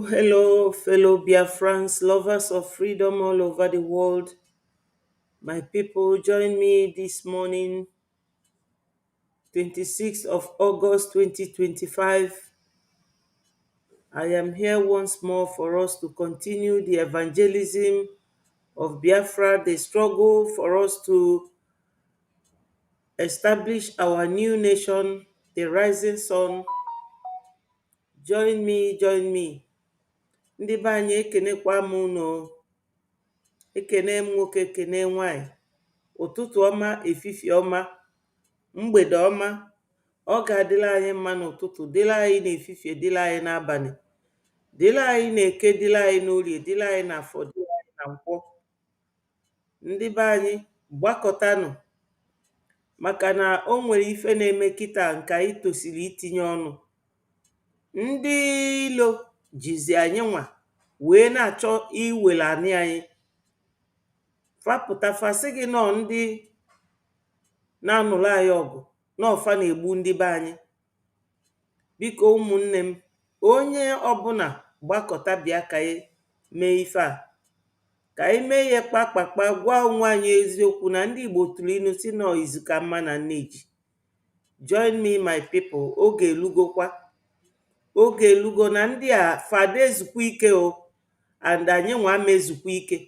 Hello, fellow Biafrans, lovers of freedom all over the world. My people, join me this morning, 26th of August 2025. I am here once more for us to continue the evangelism of Biafra, the struggle for us to establish our new nation, the rising sun. Join me, join me. Ndị be anyị ekenekwa m unu, ekene m nwoke, ekene nwanyị. Ụtụtụ ọma, efifie ọma, mgbede ọma. Ọ ga-adịla anyị mma n'ụtụtụ, dịla anyị n'efifie, dịla anyị n'abalị, dịla anyị n'eke, dịla anyị n'orie, dịla anyị n'afọ, dịla anyị na nkwọ. Ndị be anyị gbakọtanụ, maka na o nwere ife na-eme kịta nke anyị tosiri itinye ọnụ. Ndị ilo jizi anyị nwa wee na-achọ iwere anị anyị. Fapụta fasị gị nọ ndị na-anụrụ anyị ọgụ n'ọfa na-egbu ndị be anyị. Biko ụmụnne m, onye ọbụla gbakọta bịa ka anyị mee ife a, ka anyị mee ihe kpakpakpa, gwa onwe anyị eziokwu na ndị Igbo tụrụ inu si nọ izu ka mma na nneji. Join me my people, oge elugokwa, oge elugo na ndị a fada ezukwa ike o, and anyị nwa ama ezukwa ike.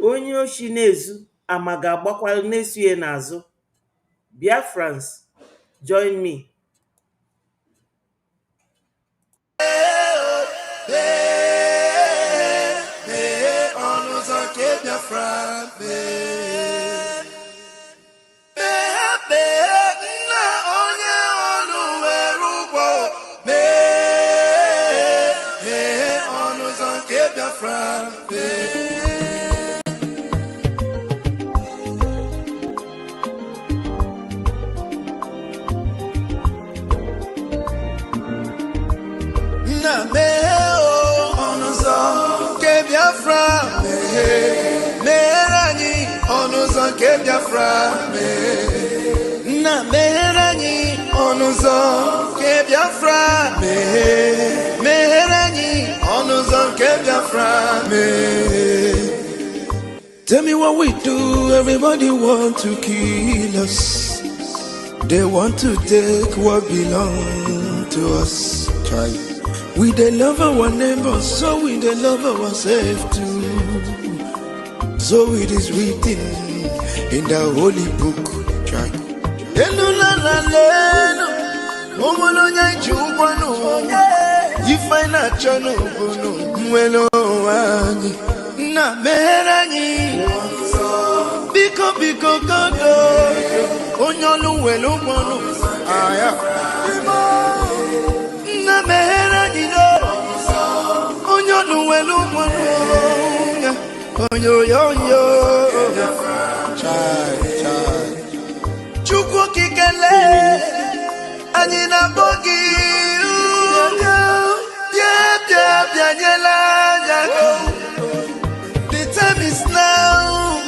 Onye oshi na-ezu ama ga-agbakwara na-eso ya n'azụ. Biafrans, join me. Ke Biafra na meheranyi onuzo ke Biafra meheranyi onuzo ke Biafra Tell me what we do, everybody want to kill us. They want to take what belongs to us. Try. We they love our neighbors, so we they love ourselves too. So it is written in the holy book. You find a channel, na meranyi biko kodo onyolu welu bono aya na meranyi do onyolu welu bono onyo chai chukwu kikele anyị na bogi bia nyela nyako. The time is now,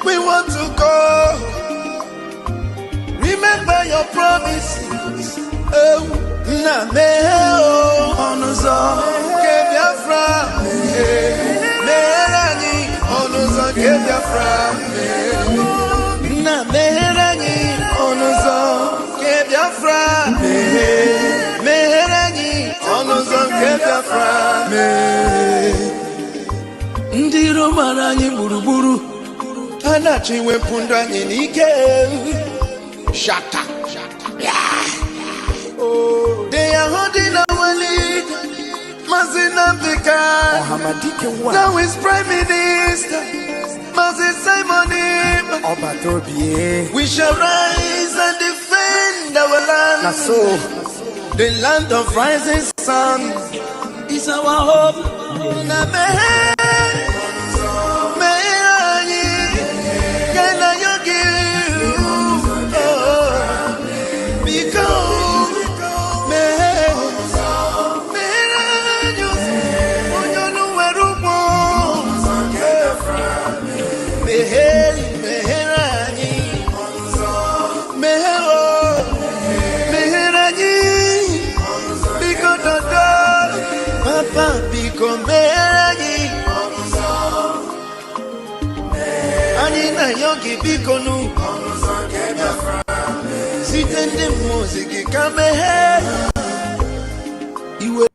we want to go. Remember your promises. Oh, na me oh, onuzo ke Biafra meranyi onuzo ke Biafra na meranyi onuzo ke Biafra meranyi onuzo ke Biafra Ndị Roma anyị gburugburu anachi wepụ ndụ anyị n'ike. Shaka. Oh, they are holding our lead. Mazinambika. Now is Prime Minister. Mazin Simon. We shall rise and defend our land. The land of rising sun is our hope. Papa biko meere anyị na yogi biko nu site ndị mmụọ gị ka meghe iwe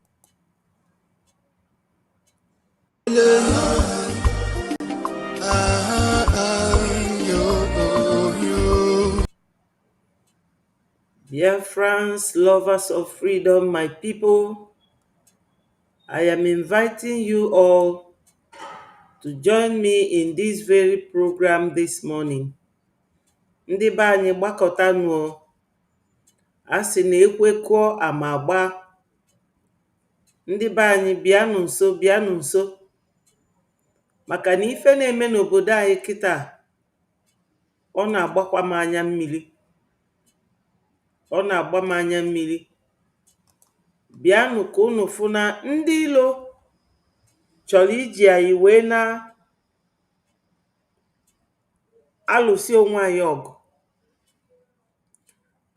Biafrans, lovers of freedom, my people, I am inviting you all to join me in this very program this morning. Ndị be anyị gbakọtanụ, a sị na ekwekọọ ama agba. Ndị be anyị bịanụ nso, bịanụ nso, maka na ife na-eme n'obodo anyị kịta, ọ na-agbakwa m anya mmiri. Ọ na-agba m anya mmiri. Bịanụ ka unu fụ na ndị ilo chọrọ iji anyị wee na alụsi onwe anyị ọgụ.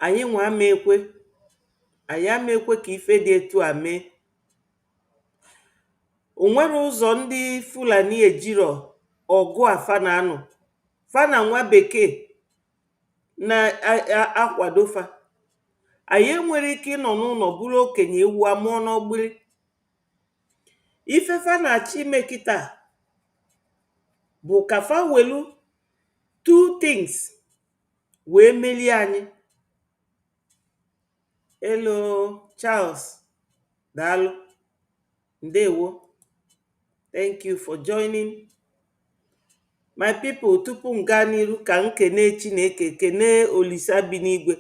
Anyị nwa ama ekwe, anyị ama ekwe ka ife dị etu a mee. O nwere ụzọ ndị Fulani ejiro ọgụ a fa na-anụ, fa na nwa bekee na-akwado fa. Anyị enwere ike ịnọ n'ụlọ bụrụ okenye ewu amụọ n'ọgbịrị. Ife fa na-achọ ime kịta bụ ka fa welu two things wee melie anyị. Hello Charles, daalụ, ndewo, thank you for joining. My people, tupu m gaa n'iru ka m kene Chineke, kene Olisa bi n'igwe,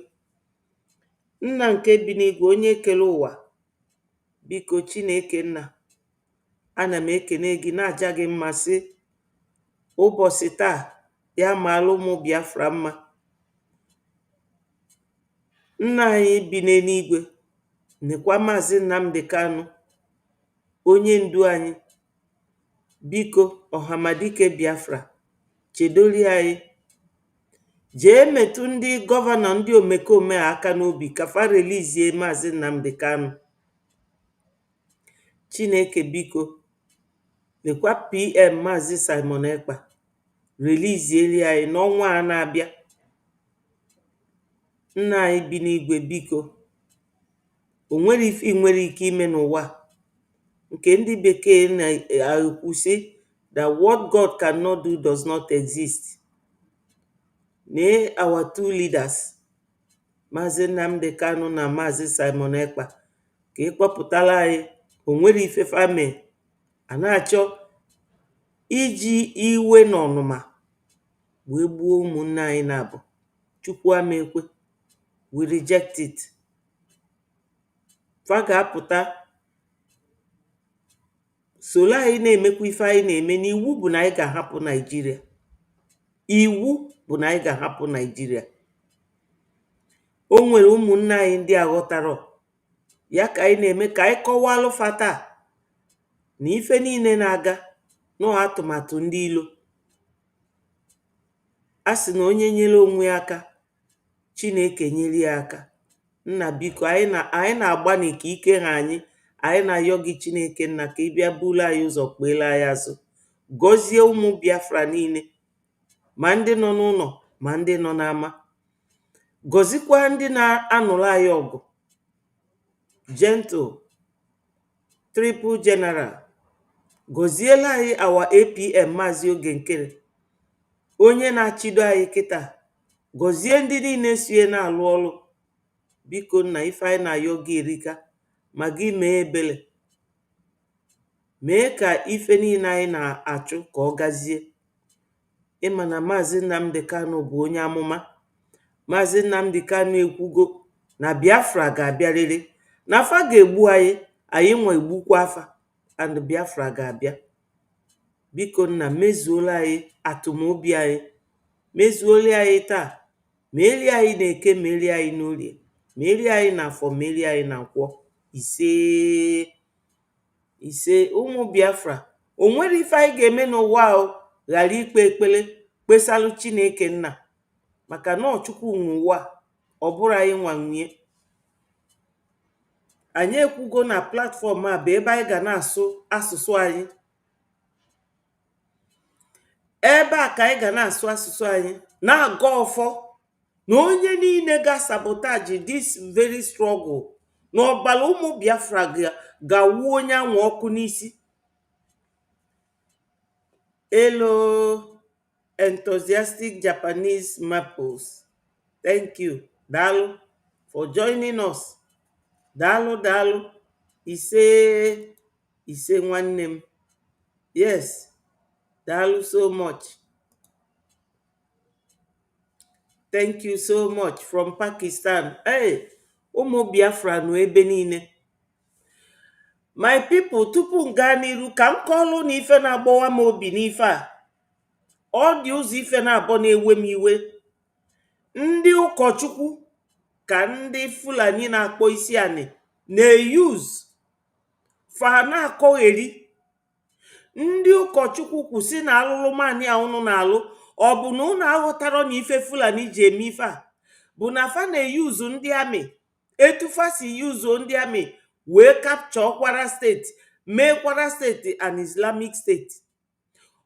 nna nke bi n'igwe, onye kere ụwa. Biko Chineke nna, ana m ekene gị na-aja gị mma sị ụbọchị taa ya maalụ ụmụ Biafra mma. Nna anyị bi n'eluigwe, nekwa Maazị Nnamdi Kanu, onye ndu anyị. Biko ọhamadike Biafra, chedoli anyị. Jee metụ ndị gọvanọ ndị omekome aka n'obi ka fa relizie Maazị Nnamdi Kanu. Chineke biko, nekwa PM Maazị Simon Ekpa, relizieli anyị n'ọnwa a na-abịa. Nna anyị bi n'igwe biko, o nwere ife nwere ike ime n'ụwa nke ndị bekee na-ekwu sị that what God cannot do does not exist. Nee our two leaders, Maazị Nnamdi Kanu na Maazị Simon Ekpa, ka ịkpọpụtala anyị. O nwere ife fame a na-achọ iji iwe na ọnụma wee gbuo ụmụnne anyị na-abụ. Chukwu ama ekwe, we reject it. Fa ga-apụta solo anyị na-emekwa ife anyị na-eme, na iwu bụ na anyị ga-ahapụ Naijiria. Iwu bụ na anyị ga-ahapụ Naijiria. O nwere ụmụnne anyị ndị aghọtarọ ya ka anyị na-eme ka anyị kọwalụ fa taa na ife niile na-aga n'atụmatụ ndị ilo. A sị na onye nyere onwe ya aka, Chineke nyere ya aka. Nna biko, anyị na-agbani ka ike ha anyị na-ayọ gị Chineke nna ka ị bịa bulu anyị ụzọ, kpeela anyị azụ. Gọzie ụmụ Biafra niile, ma ndị nọ n'ụlọ ma ndị nọ n'ama. Gọzikwa ndị na-anụrụ anyị ọgụ, Gentle, Triple General. Gọziela anyị our APM Maazị Oge Nkere, onye na-achịdo anyị kịta. Gọzie ndị niile sie na-alụ ọlụ. Biko nna, ife anyị na-ayọ gị erika, ma gị mee ebele. Mee ka ife niile anyị na-achụ ka ọ gazie. Ịma na Maazị Nnamdi Kanu bụ onye amụma. Maazị Nnamdi Kanu ekwugo na Biafra ga-abịarịrị, na afa ga-egbu anyị, anyị nwa egbukwa afa, and Biafra ga-abịa. Biko nna, mezuola anyị atụmobi anyị. Mezuola anyị taa, merie anyị n'Eke, merie anyị n'Orie, merie anyị n'Afọ, merie anyị na Nkwọ. Ise ụmụ Biafra, o nwere ife anyị ga-eme n'ụwa ahụ ghara ikpe ekpele kpesalụ Chineke nna, maka na Chukwu nwe ụwa, ọ bụrụ anyị nwa nwunye. anyị ekwugo na platfọm a bụ ebe anyị ga na-asụ asụsụ anyị. Ebe a ka anyị ga na-asụ asụsụ anyị na-aga ọfọ na onye niile ga-sabotaji this very struggle na ọbara ụmụ Biafra ga-awụ onye anwụ ọkụ n'isi. Hello, enthusiastic Japanese maples. Thank you. Daalụ for joining us. Daalụ daalụ. Ise nwanne m. Yes. Daalụ so much. Thank you so much from Pakistan. Hey, ụmụ Biafra nọ ebe niile. My people, tupu m gaa n'iru ka m kọọlụ na ife na-agbawa m obi n'ife a. Ọ dị ụzọ ife na-abọ na-ewe m iwe. Ndị ụkọchukwu ka ndị Fulani na-akpọ isi anị na-eyuz fa na-akọgheri. Ndị ụkọchukwu kwụsị na alụlụmanị a unu na-alụ, ọ bụ na unu aghọtara na ife Fulani ji eme ife a bụ na fa na-eyuzu ndị amị etu fa si yuzuo ndị amị wee kapchọọ Kwara steeti, mee Kwara steeti an Islamic steeti.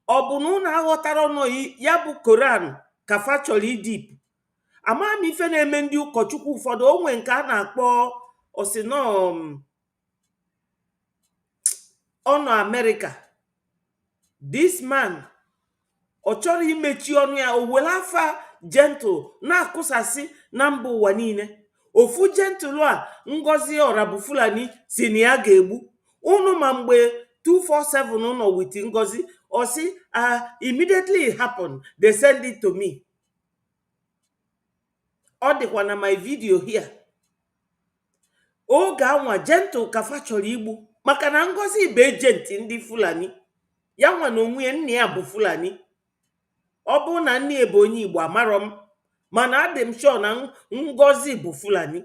Ọ bụ na unu aghọtara nọ ya bụ Koran ka fa chọrọ idip. Ama m ife na-eme ndị ụkọchukwu ụfọdụ. Onwe nke a na-akpọ osinom ọnọ Amerịka. This man ọ chọrọ imechi ọnụ ya, o were afa gentle na-akụsasị na mba ụwa niile. Ofu gentle a Ngozi Ọrabụ Fulani si na ya ga-egbu unu. Ma mgbe 247 nọ with Ngozi, ọ sị immediately it happened, they send it to me. Ọ dịkwa na my video here. Oge anwa gentle ka fa chọrọ igbu maka na Ngozi bụ ejenti ndị Fulani. Ya nwa na onwe nne ya bụ Fulani. Ọ bụ na nne bụ onye Igbo amarọ m, mana adị m sure na Ngozi bụ Fulani.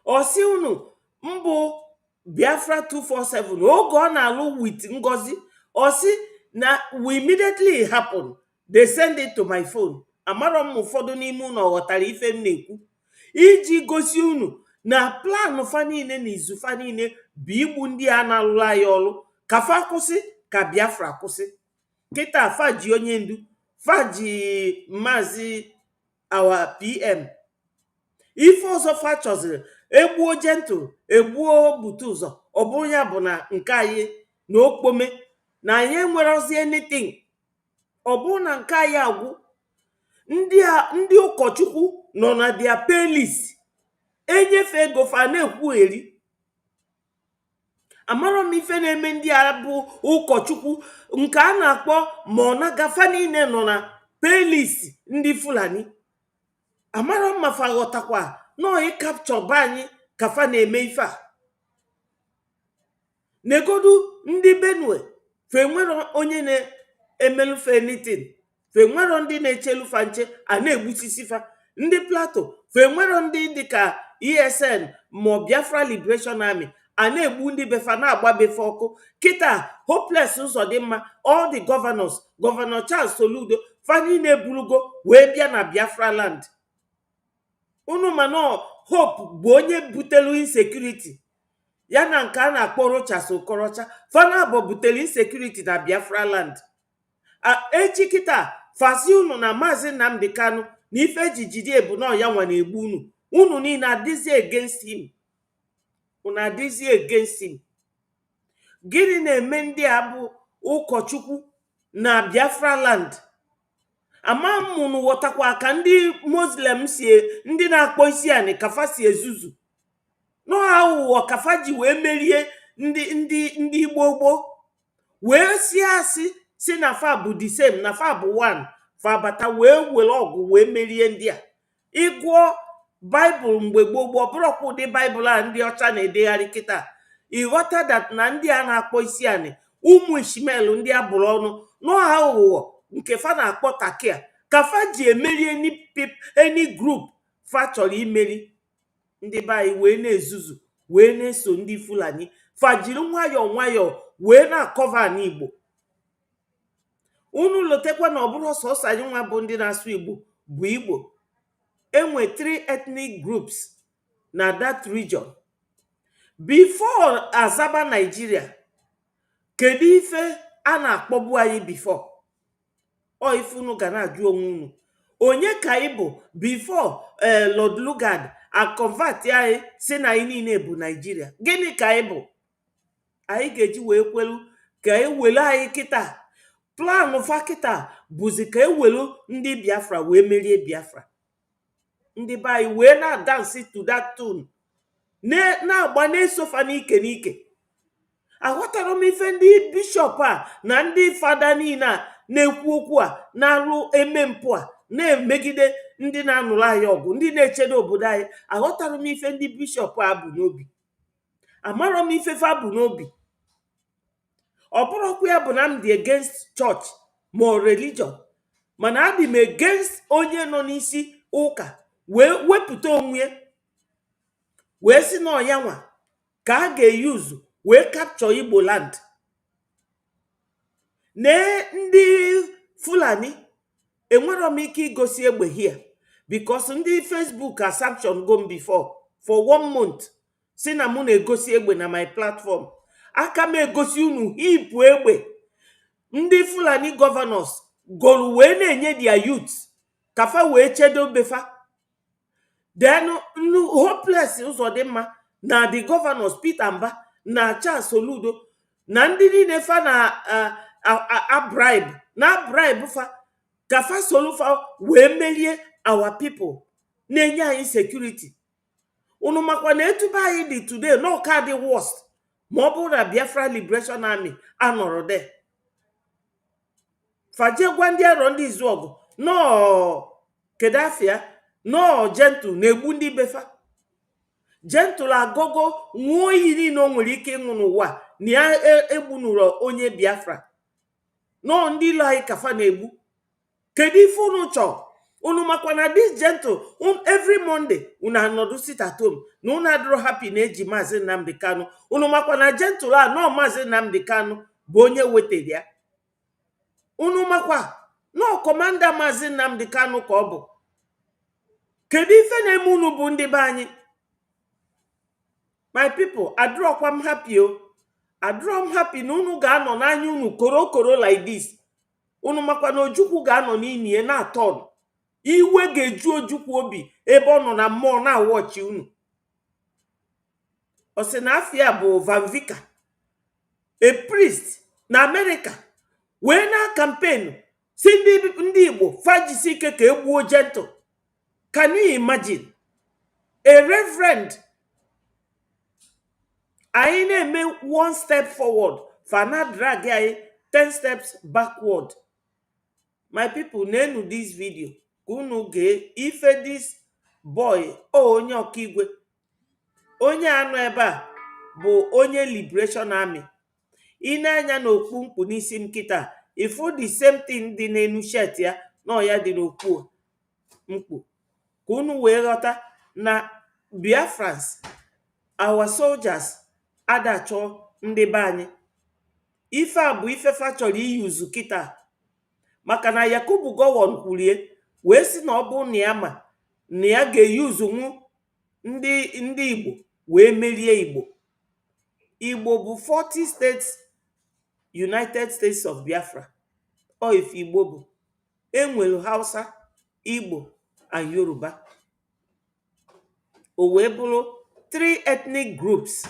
Ọ sị unu mbụ Biafra 247 oge ọ na-alụ with Ngozi, ọ sị na immediately it happened, they send it to my phone. Amarọ m ụfọdụ n'ime unu ghọtara ife m na-ekwu, iji gosi unu na plan fa niile na izu fa niile bụ igbu ndị a na-alụrụ anyị ọlụ ka fa kwụsị, ka Biafra kwụsị. Kịta faji onye ndu, faji Maazị our PM. Ife ọzọ fa chọziri egbuo gentle, egbuo bute ụzọ, ọ bụrụ ya bụ na nke anyị na okpome na anyị enwerozi anything. Ọ bụrụ na nke anyị agwụ, ndị ụkọchukwu nọ na dia playlist enyefe ego fa na-ekwugheri. Amarọ m ife na-eme ndị a bụ ụkọchukwu nke a na-akpọ ma ọ na-agafa niile nọ na playlist ndị Fulani. Amarọ m ma fa ghọtakwa nọọ ịkapchọ be anyị ka fa na-eme ife a. Negodu ndị Benue fe nwere onye na-emelufe anything, fe nwere ndị na-echelufa nche a na-egbusisi fa. Ndị Plateau fe nwere ndị dịka ESN ma Biafra Liberation Army a na-egbu ndị befa na-agba befe ọkụ. Kịta Hopeless Uzodimma, all the governors, Governor Charles Soludo, fa niile eburugo wee bịa na Biafraland. Unu mana Hope bụ onye butelu insecurity ya na nke a na-akpọ Rochas Okorocha. Fana abụọ butelu insecurity na Biafraland. Echi kịta fasi unu na Maazị Nnamdi Kanu na ife ejijidi ebuno ya nwa na-egbu unu. Unu niile adịzi against him. Unu adịzi against him. Gịnị na-eme ndị a bụ ụkọchukwu na Biafraland? Ama mụnụ ghọtakwa ka ndị Muslim si, ndị na-akpọ isi anị kafa si ezuzu nọ aghụghọ kafa ji wee merie ndị Igbo gboo, wee si asị si na fa bụ the same, na fa bụ one, fa bata wee were ọgụ wee merie ndị a. Ịgụọ Baịbụl mgbe gboo gboo, bụrụkwa ụdị Baịbụl a ndị ọcha na-edegharị kịta, ịghọta dat na ndị a na-akpọ isi anị ụmụ Ishmael ndị a bụrụ ọnụ nọ aghụghọ nke fa na-akpọ takia ka fa ji emeri any group fa chọrọ imeri. Ndị be anyị wee na-ezuzu wee na-eso ndị Fulani. Fa jiri nwayọọ nwayọọ wee na-akọva n'Igbo. Unu lotekwa na ọ bụrụ sọsọ anyị nwa bụ ndị na-asụ Igbo bụ Igbo. Enwe 3 ethnic groups na that region. before azaba Nigeria, kedu ife a na-akpọbu anyị before? Ọ ife unu ga na-ajụ onwe unu. Onye ka ị bụ before Lord Lugard a convert anyị si na anyị niile bụ Nigeria? Gịnị ka ị bụ? Anyị ga-eji wee kwelu ka ewelu anyị kịta. Plan fa kịta bụzi ka ewelu ndị Biafra wee merie Biafra. Ndị be anyị wee na-adansi to that tune, na-agba na-esofa n'ike n'ike. Aghọtara m ife ndị bishọp a na ndị fada niile a na-ekwu okwu a na-alụ eme mpụ a na-emegide ndị na-anụrụ anyị ọgụ, ndị na-echedo obodo anyị. Aghọtara m ife ndị bishọp a bụ n'obi. Amarọ m ife fa bụ n'obi. Ọ bụrụkwa ya bụ na m dị against church ma religion, mana adị m against onye nọ n'isi ụka wee wepụta onwe wee si na ọya nwa ka a ga-eyuzu wee capture Igbo land. Ndị Fulani enwero m ike igosi egbe here because ndị Facebook a sanction go before for 1 month si na mụ na-egosi egbe na my platform. Aka m egosi unu ipu egbe ndị Fulani governors golu wee na-enye their youth kafa wee chedo befa. Then hopeless Uzodimma na the governors Peter Mba na Charles Soludo na ndị niile fa na bribe fa kafa solufa wee merie our people na-enye anyị security. Unu makwa na etuba anyị dị today no ka dị worst ma ọ bụrụ na Biafra Liberation Army anọrọ de. Faje gwa ndị aro ndị izu ọgụ no Kedafia no Gentle na-egbu ndị befa. Gentle agogo nwụọ iyi niile o nwere ike ịnwụ n'ụwa na ya egbunụrụ onye Biafra. No ndị ilo anyị kafa na-egbu. Kedu ife unu chọọ? Unu makwa na this Gentle every Monday unu anọdụ sit at home na unu adịrọ happy na eji Maazị Nnamdi Kanu. Unu makwa na Gentle a no Maazị Nnamdi Kanu bụ onye wetere ya. Unu makwa no Commander Maazị Nnamdi Kanu ka ọ bụ. Kedu ife na-eme unu bụ ndị be anyị? My people, adrọkwa m happy o. Adrọ m happy na unu ga-anọ n'anya unu koro like this. Unu makwa na Ojukwu ga-anọ n'inye na-atọ. Iwe ga-eju Ojukwu obi ebe ọ nọ na mmụọ na-awọchi unu. Ọ sị na afia bụ Van Vika, a priest na America, wee na campaign si ndị Igbo fajisi ike ka egbuo Gentle. Can you imagine? A reverend anyị na-eme 1 step forward fa na drag anyị 10 steps backward. My people, na-enu this video ka unu gee ife this boy onye ọkaigwe onye anọ ebe a bụ onye Liberation Army. Ị na-anya n'okpu mkpu n'isi m kịta ifu the same thing dị n'enu shirt ya na ọya dị n'okpu mkpu ka unu wee ghọta na Biafrans, our soldiers, adachọ ndị be anyị. Ife a bụ ife fa chọrọ iyuzu kịta maka na Yakubu Gowon kwurie wee si na ọ bụ na ya ma na ya ga-eyuzu nwu ndị Igbo wee merie Igbo. Igbo bụ 40 states, United States of Biafra. Ọ ife Igbo bụ. Enwere Hausa, Igbo and Yoruba. O wee bụrụ 3 ethnic groups.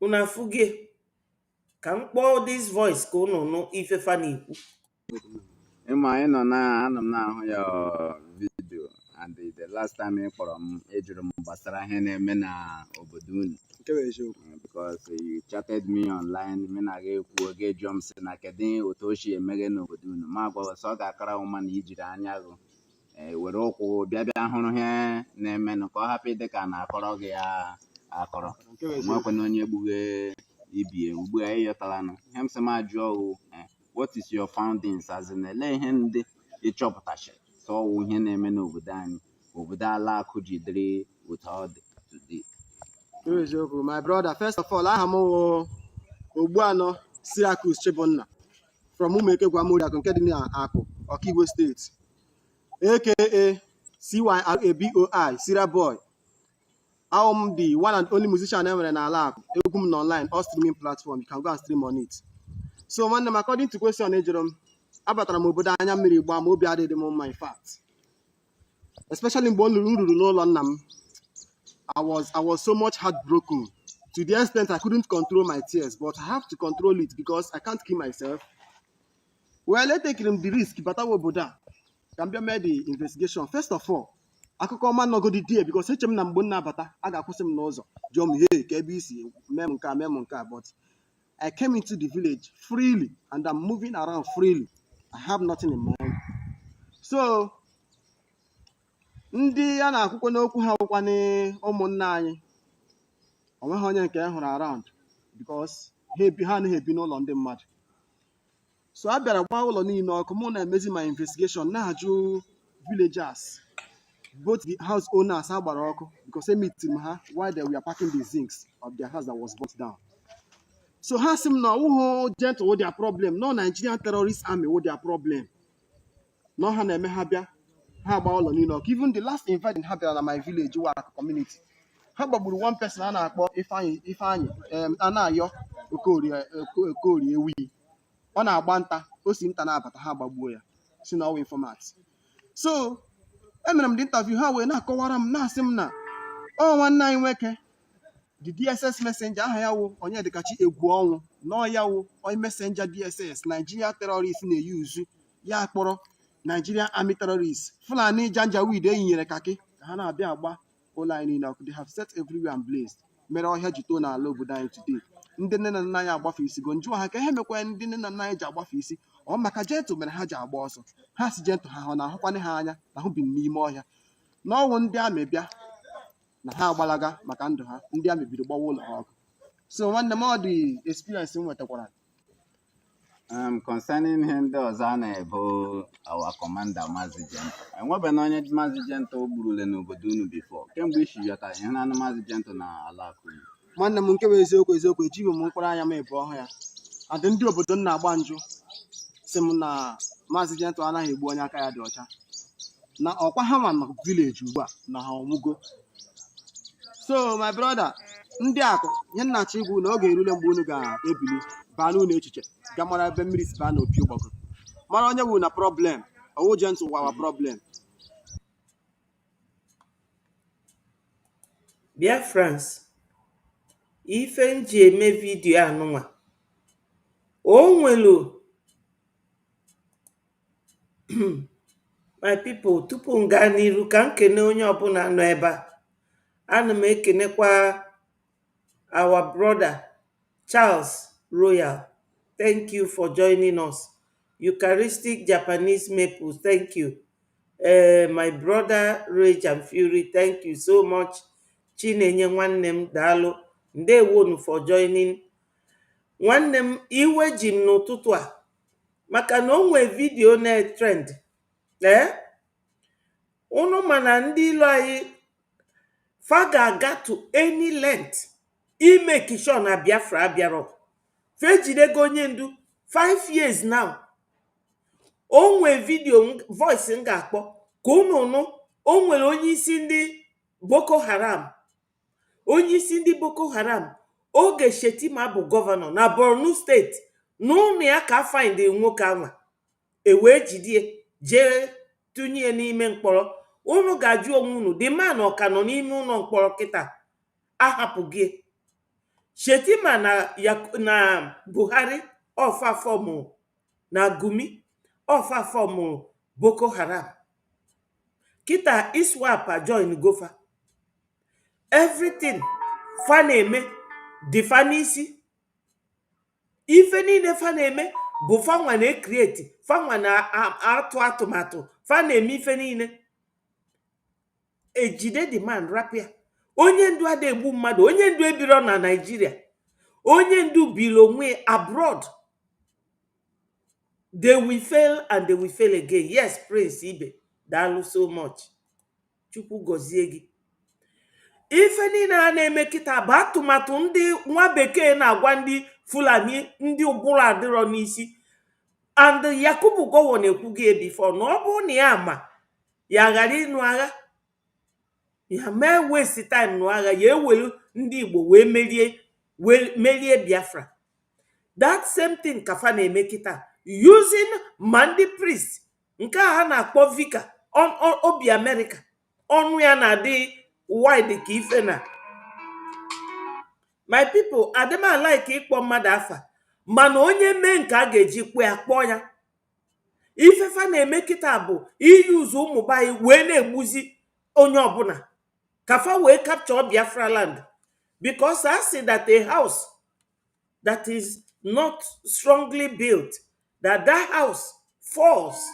Unu afụgie ka m kpọọ this voice ka unu nụ ife fa na-ekwu. Ịma anyị nọ na anọ m na-ahụ ya vidio and the last time ị kpọrọ m ejụrụ m gbasara ihe na-eme na obodo unu because you chatted me online me na ga-ekwu oge jụọ m sị na kedu otu o si emeghe n'obodo unu ma gwa sọ ọ ga-akara ụma na ijiri anya gụ were ụkwụ bịa hụrụ ihe na-emenụ ka ọ hapụ ịdị ka na-akọrọ gị ya akọrọ nwekwana onye gbughe ibie ugbu a ịyọtalanụ ihe m sị m ajụọ what is your foundings as in ele ihe ndị ịchọpụtachara so ihe na-eme n'obodo anyị obodo ala akụ jidere otu ọ dị today. Eziokwu, my brother, first of all, aha m Ogbuanọ Syracuse Chibunna from Umekegwa Moriakụ nke dị n'Akụ, Ọkigwe Steeti, aka CYRABOI, Syria Boy. I'm the one and only musician ever in Alak. Egum online or streaming platform. You can go and stream on it. So when them according to question Ejerom, abatara m obodo anya mmiri gba ma obi adịghị m mma in fact. Especially mgbe m ruru n'ụlọ nna m. I was so much heartbroken to the extent I couldn't control my tears, but I have to control it because I can't kill myself. Well, let's take the risk, but I will can be made the investigation. First of all, akụkọ ọma nọgodi die because eche m na mgbe nna abata a ga-akwụsị m n'ụzọ jụọ m hey ka ebe isi mee m nke a but I came into the village freely and I'm moving around freely. I have nothing in mind. So ndị a na-akwụkwọ n'okwu ha ụkwanị ụmụnna anyị onweghị onye nke hụrụ around because ha anaghị ebi n'ụlọ ndị mmadụ. So a bịara gbaa ụlọ niile ọkụ mụ na-emezi my investigation na-ajụ villagers, both the house owners ha gbara ọkụ because they meet ha while they were packing the zincs of their house that was burnt down. So ha sị m na ọwụghụ gentle with their problem, no Nigerian terrorist army with their problem. No ha na-eme ha bịa ha gbaa ụlọ niile ọkụ. Even the last invite ha bịara na my village work community, ha gbagburu one person a na-akpọ Ifeanyị a na-ayọ Okorie Ewi. Ọ na-agba nta o si nta na-abata ha gbagbuo ya si na ọwa informat. So emere m the interview ha wee na-akọwara m na-asị m na nwanne anyị nwoke the DSS messenger aha ya wụ Onyedikachi Egwu ọnwụ nọ ya wụ onye messenger DSS Nigeria terrorist na-eyuzu ya kpọrọ Nigerian army terrorists. Fulani Janjaweed eyinyere kaki ka ha na-abịa agba ụlọ anyị niile ọkụ. They have set everywhere and blazed. Mere ọhịa ji too n'ala obodo anyị today. Ndị nne na nna anyị agbafe isi go njụọ ha ka ihe mekwa ndị nne na nna anyị ji agbafe isi ọ maka gentle mere ha ji agba ọsọ. Ha si gentle ha ọ na-ahụkwana ha anya na ahụ bi n'ime ọhịa n'ọnwụ ndị amị bịa na ha agbalaga maka ndụ ha ndị amị bido gbawa ụlọ ha ọkụ. So nwanne m ọ dị experience m nwetakwara. Concerning ihe ndị ọzọ a na-ebo our commander Maazị Gentle, enwebeghị onye Maazị Gentle gburule n'obodo unu before kemgbe isi yọta ihe na anụ Maazị Gentle na ala akụ. Nwanne m nke bụ eziokwu ejighị m mkpụrụ anya m ebu ọhụ ya. Adị ndị obodo na-agba njụ sị m na Maazị Gentle anaghị egbu onye aka ya dị ọcha na ọkwa ha ma na village ugbu a na ha ọmụgo. So my brother, ndị akụ ihe nnachi igwu na oge erule mgbe unu ga-ebili baa n'ụlọ echiche ga mara ebe mmiri si baa n'opi ụgbọgụ mara onye wu na problem ọwụ Gentle wawa problem. Biafrans, ife nji eme vidio anụnwa o nwelu my people tupu m gaa n'iru ka m kene onye ọbụla nọ ebe a. Ana m ekenekwa our brother Charles Royal, thank you for joining us. Eucharistic Japanese Maples, thank you. My brother Rage and Fury, thank you so much. Chinenye nwanne m daalụ, ndewonu for joining. Nwanne m iwe ji m n'ụtụtụ a maka na o nwee vidio na-trend. Unu mana ndị ilo anyị fa ga-aga to any length ime kisho na Biafra abịarọ. Fe jidego onye ndu 5 years now. O nwee vidio voice m ga-akpọ ka unu nụ. O nwere onye isi ndị Boko Haram. Onye isi ndị Boko Haram oge Shetima bụ gọvanọ na Borno steeti n'ụlọ ya ka find nwoke anwa wee jidie jee tụnye n'ime mkpọrọ. Unu ga-ajụ onwe unu the man ọka nọ n'ime ụlọ mkpọrọ kịta ahapụghị. Shetima na Buhari ọfa fọmụ na Gumi ọfa fọmụ Boko Haram. Kịta ISWAP join gofa. Everything fa na-eme dị fa n'isi. Ife niile fa na-eme bụ fanwa na-ekrieti, fanwa na-atụ atụmatụ, fa na-eme ife niile. Ejide the man rapia. Onye ndu ada egbu mmadụ, onye ndu ebiro na Nigeria, onye ndu biri onwe abroad. They will fail and they will fail again. Yes, Prince Ibe, daalụ so much. Chukwu gozie gị. Ife niile a na-eme kịta bụ atụmatụ ndị nwa bekee na-agwa ndị Fulani ndị ụbụrụ adịrọ n'isi. And Yakubu Gowon ekwu gị before na ọ bụrụ na ya ama ya ghara ịnụ agha. ya mee waste time n'agha ya ewelu ndị Igbo wee merie Biafra. That same thing kafa na-eme kịta using ma ndị priest nke a ha na-akpọ vika obi America, ọnụ ya na-adị wide ka ife na. My people, adịma like ịkpọ mmadụ afa, mana onye mee nke a ga-eji kwe akpọ ya. Ifefa na-eme kịta bụ iyuzu ụmụ bayi wee na-egbuzi onye ọbụla kafa wee capture Biafraland, because I see that a house that is not strongly built, that house falls.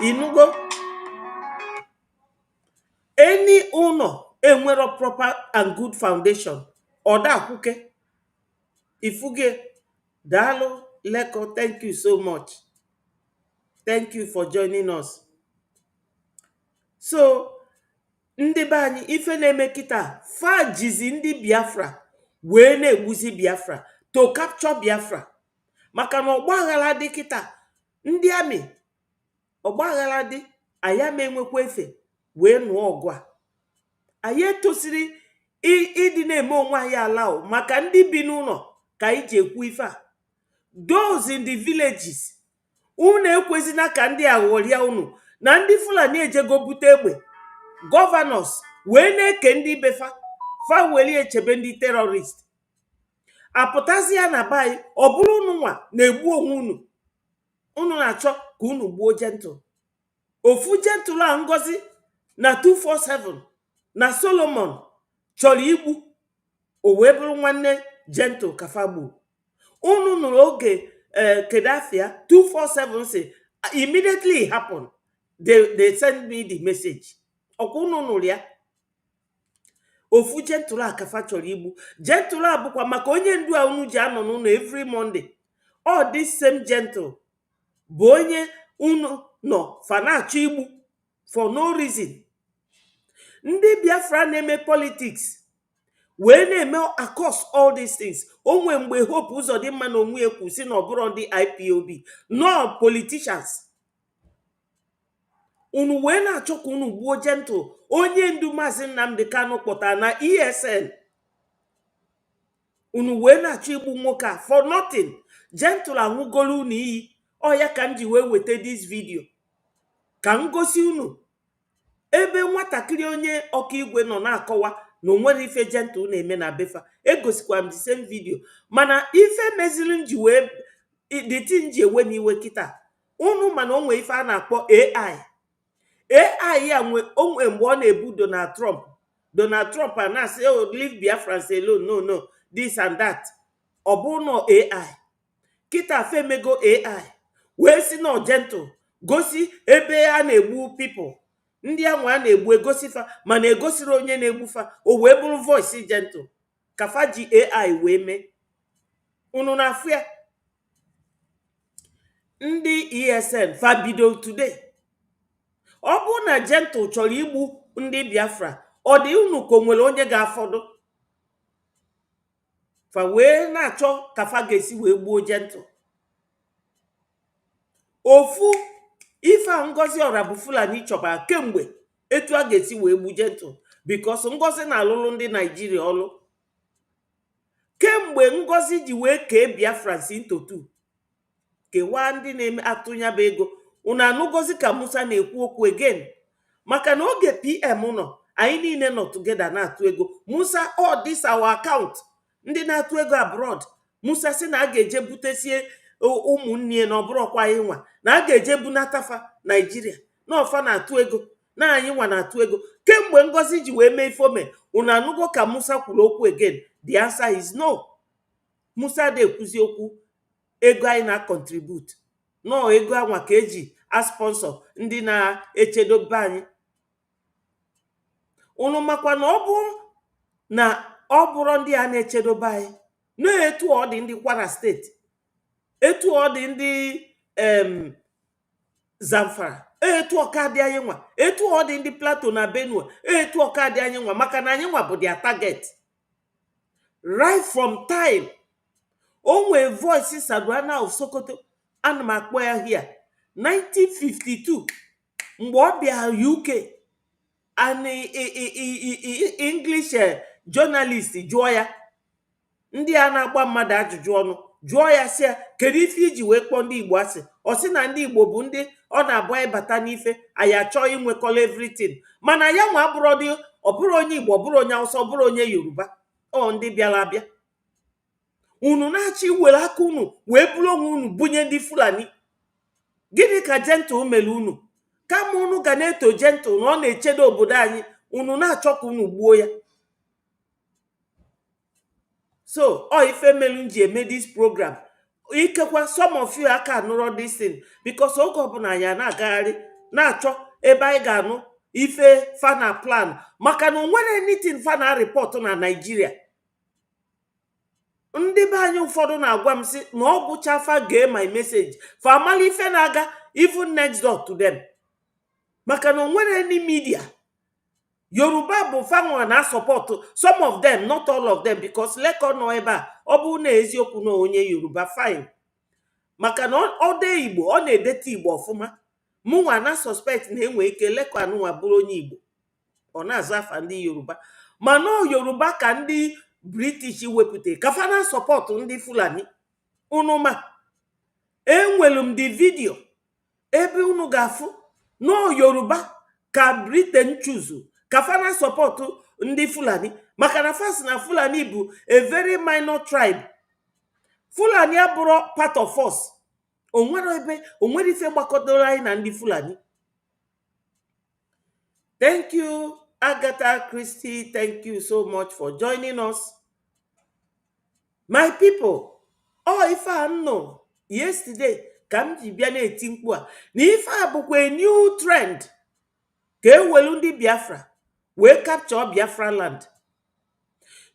Inugo, any owner enwero proper and good foundation or that kuke ifuge. Dalo Leko, thank you so much. Thank you for joining us. So ndị be anyị ife na-eme kịta fajizi ndị Biafra wee na-egbuzi Biafra to capture Biafra, maka na ọgbaghara dị kịta ndị amị ọgbaghara dị anya ma enwekwa efe wee nụọ ọgụ a. Anyị etosiri ịdị na-eme onwe anyị ala maka ndị bi n'ụlọ ka anyị ji ekwu ife a. Those in the villages, unu ekwezina ka ndị aghọrịa unu na ndị Fulani ejego bute egbe governors wee na-eke ndị befa fa weli echebe ndị terrorist. Apụtazi ya na bayi ọ bụrụ unu nwa na-egbu onwe unu na-achọ ka unu gbuo gentle. Ofu gentle a Ngozi na 247 na Solomon chọrọ igbu, o wee bụrụ nwanne gentle kafa gbu. Unu nụrụ oge Kedafia 247 say immediately it happened. They send me the message. Unu nụrụ ya. Ofu gentle a kafa chọrọ igbu. Gentle a bụkwa maka onye ndu a unu ji anọ n'ụlọ every Monday. All this same gentle bụ onye unu nọ fa na-achọ igbu for no reason. Ndị Biafra na-eme politics wee na-eme across all these things. Onwe mgbe Hope Uzodimma na onwe ekwu si na ọbụrụ ndị IPOB no politicians. Unu wee na-achọ ka unu gbuo gentle onye ndu Maazị Nnamdi Kanu kpọtara na ESN. Unu wee na-achọ igbu nwoke a for nothing. Gentle anwụgolu unu iyi. Ọ ya ka m ji wee weta this video ka m gosi unu ebe nwatakịrị onye ọkaigwe nọ na-akọwa na onwere ife gentle na-eme na befa. Egosikwa m the same video, mana ife meziri nji wee dịtị nji ewe m iwe kịta. Unu mana onwe ife a na-akpọ AI ya onwe mgbe ọ na-ebu Donald Trump a na-asị oh leave Biafrans alone, no this and that. Ọ bụ no AI kịta femego AI wee si no gentle gosi ebe a na-egbu people. Ndị anwa a na-egbu egosifa mana egosiri onye na-egbufa, o wee bụrụ voice gentle kafa ji AI wee mee. Unu na-afụ ya. Ndị ESN fa bido today. Ọ bụ na gentle chọrọ igbu ndị Biafra, ọ dị unu ka onwere onye ga-afọdụ fa wee na-achọ kafa ga-esi wee gbuo gentle. Ofu ife a Ngozi ọra bụ Fulani chọbara kemgbe etu a ga-esi wee gbu gentle, because Ngozi na-alụlụ ndị Naijiria ọlụ. Kemgbe Ngozi ji wee kee Biafrans into two, kewaa ndị na-eme atụnya bụ ego. Unu anụgozi ka Musa na-ekwu okwu again, maka na oge PM nọ anyị niile nọ together na-atụ ego. Musa all this our account ndị na-atụ ego abroad. Musa si na a ga-eje butesie ụmụnne na ọbụrụkwa anyị nwa na a ga-eje bunatafa Naijiria na ọfa na-atụ ego na anyị nwa na-atụ ego. Kemgbe Ngozi ji wee mee ifome, unu anụgo ka Musa kwuru okwu again? The answer is no. Musa na-ekwuzi okwu ego anyị na-contribute no ego anwa ka eji a sponsor ndị na-echedobe anyị. Unu makwa na ọ bụrụ ndị a na-echedobe anyị na-etu ọ dị ndị Kwara steeti, etu ọ dị ndị Zamfara, etu ọka dị anyị nwa, etu ọ dị ndị Plateau na Benue, etu ọka dị anyị nwa, maka na anyị nwa bụ their target. Right from time onwe voice Saduana of Sokoto, ana m akpọ ya here 1952 mgbe ọ bịa UK an English journalist jụọ ya, ndị a na-agba mmadụ ajụjụ ọnụ jụọ ya sị ya, kedu ife iji wee kpọọ ndị Igbo asị? Ọ sị na ndị Igbo bụ ndị ọ na-abụ ịbata n'ife anyị achọọ inwekọla everything, mana ya nwa ọ bụrụ onye Igbo, ọ bụrụ onye Hausa, ọ bụrụ onye Yoruba, ọ ndị bịara abịa. Unu na-achọ iwere aka unu wee bụrụ onwe unu bunye ndị Fulani. Gịnị ka Gentle mere unu? Kama unu ga na-eto Gentle na ọ na-echedo obodo anyị, unu na-achọ ka unu gbuo ya. So ife melu ji eme this program, ikekwa some of you aka anụrọ this thing because oge ọbụla anyị na-agagharị na-achọ ebe anyị ga-anụ ife fana plan, maka na onwere anything fana report na Nigeria. Ndị be anyị ụfọdụ na-agwa m sị na ọ bụcha fa gee my message fa amala ife na-aga even next door to them, maka na onwere any media. Yoruba bụ fanwa na support some of them, not all of them, because leko no ebe a ọ bụ na eziokwu na onye Yoruba fine, maka na ọ dee Igbo ọ na-edete Igbo ọfụma. Mụnwa na suspect na enwe ike leko anụnwa bụrụ onye Igbo ọ na-aza afa ndị Yoruba, mana Yoruba ka ndị British wepụta ka fa na support ndị Fulani. Unu ma enwelu m the video ebe unu ga-afụ no Yoruba ka Britain choose ka fa na support ndị Fulani, maka na fast na Fulani bụ a very minor tribe. Fulani abụrụ part of us. Onwere ife gbakọtara anyị na ndị Fulani. Thank you, Agatha Christie. Thank you so much for joining us. My people, ife a nọ yesterday ka m ji bịa na-eti mkpu a na ife a bụkwa a new trend ka ewelu ndị Biafra wee capture Biafraland.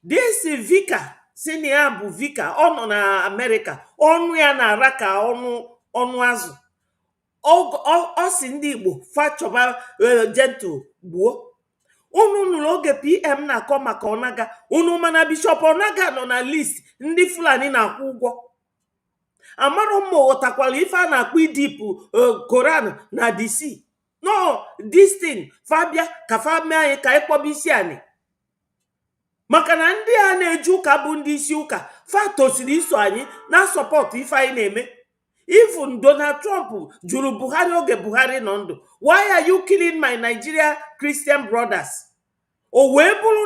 This Vika si na ya bụ Vika, ọ nọ na America, ọnụ ya na-ara ka ọnụ azụ. Ọ si ndị Igbo fachọba Gentle gbuo. Unu nụrụ oge PM na-akọ maka Onaga, unu mana Bishop Onaga nọ na list ndị Fulani na-akwụ ụgwọ. Amaro mma ghọtakwala ife a na-akpọ idipụ Koran na DC. No, this thing fabia ka fa mee anyị ka ịkpọba isi anyị, maka na ndị a na-eji ụka bụ ndị isi ụka fa tosiri iso anyị na support ife anyị na-eme. Even Donald Trump jụrụ Buhari oge Buhari nọ ndụ, why are you killing my Nigeria Christian brothers? O wee bụrụ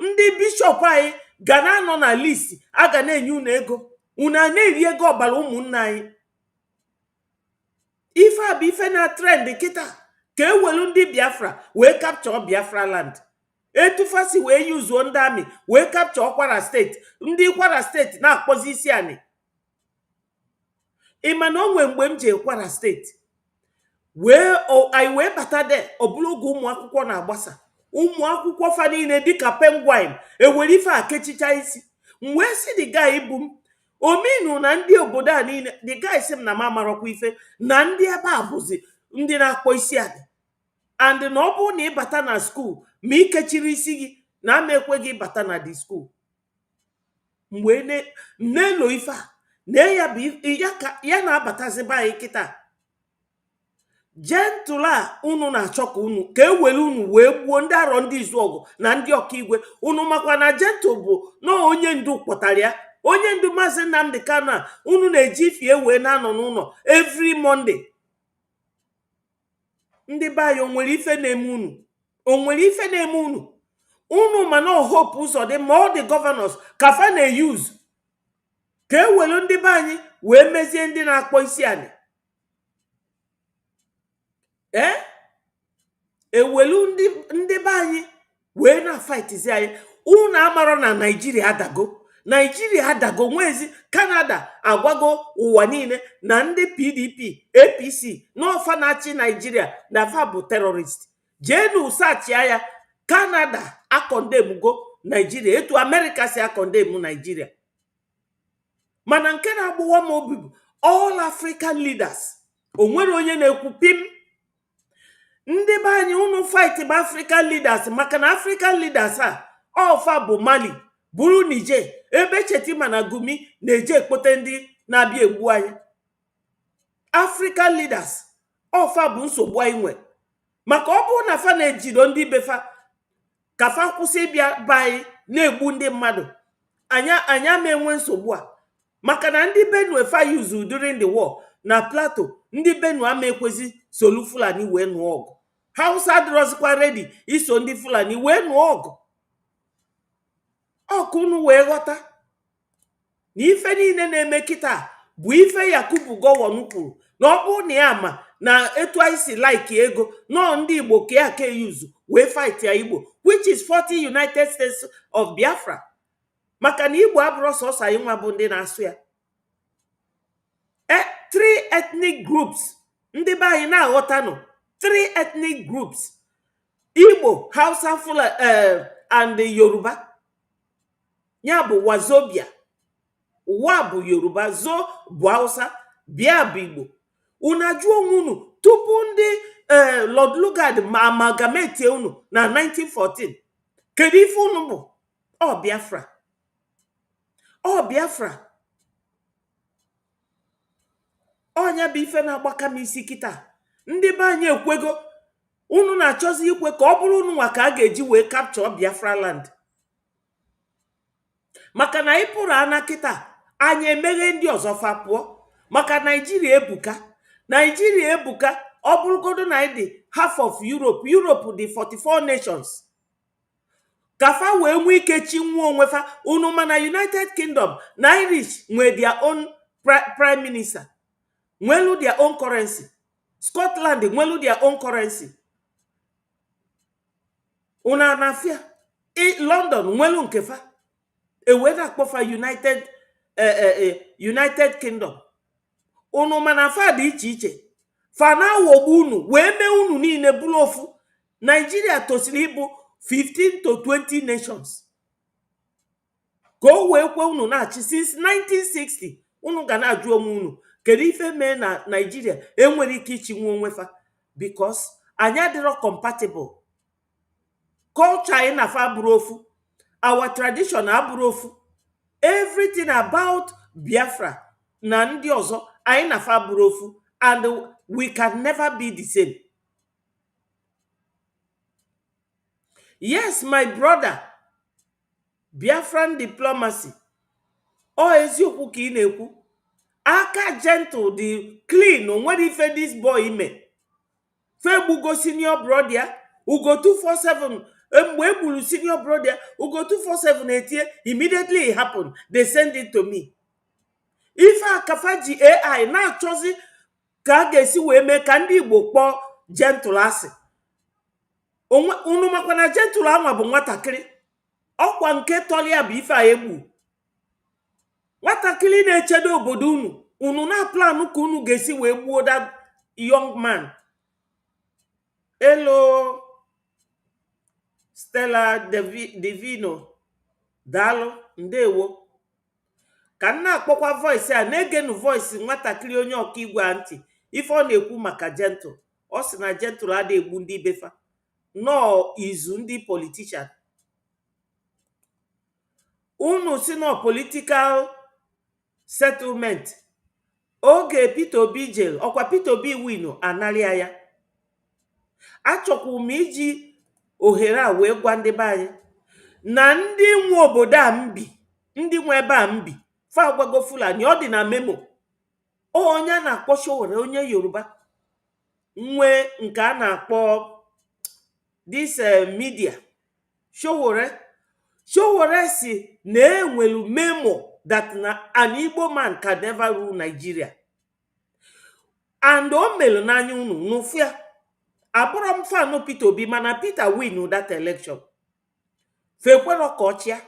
ndị bishop anyị ga na-anọ na list a ga na-enye unu ego, unu a na-eri ego ọbara ụmụnna anyị. Ife a bụ ife na trend kịta ka ewelu ndị Biafra wee capture Biafraland. Etufasi wee yuzuo ndị amị wee capture Kwara steeti, ndị Kwara steeti na-akpọzi isi anyị. Ịma na onwe mgbe m ji Kwara steeti anyị wee bata de ọbụla oge ụmụ akwụkwọ na-agbasa, ụmụ akwụkwọ fa niile dịka penguin ewere ife a kechicha isi. M wee si the guy bụ m ominu na ndị obodo a niile, the guy si m na m amarọkwa ife na ndị ebe a bụzi ndị na-akpọ isi anyị, and na ọ bụrụ na ịbata na skuul ma ikechiri isi gị na ama ekwe gị bata na the skuul. Mgbe na-elo ife a na ya bụ ya na-abatazi be anyị kịta. Gentle a unu na-achọ ka ewere unu wee gbuo ndị arọ ndị Izuọgụ na ndị Ọkaigwe. Unu makwa na Gentle bụ na onye ndu kpọtara ya, onye ndu Maazị Nnamdi Kanu. Unu na-eji ifie wee na-anọ n'ụlọ every Monday. Ndị be anyị onwere ife na-eme unu? Onwere ife na-eme unu? Unu mana hope ụzọ dị ma ọ dị governors ka fa na-use ka ewelu ndị be anyị wee mezie ndị na-akpọ isi anyị. Ewelu ndị be anyị wee na-fightizi anyị. Unu amarọ na Nigeria adago. Nigeria adago nwezi. Canada agwago ụwa niile na ndị PDP, APC n'ọfa na-achị Nigeria na fa bụ terrorist. Jenu sachia ya. Canada akọndemgo Nigeria etu America si akọndem Nigeria. Mana nke na-agbụwa m obi bụ all African leaders. Onwere onye na-ekwu pim. Ndị be anyị unu fight bụ African leaders, maka na African leaders a ọfa bụ Mali, bụrụ Niger, ebe Chetima na Gumi na-eje ekpote ndị na-abịa egbu anyị. African leaders ọfa bụ nsogbu anyị nwe. maka ọ bụrụ na fa na-ejido ndị befa ka fa kwụsị ịbịa be anyị na-egbu ndị mmadụ, anya ma enwe nsogbu a. maka na ndị Benue fa yuzu during the war na Plateau, ndị Benue ama ekwezi solu Fulani wee nụọ ọgụ. Hausa adịrọzikwa redi iso ndị Fulani wee nụọ ọgụ. Ọkụ unu wee ghọta na ife niile na-eme kịta bụ ife Yakubu Gowon kwuru na ọ bụrụ na ya ma na etu anyị si like ego nọọ ndị Igbo ka ya ka yuzu wee fight ya Igbo, which is 40 United States of Biafra. maka na Igbo abụrụ sọsọ anyị nwa bụ ndị na-asụ ya. 3 ethnic groups ndị be anyị na-aghọta nọ. 3 ethnic groups: Igbo, Hausa, Fulani and Yoruba. Ya bụ Wazobia. Wa bụ Yoruba, Zo bụ Hausa, Bia bụ Igbo. Unu ajụọ onwe unu tupu ndị Lord Lugard ma amalgamate unu na 1914, kedu ife unu bụ? Ọ Biafra. Ọ Biafra. Ọnya bụ ife na-agbaka m isi kịta. Ndị be anyị ekwego unu na-achọzi ikwe ka ọ bụrụ unu nwa ka a ga-eji wee capture Biafraland. maka na ị pụrụ ana kịta anyị emeghe ndị ọzọ fa pụọ. maka Naijiria ebuka. Naijiria ebuka. Ọ bụrụgodo na anyị dị half of Europe. Europe dị 44 nations. ka fa wee nwee ike chinwuo onwe fa. unu mana United Kingdom na Irish nwee their own prime minister, nwelu their own currency. Scotland nwelu their own currency. Una nafia London nwelu nke fa. Eweda akpọfa United Kingdom. Unu mana fa dị iche iche. Fa na-aghọgbu unu wee mee unu niile bụrụ ofu. Nigeria tosiri ịbụ 15 to 20 nations. Ka o wee kwe unu na-achị since 1960. Unu ga na-ajụ onwe unu kedu ife mee na Nigeria enwere ike ichinwe onwe fa? Because anyị adịrọ compatible. Culture anyị na fa abụrụ ofu. Our tradition abụrụ ofu. Everything about Biafra na ndị ọzọ anyị na fa abụrụ ofu. And we can never be the same. Yes, my brother. Biafran diplomacy. Ọ eziokwu ka ị na-ekwu. Aka gentle dị clean. O nwere ife this boy ime. Fegbugo senior brother Ugo 247. Mgbe egburu senior brother Ugo 247 etie, immediately it happened. They send it to me. Ife akafa ji AI na-achọzi ka a ga-esi wee mee ka ndị Igbo kpọọ gentle asị. Unu makwa na gentle anwa bụ nwatakịrị. Ọkwa nke tọlia bụ ife a egbu. Nwatakịrị na-echedo obodo unu. Unu na-aplanụ ka unu ga-esi wee gbuo that young man. Hello, Stella Divino. Daalụ, ndewo. Ka nna akpọkwa voice a na-egenu voice nwatakịrị onye ọka igwe a ntị. Ife ọ na-ekwu maka gentle. Ọ sị na gentle ada egbu ndị befa. Nọọ izu ndị politician. Unu si no political settlement. Oge Peter Obi jel, ọkwa Peter Obi winu analia ya. Achọkwu m iji ohere a wee gwa ndị be anyị na ndị nwe obodo a mbi, ndị nwe ebe a mbi, fa gwago Fulani, ọ dị na memo. Onye a na-akpọ Showore, onye Yoruba, nwe nke a na-akpọ this media Showore si na enwelu memo that an Igbo man can never rule Nigeria. And o melu n'anya unu n'ụfịa. Abụrụ m fan Peter Obi, mana Peter win that election. Fekwero ka ọchịa.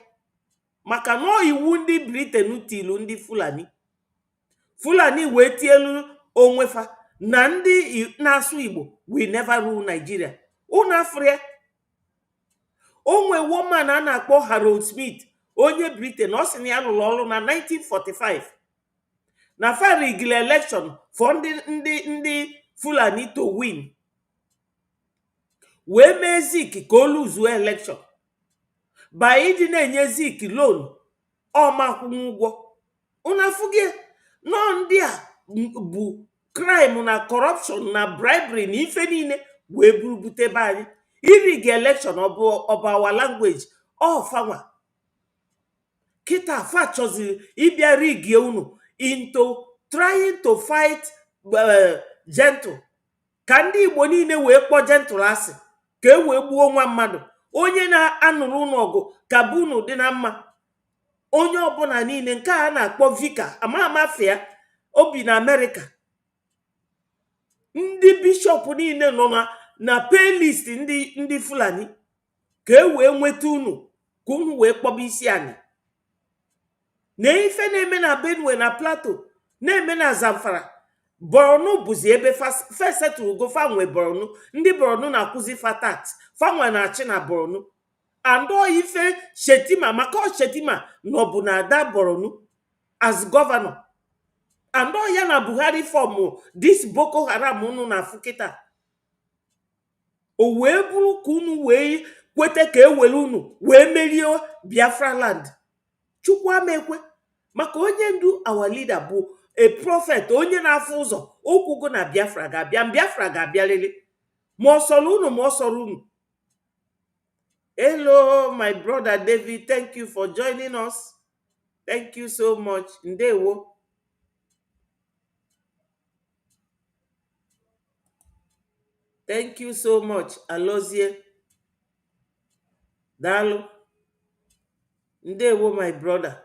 Maka na iwu ndị Britain tilu ndị Fulani. Fulani wee tielu onwefa na ndị na-asụ Igbo will never rule Nigeria. Unu afrịa. Onwe woman a na-akpọ Harold Smith, onye Britain, ọ sị na ya lụrụ ọrụ na 1945. Na farigile election for ndị Fulani to win. Wee mee Zik ka o luzuo election. By ịdị na-enye Zik loan, ọ makwụnwụ ụgwọ. Unu afụghị nọ ndị a bụ crime na corruption na bribery na ife niile wee buru bute be anyị. Iri ga election ọ bụ our language fanwa kịta fa chọziri ịbịa rigie unu into trying to fight gentle, ka ndị Igbo niile wee kpọọ gentle asị, ka e wee gbuo nwa mmadụ. Onye na-anụrụ unu ọgụ ka bụ unu dị na mma. Onye ọbụla niile nke a na-akpọ vika amafia obi na Amerịka. Ndị bishọp niile nọ na playlist ndị Fulani ka e wee nweta unu, ka unu wee kpọba isi anyị. Na ife na-eme na Benue na Plateau, na-eme na Zamfara. Borno bụzi ebe fesetụrụ go fanwe Borno. Ndị Borno na-akwụzi fatat fanwe na-achị na Borno. Ando ife Shetima maka Shetima nọbụ na ada Borno as governor. Ando ya na Buhari form this Boko Haram unu na Fukita. O wee bụrụ ka unu wee kwete ka ewere unu wee merie Biafraland. Chukwu amekwe. Maka onye ndu our leader bụ a prophet, onye na-afụ ụzọ. Okwugo na Biafra ga-abịa, Biafra ga-abịarịrị ma ọ sọrọ unu ma ọ sọrọ unu. Hello my brother David, thank you for joining us. Thank you so much. Ndewo. Thank you so much. Alozie. Dalo. Ndewo my brother.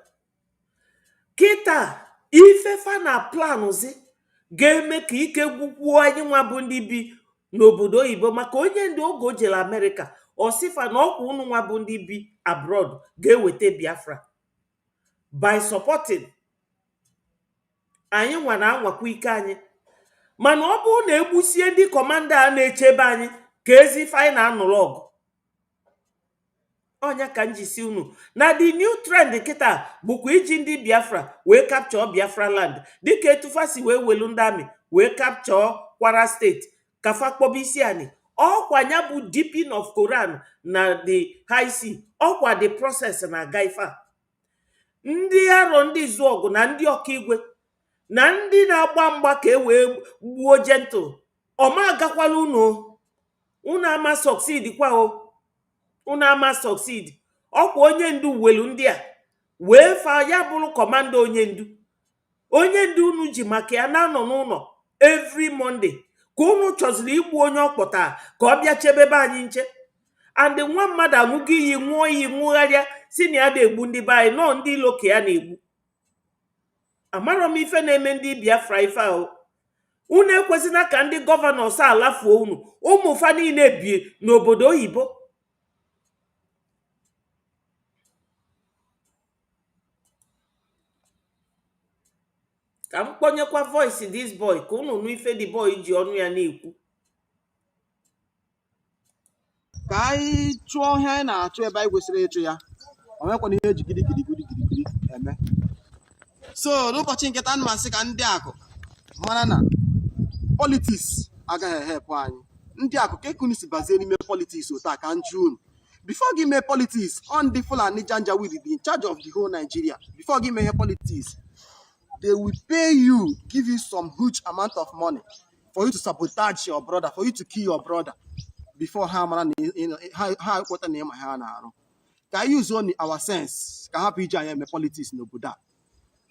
Kita ifefa na planuzi ga-eme ka ike gwukwuo anyị nwa bụ ndị bi n'obodo oyibo. Maka onye ndị oge o jere Amerịka osifa na ọkwa unu nwa bụ ndị bi abroad ga-eweta Biafra by supporting anyị nwa na-anwakwa ike anyị. Mana ọ bụrụ na egbusie ndị kọmanda a na-echebe anyị ka ezi ife anyị na-anụrụ ọgụ. Onya ka njisi unu na the new trend kịta bụkwa iji ndị Biafra wee capture Biafraland, dịka etufa si wee welu ndị amị wee capture Kwara steeti kafa kpọba isi anyị. Ọkwa nya bụ deeping of Quran na the high sea. Ọkwa the process na-aga ife a. Ndị aro ndị Zuogu na ndị ọkaigwe na ndị na-agba mgba ka e wee gbuo gentle. Ọma agakwala unu ama succeed kwa o. Unu ama succeed. Ọkwa onye ndu welu ndị a wee fa ya bụrụ kọmanda onye ndu. Onye ndu unu ji maka ya na-anọ n'ụlọ every Monday ka unu chọziri igbu onye ọkpọta ka ọ bịa chebebe anyị nche. And nwa mmadụ anwụgo iyi nwụọ iyi nwụgharịa si na ya na-egbu ndị be anyị, nọ ndị ilo ka ya na-egbu. Amarọ m ife na-eme ndị Biafra ife ahụ. Unu ekwesịna ka ndị gọvanọ sa alafuo unu. Ụmụ fa niile bi n'obodo oyibo. Ka m kpọnyekwa voice this boy ka unu nụ ife the boy ji ọnụ ya na-ekwu. Ka anyị chụọ ihe anyị na-achụ ebe anyị kwesịrị ịchụ ya. O nwekwana ihe eji gidigidi eme. So n'ụbọchị nke taa masị ka ndị akụ mara na politics agaghị ehepụ anyị. Ndị akụ ka ekunu si bazie n'ime politics otu a ka njụ unu. Before gị mee politics, on the Fulani Janjaweed be in charge of the whole Nigeria. Before gị mee politics, they will pay you, give you some huge amount of money for you to sabotage your brother, for you to kill your brother. Before how important name I have now. Can use only our sense? Can help each other politics no Buddha.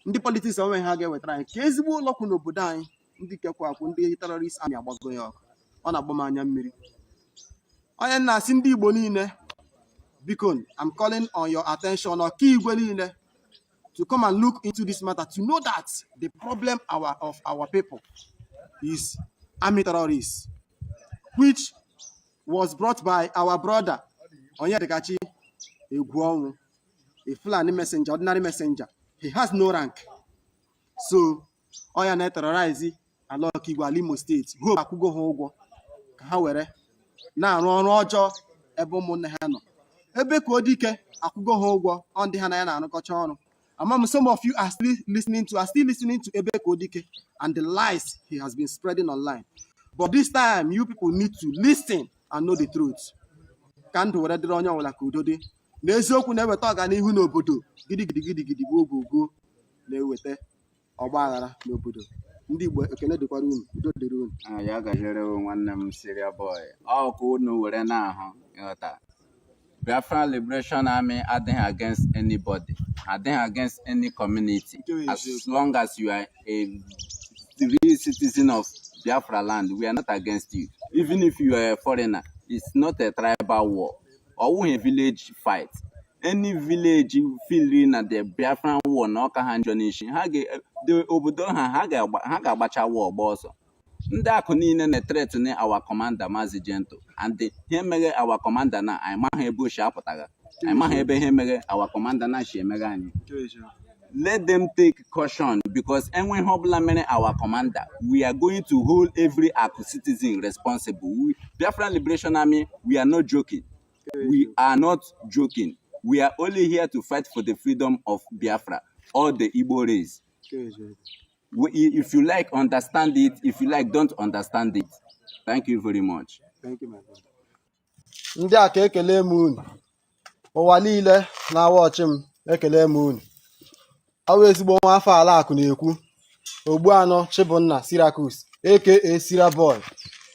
In the politics of when Hage were trying, Kazibu Lokuno Buddha, in the Kakwa, the terrorists army about going on Abomanya Miri. I am not Cindy Bonine. Bicon, I'm calling on your attention or key to come and look into this matter to know that the problem of our people is army terrorists, which was brought by our brother Onyedekachi, a Fulani messenger, ordinary messenger. He has no rank. So, Oyane terrorize Aloki Limo State. Who Akugo Hogo, however, now Rojo Ebomon Ebe Kodike Akugo Hogo on the Hanana and Kochono. Among some of you are still listening to Ebe Kodike and the lies he has been spreading online. But this time, you people need to listen and know the truth. Can't whether the Ronya or Lakudode. Nezoku never talk and who no bodo. Giddy go. Lewete. Obara no bodo. ndị Igbo ekene dịkwara unu, udo dịrị unu. Ya gajere nwanne m Syria boy. Ọ ka unu were na-ahụ ịghọta. Biafran Liberation Army adịghị against anybody, adịghị against any community. As long as you are a real citizen of Biafraland, we are not against you. Even if you are a foreigner, it's not a tribal war or a village fight. Any village feel in the Biafran war, no Kahanjonishi, the Obudo Hagabacha war boss. Ndị akụ niile na-threaten our commander Mazi Gento, and ihe mere our commander na anyị maghị ebe oshi apụtaga, anyị maghị ebe ihe mere our commander na shi emere anyị. Let them take caution, because enweghị ọbụla mere our commander, we are going to hold every Aku citizen responsible. Biafran Liberation Army, we are not joking. We are not joking. We are only here to fight for the freedom of Biafra, all the Igbo race. If you like, understand it. If you like, don't understand it. Thank you very much. Thank you, my brother. Ndị a ka ekele m unu. Ụwa niile na-awọchị m ekele m unu. Awa ezigbo nwa afọ ala akụ na-ekwu. Ogbuanọ Chibunna Syracuse, aka Syria Boy,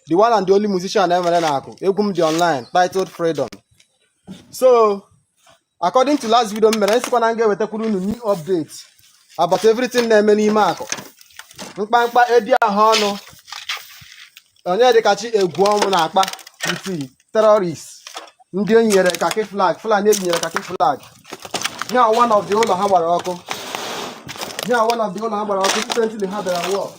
the one and the only musician emere na akụ. Egwu m dị online, titled Freedom. So, according to last video m mere, nsikwa na ga-ewetakwuru unu new update about everything na-eme n'ime akụ. Mkpamkpa edi ahụ ọnụ onye dịkachi egwu ọnwụ na-akpa iti terrorists ndị enyere kaki flag Fulani enyere kaki flag. Here one of the ụlọ ha gbara ọkụ. Recently ha bịara war.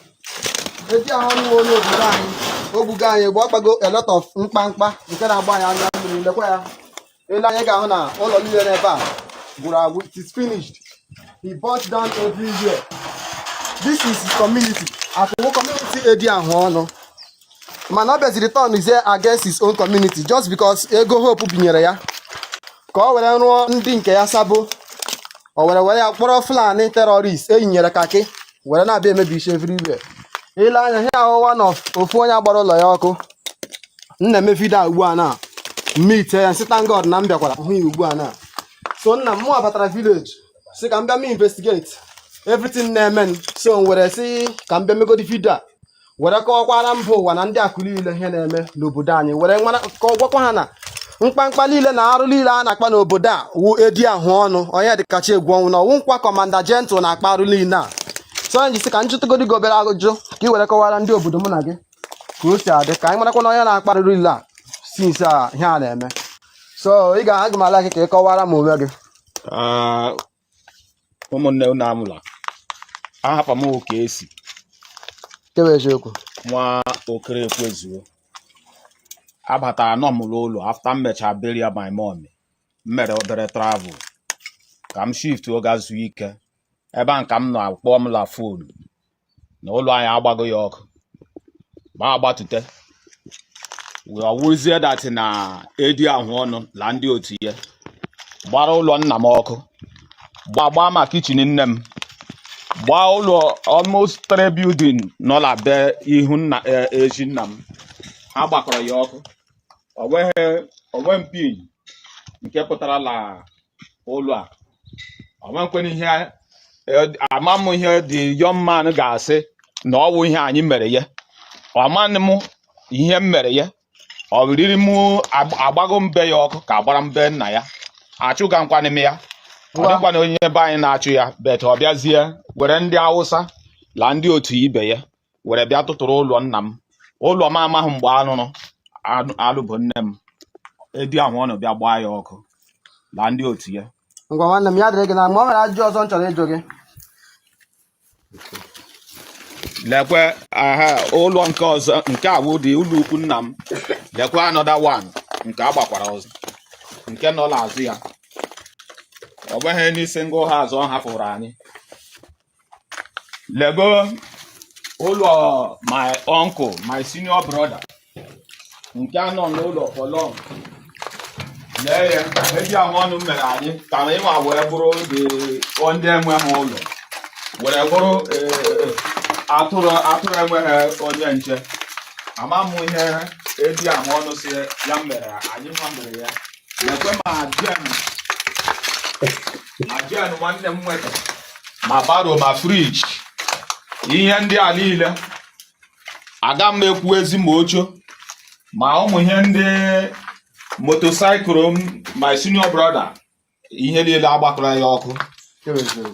Edi ahụ ọnụ onye obodo anyị ogbuga anyị bụ ọkpago a lot of mkpamkpa nke na-agba anyị anya mmiri. Lekwa ya ele anyị ga-ahụ na ụlọ niile n'ebe a gwụrụ agwụ. It is finished. He burnt down everywhere. This is his community. Akụwụ community edi ahụ ọnụ. Man obviously return is there against his own community just because ego hope binyere ya. Ka o were rụọ ndị nke ya sabo. O were ya kpọrọ Fulani terrorists eyinyere kaki were na-abịa emebi isi everywhere. Ile anya here one of ofu onye agbara ụlọ ya ọkụ. Nna eme video ugbu a na meet ya sị thank God na m bịakwara hụ ya ugbu a na. So nna m abatara village sị ka m bịa m investigate everything na-eme. So were sị ka m bịa megodi video were kọwakwara mba ụwa na ndị akụ niile ihe na-eme n'obodo anyị. Were gwakwa ha na mkpamkpa niile na arụ niile a na-akpa n'obodo a wụ edi ahụ ọnụ onye dịkachi egwu ọnwụ na ọwụ nkwa Commander Gentle na-akpa arụ niile a. So anyị jisi ka njụtụgodi gị obere ajụjụ ka ị were kọwara ndị obodo mụ na gị ka o si adị ka anyị marakwa na onye na-akpa arụ niile a since a ihe a na-eme. So ị ga-aga m ala gị ka ị kọwara m onwe gị. Ụmụnne unu amụla ahapa m oke esi Kewe eziokwu nwa okere ekwezuo abatara n'ọmụlụ ụlọ after m mechaa bury my mom mere obere travel ka m shift oga zuo ike ebe a ka m na-akpọ m la phone na ụlọ anyị agbago ya ọkụ ma agbatute we awụzie that na edi ahụ ọnụ la ndị otu ya gbara ụlọ nna m ọkụ gbaa ma kitchen nne m gbaa ụlọ almost 3 building nọ la be ihu nna eji nna m ha gbakọrọ ya ọkụ. Onwe mpi nke pụtara la ụlọ a onwekwena ihe amam ihe the young man ga-asị na ọ bụ ihe anyị mere ya ọmanị m ihe m mere ya ọ riri m agbago mbe ya ọkụ ka agbara mbe nna ya achụga nkwanị m ya ọ dịkwa na onye be anyị na-achụ ya bet ọ bịazie were ndị Hausa la ndị otu ibe ya were bịa tụtụrụ ụlọ nna m ụlọ m amaghị mgbe anụrụ alụbụ nne m edi ahụ ọnụ bịa gbaa ya ọkụ la ndị otu ya. Ngwa nwanne m ya dịrị gị na mgbe ọ nwere ajụjụ ọzọ m chọrọ ịjụ gị. Lekwe ụlọ nke ọzọ nke a bụ dị ụlọ ukwu nna m. Lekwe another one nke agbakwara ọzọ nke nọ n'azụ ya ọ bụghị n'isi ngụ ha azọ hapụrụ anyị. Lego ụlọ my uncle my senior brother nke anọ n'ụlọ for long. Lee ya edi ahụ ọnụ mere anyị ka na ịma wee bụrụ ndị enwe ha ụlọ were bụrụ atụrụ enweghị onye nche. Ama m ihe edi ahụ ọnụ si ya mere anyị ma mere ya. Lekwe ma jen nwanne m nweta ma baro ma fridge ihe ndị a niile aga m ekwu ezi ma ocho ma ụmụ ihe ndị motorcycle m my senior brother ihe niile agbakọrọ ya ọkụ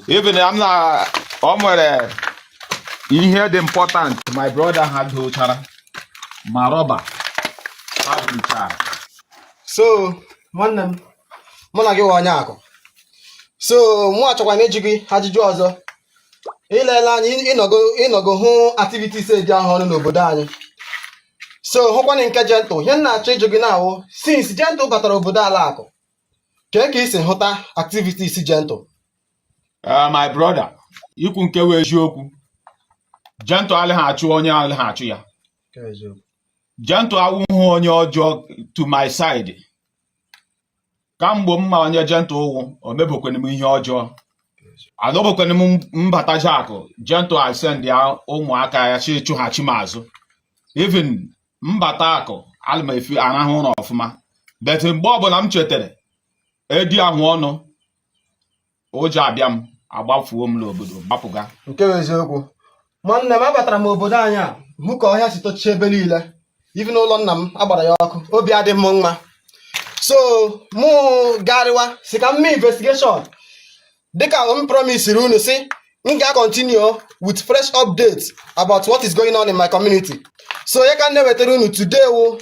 even am na o nwere ihe dị important my brother ha dochara ma rọba ha. So nwanne m mụ na gị nwe onye akụ. So mụ achọkwa m ịjụ gị ajụjụ ọzọ. Ilele anyị ịnọgo hụ activities dị ahụ ọnụ n'obodo anyị. So hụkwanị nke Gentle, ihe na-achọ ịjụ gị na-awụ since Gentle batara obodo ala akụ, ka isi hụta activities Gentle? My brother, ikwu nke wee eziokwu, Gentle alịghị achụ onye alịghị achụ ya. Gentle awụghị onye ọjọọ to my side. Kamgbe mma onye Gentle ụwụ, o mebokwana m ihe ọjọọ. Adọbokwana m mbata jakụ, Gentle asend ya ụmụaka ya chi chụghachi m azụ. Even mbata akụ alụmefi arahụ ụlọ ọfụma. But mgbe ọbụla m chetara edi ahụ ọnụ ụjọ abịa m agbafuo m n'obodo gbapụga. Nke eziokwu. Nwanne m abatara m obodo anyị a hụ ka ọhịa si tochie ebe niile. Even ụlọ nna m agbara ya ọkụ, obi adị m mma. So mụ garịwa si ka m mee investigation. Dịka m promisiri unu si m ga-continue with fresh updates about what is going on in my community. So ya ka na-ewetara unu today wụ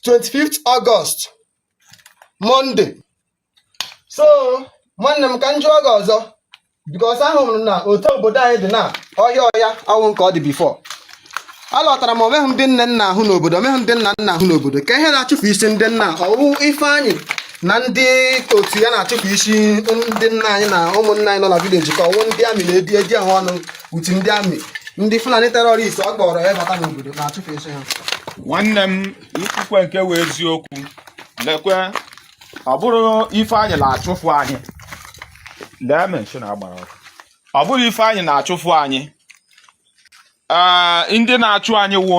25th August Monday. So nwanne m ka m jụọ gị ọzọ because ahụrụ m na otu obodo anyị dị na ọhịa awụ nke ọ dị before. Alọtara m omeghị ndị nne nna ahụ n'obodo, omeghị ndị nna nna ahụ n'obodo. Ka ihe na-achụfu isi ndị nna ọwụ Ifeanyị na ndị otu ya na-achụfu isi ndị nna anyị na ụmụnna anyị nọ na vileji ka ọwụ ndị amị na-edi ahụ ọnụ utu ndị amị ndị Fulani terrorist ọ kpọrọ ya bata n'obodo na-achụfu isi ha. Nwanne m ikwukwe nke wee eziokwu lekwe ọ bụrụ Ifeanyị na-achụfu anyị ọ bụrụ Ifeanyị na-achụfu anyị ndị na-achụ anyị wụ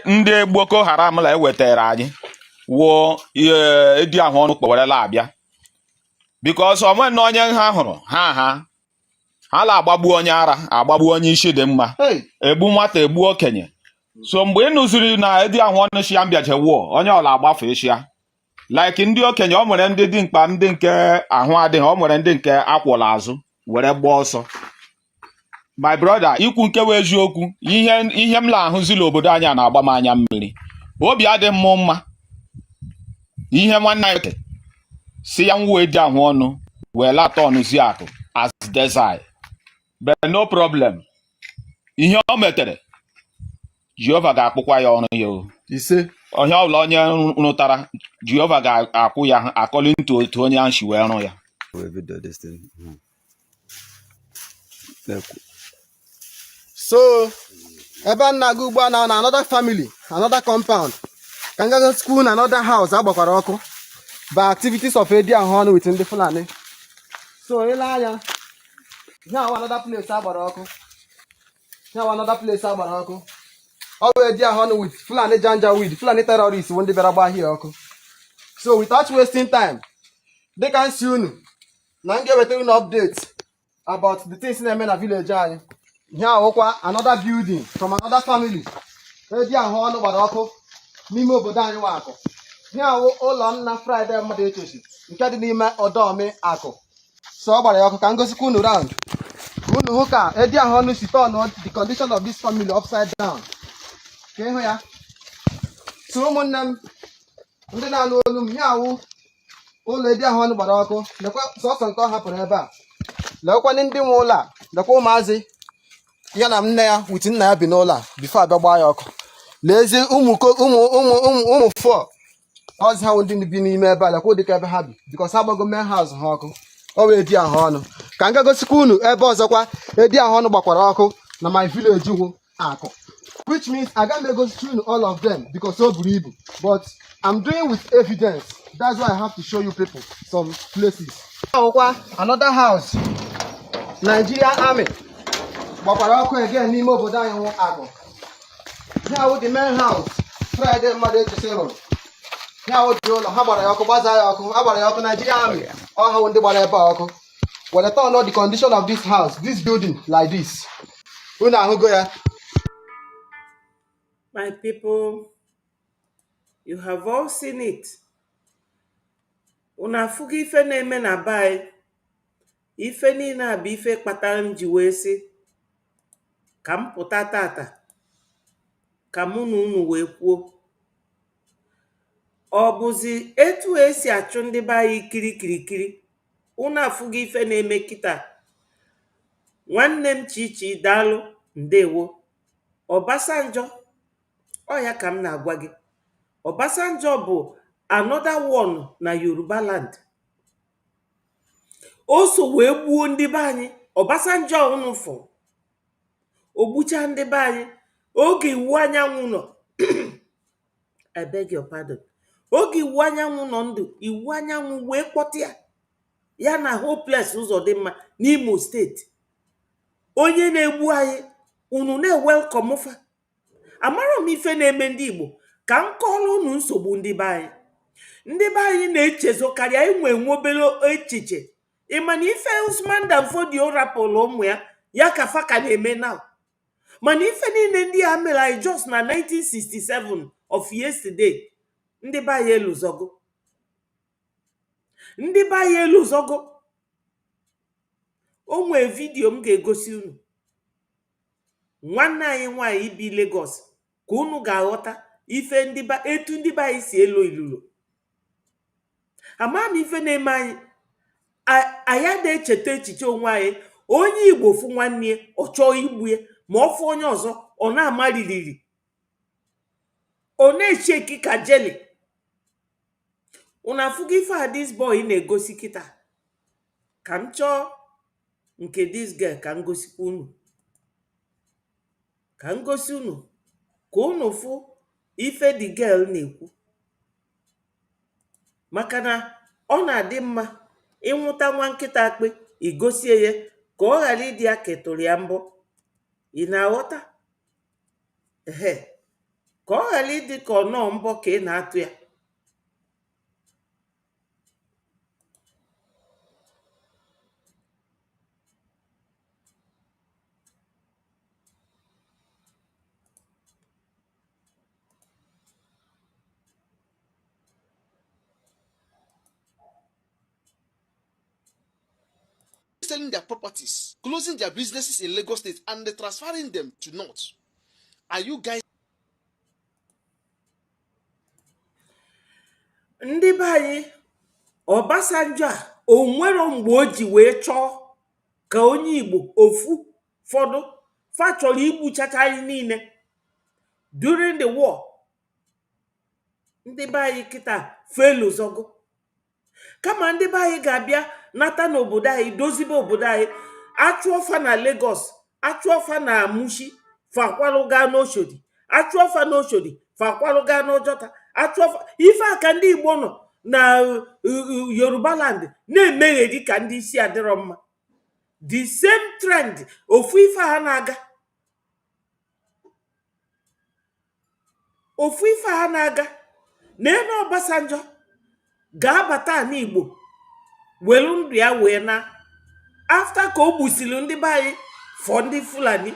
ndị Boko Haram la ewetara anyị wụ edi ahụ ọnụ kpọwerela abịa because onwe na onye ha hụrụ ha na-agbagbu onye ara agbagbu onye isi dị mma egbu nwata egbu okenye. So mgbe ị nụziri na edi ahụ ọnụ shi ya mbịaje wụọ onye ọla agbafe isi ya like ndị okenye o nwere ndị dị mkpa ndị nke ahụ adịghị o nwere ndị nke akwụla azụ were gbaa ọsọ. My brother, ikwu nke wee eziokwu ihe m na-ahụzila obodo anyị na-agba m anya mmiri obi adị m mma ihe nwanne anyị si ya nwee dị ahụ ọnụ wee lata ọnụzi akụ as desire but no problem. Ihe o metere Jehova ga-akpụkwa ya ọrụ ya ise ọhịa ụlọ onye rụtara Jehova ga-akwụ ya according to otu onye ahụ si wee rụ ya. So ebe a na-aga ugbu a na another family, another compound, ka m gaga school na another house agbakwara ọkụ by activities of edi ahụ ọnụ with ndị Fulani. So ile anya here another place agbara ọkụ, here another place agbara ọkụ. Ọ bụ edi ahụ ọnụ with Fulani Janjaweed, Fulani terrorists ndị bịara gba ahịa ọkụ. So without wasting time, dịka nsi unu na m ga-ewetara unu updates about the things na-eme na village anyị. Here awụkwa another building from another family. Edi ahụ ọnụ gbara ọkụ n'ime obodo anyị nwa akụ. Here awụ ụlọ nna Friday mmadụ etochi nke dị n'ime Ọdọọmị akụ. So ọ gbara ya ọkụ ka m gosikwa unu round. Unu hụ ka edi ahụ ọnụ si turn the condition of this family upside down. Ka ịhụ ya. So ụmụnne m ndị na-anụ olu m, here awụ ụlọ edi ahụ ọnụ gbara ọkụ. Lekwa sọsọ nke ọ hapụrụ ebe a. Lekwa ndị nwe ụlọ a, lekwa ụmụazị ya na nne ya with nna ya bi n'ụlọ a bifo abịa gbaa ya ọkụ. Lezie ụmụ fọ ọzọ ha ndị bi n'ime ebe a lekwa dịka ebe ha bi bikos ha gbago mee house ha ọkụ. Ọ wee edi ahụ ọnụ ka m gagosikwa unu ebe ọzọkwa edi ahụ ọnụ gbakwara ọkụ na my village wụ akụ, which means agaghị m egosi unu all of them because o buru ibu, but I'm doing with evidence. That's why I have to show you people some places. Ọkwa another house Nigerian Army gbakwara ọkụ again n'ime obodo anyị nwụ akụ. Here awụ the main house Friday mmadụ echesi rụrụ. Here awụ dị ụlọ ha gbara ya ọkụ gbaza ya ọkụ agbara ya ọkụ Nigerian Army ọha ndị gbara ebe a ọkụ. When I turn on the condition of this house, this building like this, unu ahụgo ya. My people, you have all seen it. Unu afụgo ife na-eme na be anyị. Ife niile a bụ ife kpatara m ji wee sị ka m pụta tata ka mụ na unu wee kwuo. Ọ bụzi etu esi achụ ndị be anyị kirikirikiri. Unu afụgo ife na-eme kịta. Nwanne m Chichi daalụ, ndewo. Obasanjo, ọ ya ka m na-agwa gị. Obasanjo bụ another one na Yoruba land. O so wee gbuo ndị be anyị. Obasanjo unu fụ ogbucha ndị be anyị oge iwu anyanwụ nọ I beg your pardon. Oge iwu anyanwụ nọ ndụ, iwu anyanwụ wee kpọta ya na Hopeless Uzodimma n'Imo steeti. Onye na-egbu anyị, unu na-ewelkọm fa. Amarọ m ife na-eme ndị Igbo ka m kọọrọ unu nsogbu ndị be anyị. Ndị be anyị na-echezokarị anyị nwe obere echiche. Ịma na ife Usman Dan Fodio rapụrụ ụmụ ya ka fa ka na-eme now. Mana ife niile ndị a mere anyị just na 1967 of yesterday. Ndị be anyị eluzogo. Ndị be anyị eluzogo. O nwee vidio m ga-egosi unu. Nwanne anyị nwaanyị bi Lagos ka unu ga-aghọta ife etu ndị be anyị si elo ilulo. Ama m ife na-eme anyị. Anya na-echeta echiche onwe anyị. Onye Igbo fụ nwanne ya ọ chọọ igbu ya, ma ọ fụ onye ọzọ ọ na-ama ririri, ọ na-echeki ka jeli. Unu afụgo ife a this boy na-egosi kịta. Ka m chọọ nke this girl ka m gosikwa unu. Ka m gosi unu ka unu fụ ife the girl na-ekwu. Maka na ọ na-adị mma ịnwụta nwa nkịta akpị igosie ya ka ọ ghara ịdị ya ketụrụ ya mbọ. Ị na-aghọta? Ehe. Ka ọ ghara ịdị ka ọ nọọ mbọ ka ị na-atụ ya. Selling their properties, closing their businesses in Lagos State, and transferring them to North. Are you guys? Ndị be anyị, Obasanjo a o nwero mgbe o ji wee chọọ ka onye Igbo ofu fọdụ fa chọrọ igbuchacha anyị niile during the war. Ndị be anyị kịta feluzogo. Kama ndị be anyị ga-abịa nata n'obodo anyị, dozibe obodo anyị, achụọ fa na Lagos, achụọ fa na Mushi, fa kwaluga n'Oshodi, achụọ fa n'Oshodi, fa kwaluga n'Ojota, achụọ fa. Ife a ka ndị Igbo nọ na Yoruba land na-emegheri ka ndị isi adịrọ mma. The same trend, ofu ife ha na-aga. Ofu ife ha na-aga. Na-ene Obasanjo ga-abata n'Igbo welu ndụ ya wee na after ka o gbusiri ndị be anyị fọ ndị Fulani.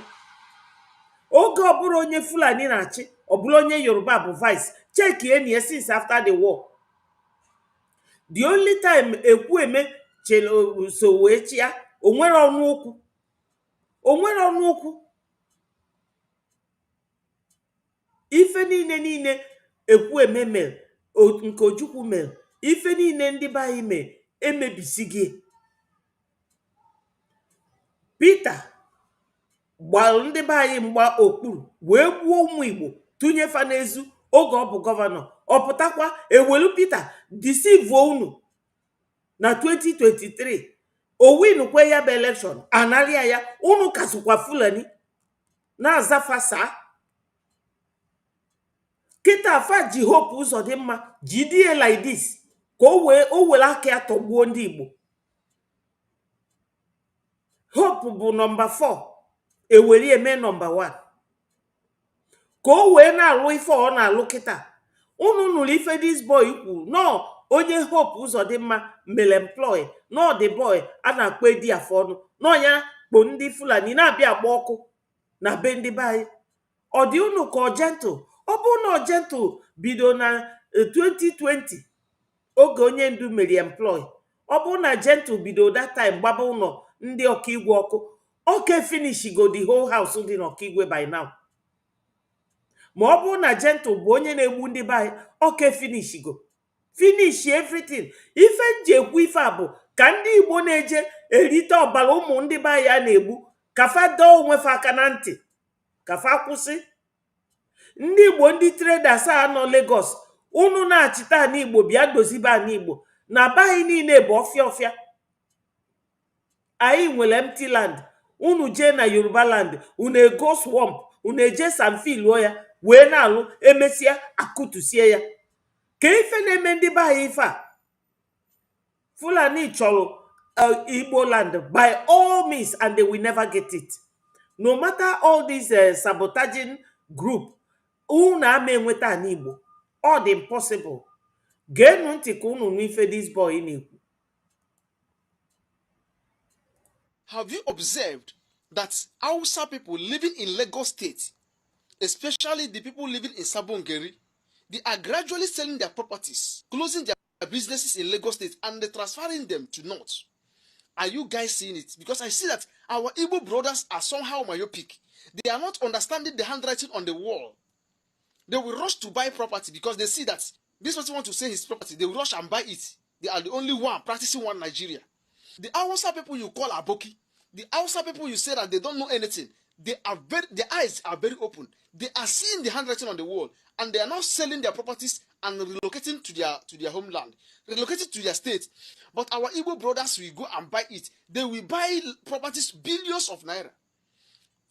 Oge ọbụla onye Fulani na-achị, ọbụla onye Yoruba bụ vice. Check enyi since after the war. The only time Ekwueme chelo so wee chia, o nwere ọnụ okwu. O nwere ọnụ okwu. Ife niile Ekwueme mere, nke Ojukwu mere, ife niile ndị be anyị mere, emebisi gị. Peter gbalụ ndị be anyị mgba okpuru wee gbuo ụmụ Igbo tụnye fa n'ezu oge ọ bụ gọvanọ. Ọ pụtakwa ewelu Peter deceive unu na 2023. O winukwe ya bụ election, analia ya, unu kasụkwa Fulani na-azafa saa. Kịta fa ji Hope Uzodimma jidie like this ka o were aka ya tọgbuo ndị Igbo. Hope bụ nọmba 4, eweri eme nọmba 1 ka o wee na-alụ ife ọ na-alụ kịta. Unu nụrụ ife this boy kwuru nọ onye Hope Uzodimma mere employ nọ the boy a na-akpọ Ediafọ ọnụ nọ ya kpo ndị Fulani na-abịa agba ọkụ na be ndị be anyị. Ọ dị unu ka ọ gentle? Ọ bụ na ọ gentle bido na 2020 oge onye ndu mere employ. Ọ bụ na gentle bido that time gbaba ụlọ ndị ọkaigwe ọkụ, oke finish go the whole house dị n'ọkaigwe by now. Ma ọ bụ na gentle bụ onye na-egbu ndị be anyị, oke finish go finish everything. Ife nji ekwu ife a bụ ka ndị Igbo na-eje erite ọbara ụmụ ndị be anyị a na-egbu kafa dọọ onwe fa aka na ntị, kafa kwụsị. Ndị Igbo ndị traders a nọ Lagos, unu na-achịta ana Igbo bịa dozibe ana Igbo na be anyị niile bụ ọfịa ọfịa. Anyị nwere empty land, unu jee na Yoruba land, unu ego swamp, unu eje sanfiluo ya wee na-alụ, emesịa akụtusie ya. Ka ife na-eme ndị be anyị ife a? Fulani chọrọ Igbo land by all means and they will never get it. No matter all these sabotaging group, unu ama enweta ana Igbo. All the impossible. Geenụ ntị ka unu nụ ife this boy na-ekwu. Have you observed that Hausa people living in Lagos State, especially the people living in Sabongeri, they are gradually selling their properties, closing their businesses in Lagos State, and transferring them to North? Are you guys seeing it? Because I see that our Igbo brothers are somehow myopic. They are not understanding the handwriting on the wall. They will rush to buy property because they see that this person wants to sell his property. They will rush and buy it. They are the only one practicing one Nigeria. The Hausa people you call Aboki, the Hausa people you say that they don't know anything, their eyes are very open. They are seeing the handwriting on the wall, and they are now selling their properties and relocating to their homeland, relocating to their state. But our Igbo brothers will go and buy it. They will buy properties, billions of naira.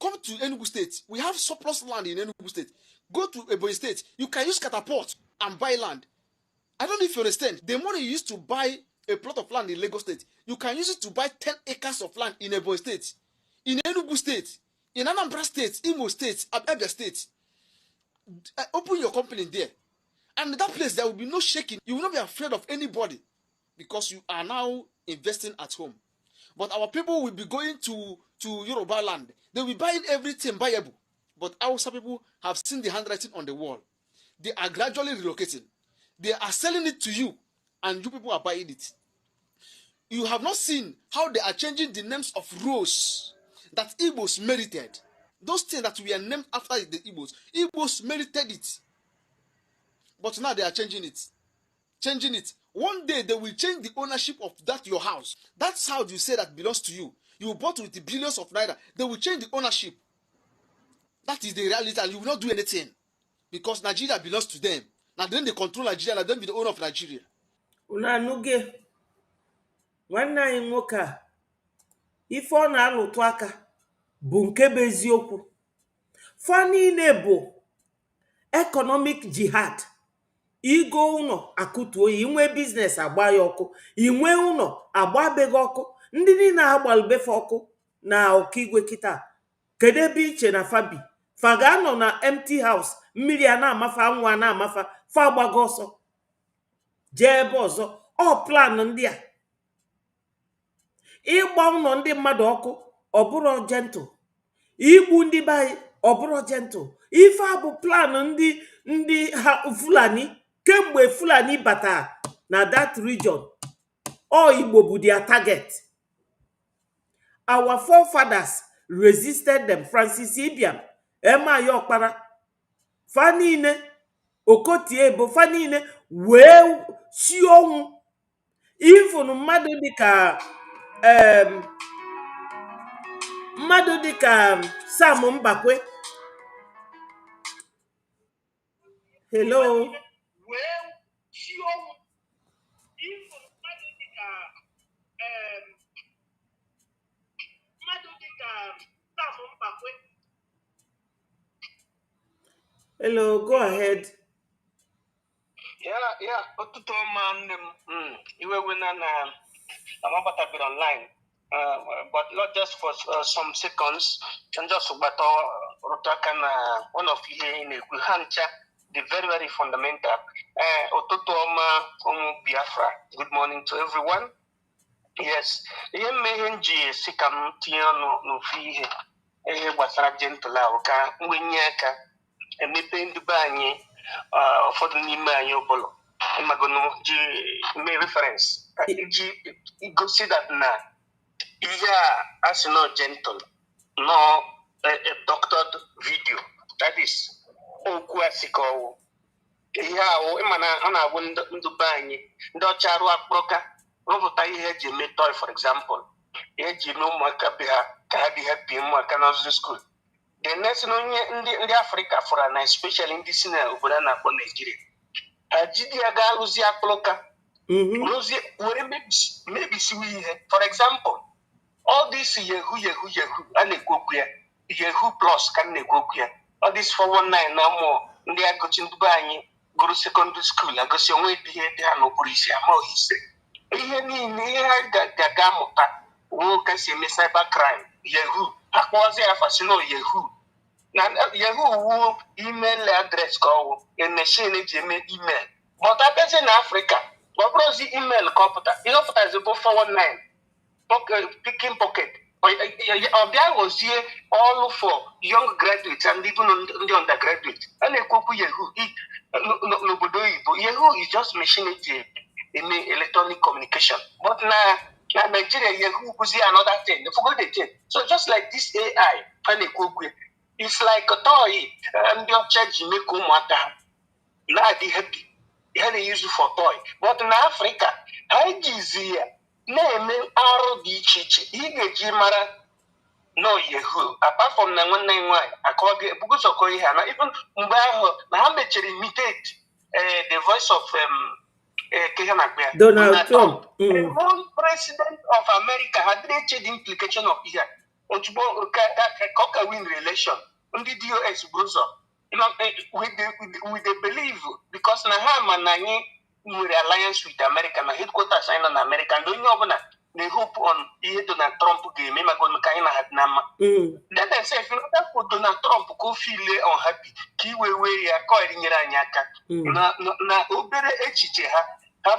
Come to Enugu State. We have surplus land in Enugu State. Go to Ebonyi State. You can use catapult and buy land. I don't know if you understand. The money you used to buy a plot of land in Lagos State, you can use it to buy 10 acres of land in Ebonyi State, in Enugu State, in Anambra State, Imo State, Abia State. Open your company there. And in that place, there will be no shaking. You will not be afraid of anybody because you are now investing at home. But our people will be going to Yoruba land. They will be buying everything buyable. But our people have seen the handwriting on the wall. They are gradually relocating. They are selling it to you, and you people are buying it. You have not seen how they are changing the names of roads that Igbos merited. Those things that we are named after the Igbos. Igbos merited it. But now they are changing it. Changing it. One day they will change the ownership of that your house. That's how you say that belongs to you. You bought with the billions of naira. They will change the ownership. That is the reality, and you will not do anything because Nigeria belongs to them. Now then they control Nigeria, and then be the owner of Nigeria. Una anụge nwanne anyị nwoke a ife ọ na-alụtụ aka bụ nke bụ eziokwu. Fa niile bụ economic jihad. Igo ụlọ akụtuo ya, inwe biznes agba ya ọkụ, inwe ụlọ agbabeghị ọkụ. Ndị niile agbalụbefe ọkụ na ọkaigwe kịta, kedu ebe iche na fabi? Fa ga-anọ na empty house, mmiri a na-amafa, anwụ a na-amafa, fa agbago ọsọ jee ebe ọzọ. Ọ plan ndị a ịgba ụlọ ndị mmadụ ọkụ, ọbụrụ gentle. Igbu ndị be anyị, ọbụrụ gentle. Ife a bụ plan ndị ha Fulani. Kemgbe Fulani bata na that region, all Igbo bụ their target. Our forefathers resisted them. Francis Ibiam, Emma Yokpara, fa niile, Okotie bụ fa niile wee si ọnwụ. Even mmadụ dịka Sam Mbakwe. Hello. Hello, go ahead. Yeah, ọtụtụ nne m iwewe na amabata bit online, but not just for some seconds. And just gbata rụtaka na one of ihe na-ekwu ha ncha the very, very fundamental. Ụtụtụ ọma ụmụ Biafra. Good morning to everyone. Yes, ihe mmehie nji si ka m tinye ọnụ n'ofu ihe ihe gbasara gentle ahụ ka mgbenye aka emepe ndị be anyị ụfọdụ n'ime anyị ụbụlụ ịmagonu ji mee reference iji igosi that na ihe a sị no gentle no a doctored video, that is okwu asị ka ọwụ ihe ahụ ịma na ọ na-abụ ndụ be anyị ndị ọcha arụ akpọrọka rụpụta ihe eji eme toy, for example eji eme ụmụaka be ha ka ha dị happy ụmụaka nọziri school. The next onye ndị Afrịka fọrọ na especially ndị si na obodo a na-akpọ Nigeria ha jide ya gaa rụzie akpụrụka rụzie were mebisiwe ihe. For example, all this yehu a na-ekwu okwu ya, yehu plus ka na-ekwu okwu ya, all this 419 na ụmụ ndị agụchi ndị be anyị gụrụ secondary school agụsi onwe ihe dị ha n'okpuru isi ama ohise ihe niile ihe ha ga-aga amụta woo ka si eme cyber crime. Yehu akpọzi ya fasino yehu na yehu wuo email address ka ọwụ machine eji eme email, but abịazi na Afrịka ọ bụrụzi email ka ọ pụta ihe ọ pụtazi bụ 419 picking pocket. Ọ bịa ghọzie all for young graduates and even ndị undergraduate a na-ekwu okwu yehu n'obodo oyibo. Yehu is just machine eji eme electronic communication, but na Nigeria yehu bụzi another thing. Forget the thing. So just like this AI a na-ekwu okwu, it's like a toy ndị ọcha ji mee ka ụmụaka ha na-adị happy, ha na-use for toy, but na Afrịka ha jizi ya na-eme arụ dị iche iche. Ị ga-eji mara no yehu apart from na nwanne anyị nwaanyị akọghị ebugosokọ ihe na even mgbe ahụ na ha mechiri imitate the voice of Donald Trump, the whole president of America had reached the implication of here. Ojugbo ka win relation ndị DOS Bruzo with the belief because na ha ma na anyị nwere alliance with America na headquarters anyị nọ na America and onye ọbụla na hope on ihe Donald Trump ga-eme maka ka anyị na ha dị na mma. Then they say if you not for Donald Trump go feel unhappy ka iwe wee ya ka ọ nyere anyị aka na obere echiche ha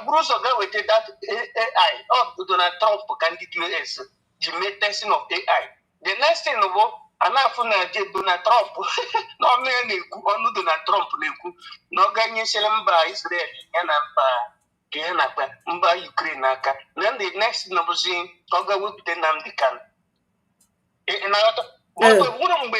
Bruzo ga wete that AI of Donald Trump ka ndị DOS ji mee testing of AI. The next thing bụ anafu na Donald Trump na ọnụ ya na-ekwu ọnụ Donald Trump na-ekwu na ọ ga-enyesịrị mba Israel ya na mba Ukraine aka. Then the next thing bụzi ọ ga-wepụta Nnamdi Kanu. Bụrụ mgbe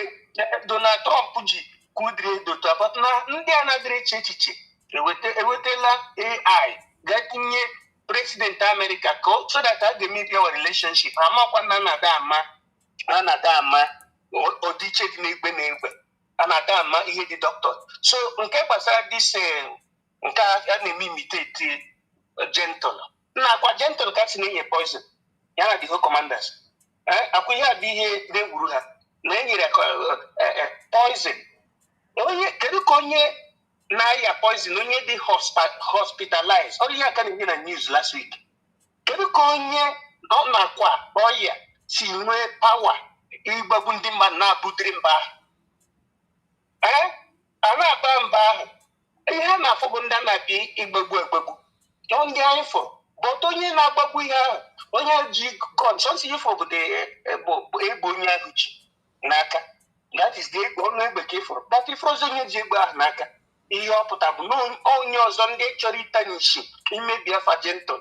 Donald Trump ji kudiri edotu but na ndị a na-adịrị echiche ewetela AI ga-etinye president America so that a ga-emebi our relationship. Amakwa na na-ada ama ọdịiche dị n'egbe na egbe a na-ada ama ihe dị doctor. So nke gbasara this nke a na-eme imitate gentle na-akwa gentle ka si na-enye poison ya na the whole commanders akwa ihe a bụ ihe na-egwuru ha na enyere poison. Onye kedu ka onye na-aya poison onye dị hospitalized ọ ihe aka na-enye na news last week. Kedu ka onye nọ na-akwa ọya si nwee power ịgbagbu ndị mmadụ na-abụdịrị mba ahụ a na-aba mba ahụ ihe a na-afụ bụ ndị a na-abịa ịgbagbu ndị anyị fọ but onye na-agbagbu ihe ahụ onye ji gun sọsọ ihe fọ bụ egbe onye ahụ ji n'aka, that is the egbe ọnụ egbe ka ịfụrụ but ifrozi onye ji egbe ahụ n'aka ihe ọ pụta bụ na onye ọzọ ndị chọrọ ịtanye isi ime Biafra gentle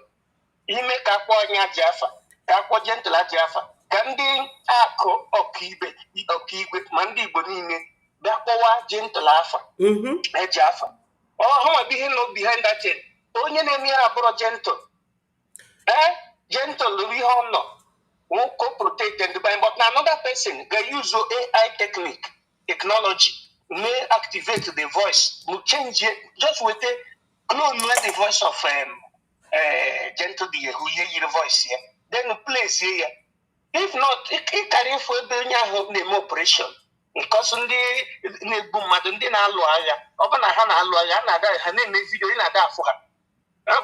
ime ka akpọ ọnya ji afa ka akpọ gentle aji afa ka ndị akụ ọkaigwe ma ndị Igbo niile bịa kpọwa gentle afa eji afa ọhụma bụ ihe nọ behind that thing. Onye na-eme ya abụrụ gentle gentle ihe ọ nọ nwoke protect and but na another person ga-use AI technology may activate the voice will change it just with a clone the voice of gentle the yehu yiri voice here then place here. If not ị karịa ịfụ ebe onye ahụ na-eme operation because ndị na-egbu mmadụ ndị na-alụ agha ọ bụ na ha na-alụ agha ha na-ada ha na-eme vidio ị na-ada afụ ha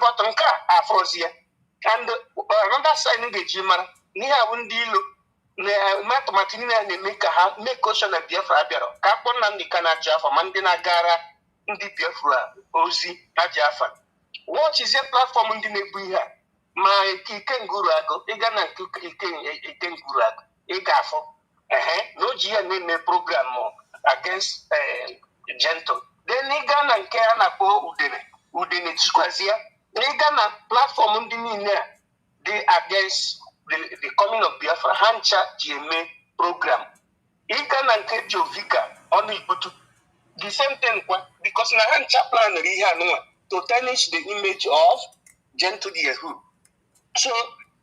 but nke a afọzi ya and another sign ga-eji mara n'ihe abụ ndị ilo na atụmatụ niile a na-eme ka ha mee ka ocean na Biafra bịara ka akpọ Nnamdi Kanu aji afa ma ndị na-agara ndị Biafra ozi aji afa watch is a platform ndị na-ebu ihe a ma ike nguru agụ ịga na nke ike nguru agụ ị ga-afọ no GNA program against gentle. Then Ghana nke a na-akpọ Udene Chikwazia. Ghana platform ndị niile dey against the coming of Biafra. Hancha GMA program. Ghana nke Jovika ọnụ Igbutu. The same thing because na Hancha plan ihe anụnwa to tarnish the image of gentle Yehu. So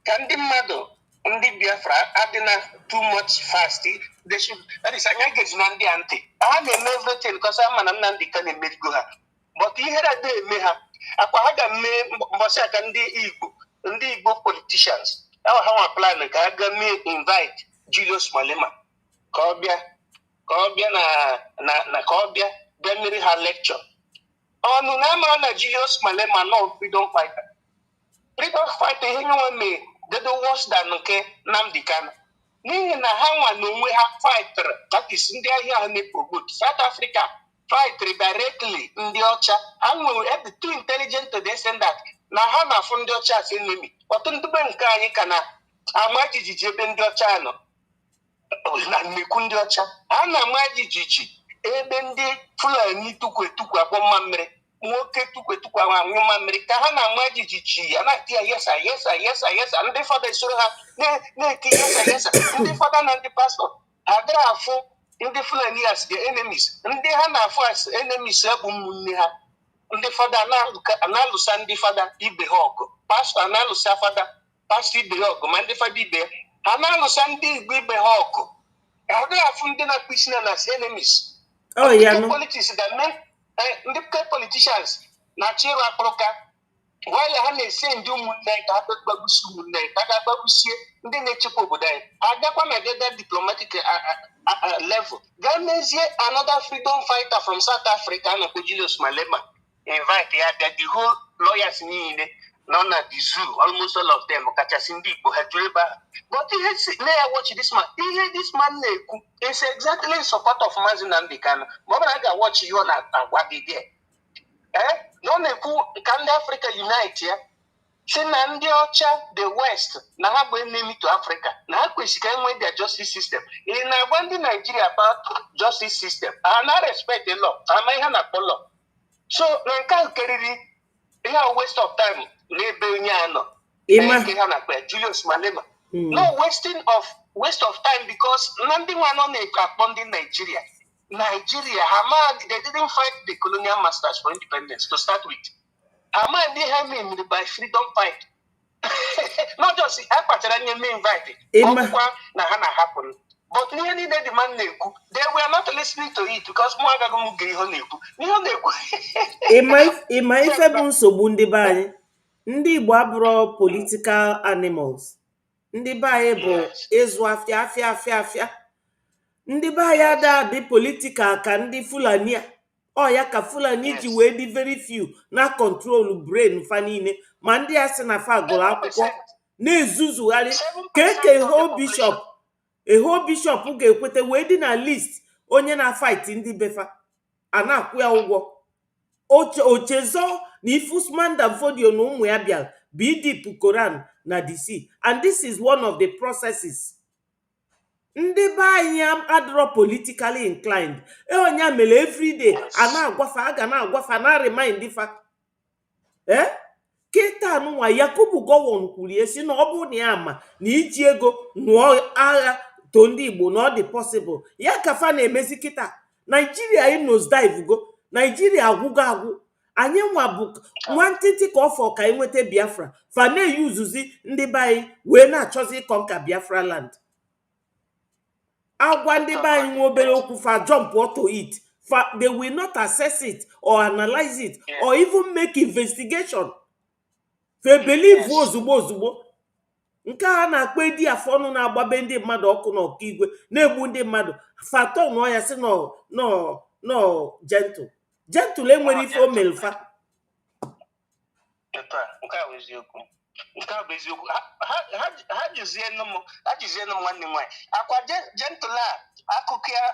ka ndị mmadụ ndị Biafra adịna too much fast. They should, that is, anya gezi na ndị anti. Ha na-eme everything because ama na Nnamdi Kanu emerigo ha. But ihe na-ade eme ha, akwa ha ga-eme mbọsị aka ndị Igbo politicians. Ha nwa plan ka ha ga-mee invite Julius Malema ka ọ bịa bịa mmeri ha lecture. Ọnụ na-amara na Julius Malema no freedom fighter. Freedom fighter ihe nwe mee dedo worse than nke Nnamdi Kanu. N'ihi na ha nwa n'onwe ha fighter, that is ndị ahịa ha na-promote. South Africa fighter directly ndị ọcha. Ha nwere too intelligent to the extent that na ha na-afụ ndị ọcha as enemy. Ọtụ ndị be nke anyị ka na ama jijiji ebe ndị ọcha nọ. Na nnekwu ndị ọcha ha na-ama jijiji ebe ndị Fulani tukwetukwe akpọ mmammiri, nwoke tukwetukwe anwụ mmammiri ka ha na-ama jijiji ya na-eti ya yesa ndị fada esoro ha na-eti yesa ndị fada na ndị pastọ ha dara afụ ndị Fulani as the enemies. Ndị ha na-afụ as enemies bụ ụmụnne ha. Ndị fada na-alụsa ndị fada ibe ha ọgụ, pastọ na-alụsa fada pastọ ibe ha ọgụ, ma ndị fada ibe ha na-alụsa ndị Igbo ibe ha ọgụ. Ha dara afụ ndị na-akpụ isi na as enemies. Politics ga-eme ndị politicians na-achọ ịrụ akpụrụka while ha na-ese ndị ụmụnne ka ha gbagbusi ụmụnne ka ga gbagbusie ndị na-echekwa obodo anyị. Ha gakwa na gada diplomatic level gaa mezie another freedom fighter from South Africa a na-akpọ Julius Malema, invite ya bịa. The whole lawyers niile nọ na the zoo, almost all of them kachasị ndị Igbo ha juru ebe ahụ. But ihe ya watch this man, ihe this man na-ekwu is exactly in support of Mazi Nnamdi Kanu. Ma ọ bụrụ na a ga-watch ihe ọ na-agwa dị there. Na ọ na-ekwu ka ndị Africa unite ya si na ndị ọcha the West na ha bụ enemy to Africa, na ha kwesịrị ka enwee their justice system. Ị na-agwa ndị Nigeria about justice system, ha na respect the law, ama ihe na-akpọ law. So na nke ahụ keriri ihe a waste of time n'ebe onye a nọ nke ha na-akpọ Julius Malema. No waste of time because na ndị nwa nọ na-akpọ ndị Nigeria they didn't fight the colonial masters for independence to start with. They have been by freedom fight. Not just I kpachara nye me invite. Ọkwa na ha na-hapụ. But n'ihe niile the man na-ekwu, they were not listening to it because mụ agaghị m gee ihe ọ na-ekwu. N'ihe ọ na-ekwu. Ịma ife bụ nsogbu ndị be anyị. Ndị Igbo abụrụ political animals. Ndị be anyị bụ ịzụ afịa. Ndị be anyị adị political ka ndị Fulani a. Ọ ya ka Fulani ji wee dị very few na control brain fa niile. Ma ndị a sị na fa gụrụ akwụkwọ na-ezuzugharị ka eke eho bishop ga-ekwete wee dị na list onye na-fight ndị befa a na-akwụ ya ụgwọ. Ochezo na Ifusman Danfodio na ụmụ ya bịara bidip Koran na DC, and this is one of the processes. Ndị be anyị adịrọ politically inclined. Onye mere everyday a na-agwafa na remind fa. Kịta nwa Yakubu Gowon kwuru esi na ọ bụ na ya ma na iji ego nụọ agha to ndị Igbo na ọ dị possible. Ya ka fa na-emezi kịta. Nigeria nosedive go. Nigeria agwụ. Anyị nwa bụ nwantịntị ka ọfọ ka enweta Biafra. Fa na-eyuzuzi ndị be anyị wee na-achọzi ịkọnka Biafraland. Agwa ndị be anyị nwe obere okwu fa jump to it. They will not assess it or analyze it or even make investigation. They believe ozugbo. Nke a na-akpọ edi afọ ọnụ na-agbabe ndị mmadụ ọkụ n'ọkụ igwe na-egbu ndị mmadụ. Fatọ nọ ya sị no gentle enwere ife o melfa. Nke a bụ eziokwu. Ha jizienụ m nwanne m nwaanyị. Akwa gentle a akụkọ ya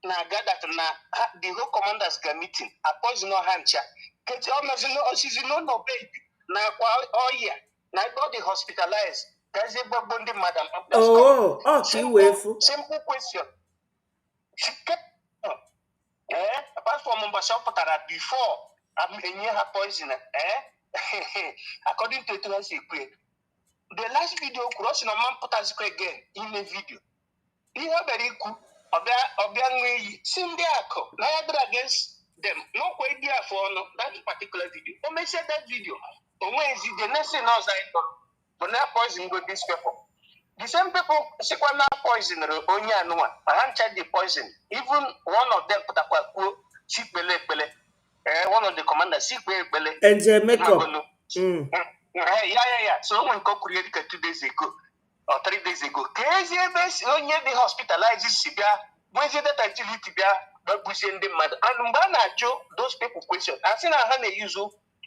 na-aga that na the whole commanders ga meeting appoint no ha ncha. Keti ọ nọzi n'ụlọ baby na akwa ọya na ebe ọ dị hospitalized Guys, madam. Oh, okay, Simple question. Apart from Mombasa Potara before I'm in her poison, according to it, the last video crossing a man put us again in the video. He had very cool of their way, Sindiaco, neither against them, no idea for that particular video. Or may say that video. But when is the next thing else I thought, but now poison with these people. The same people sequana poison only and one. I can't check the poison. Even one of them put up a quote, sick bele. One of the commanders, sick bele. And Jamaica. Yeah. So when co created 2 days ago or 3 days ago, KZBS only the hospitalized Sibia, when the actually Tibia, but we send them mad. And Bana Joe, those people question. I seen a hand use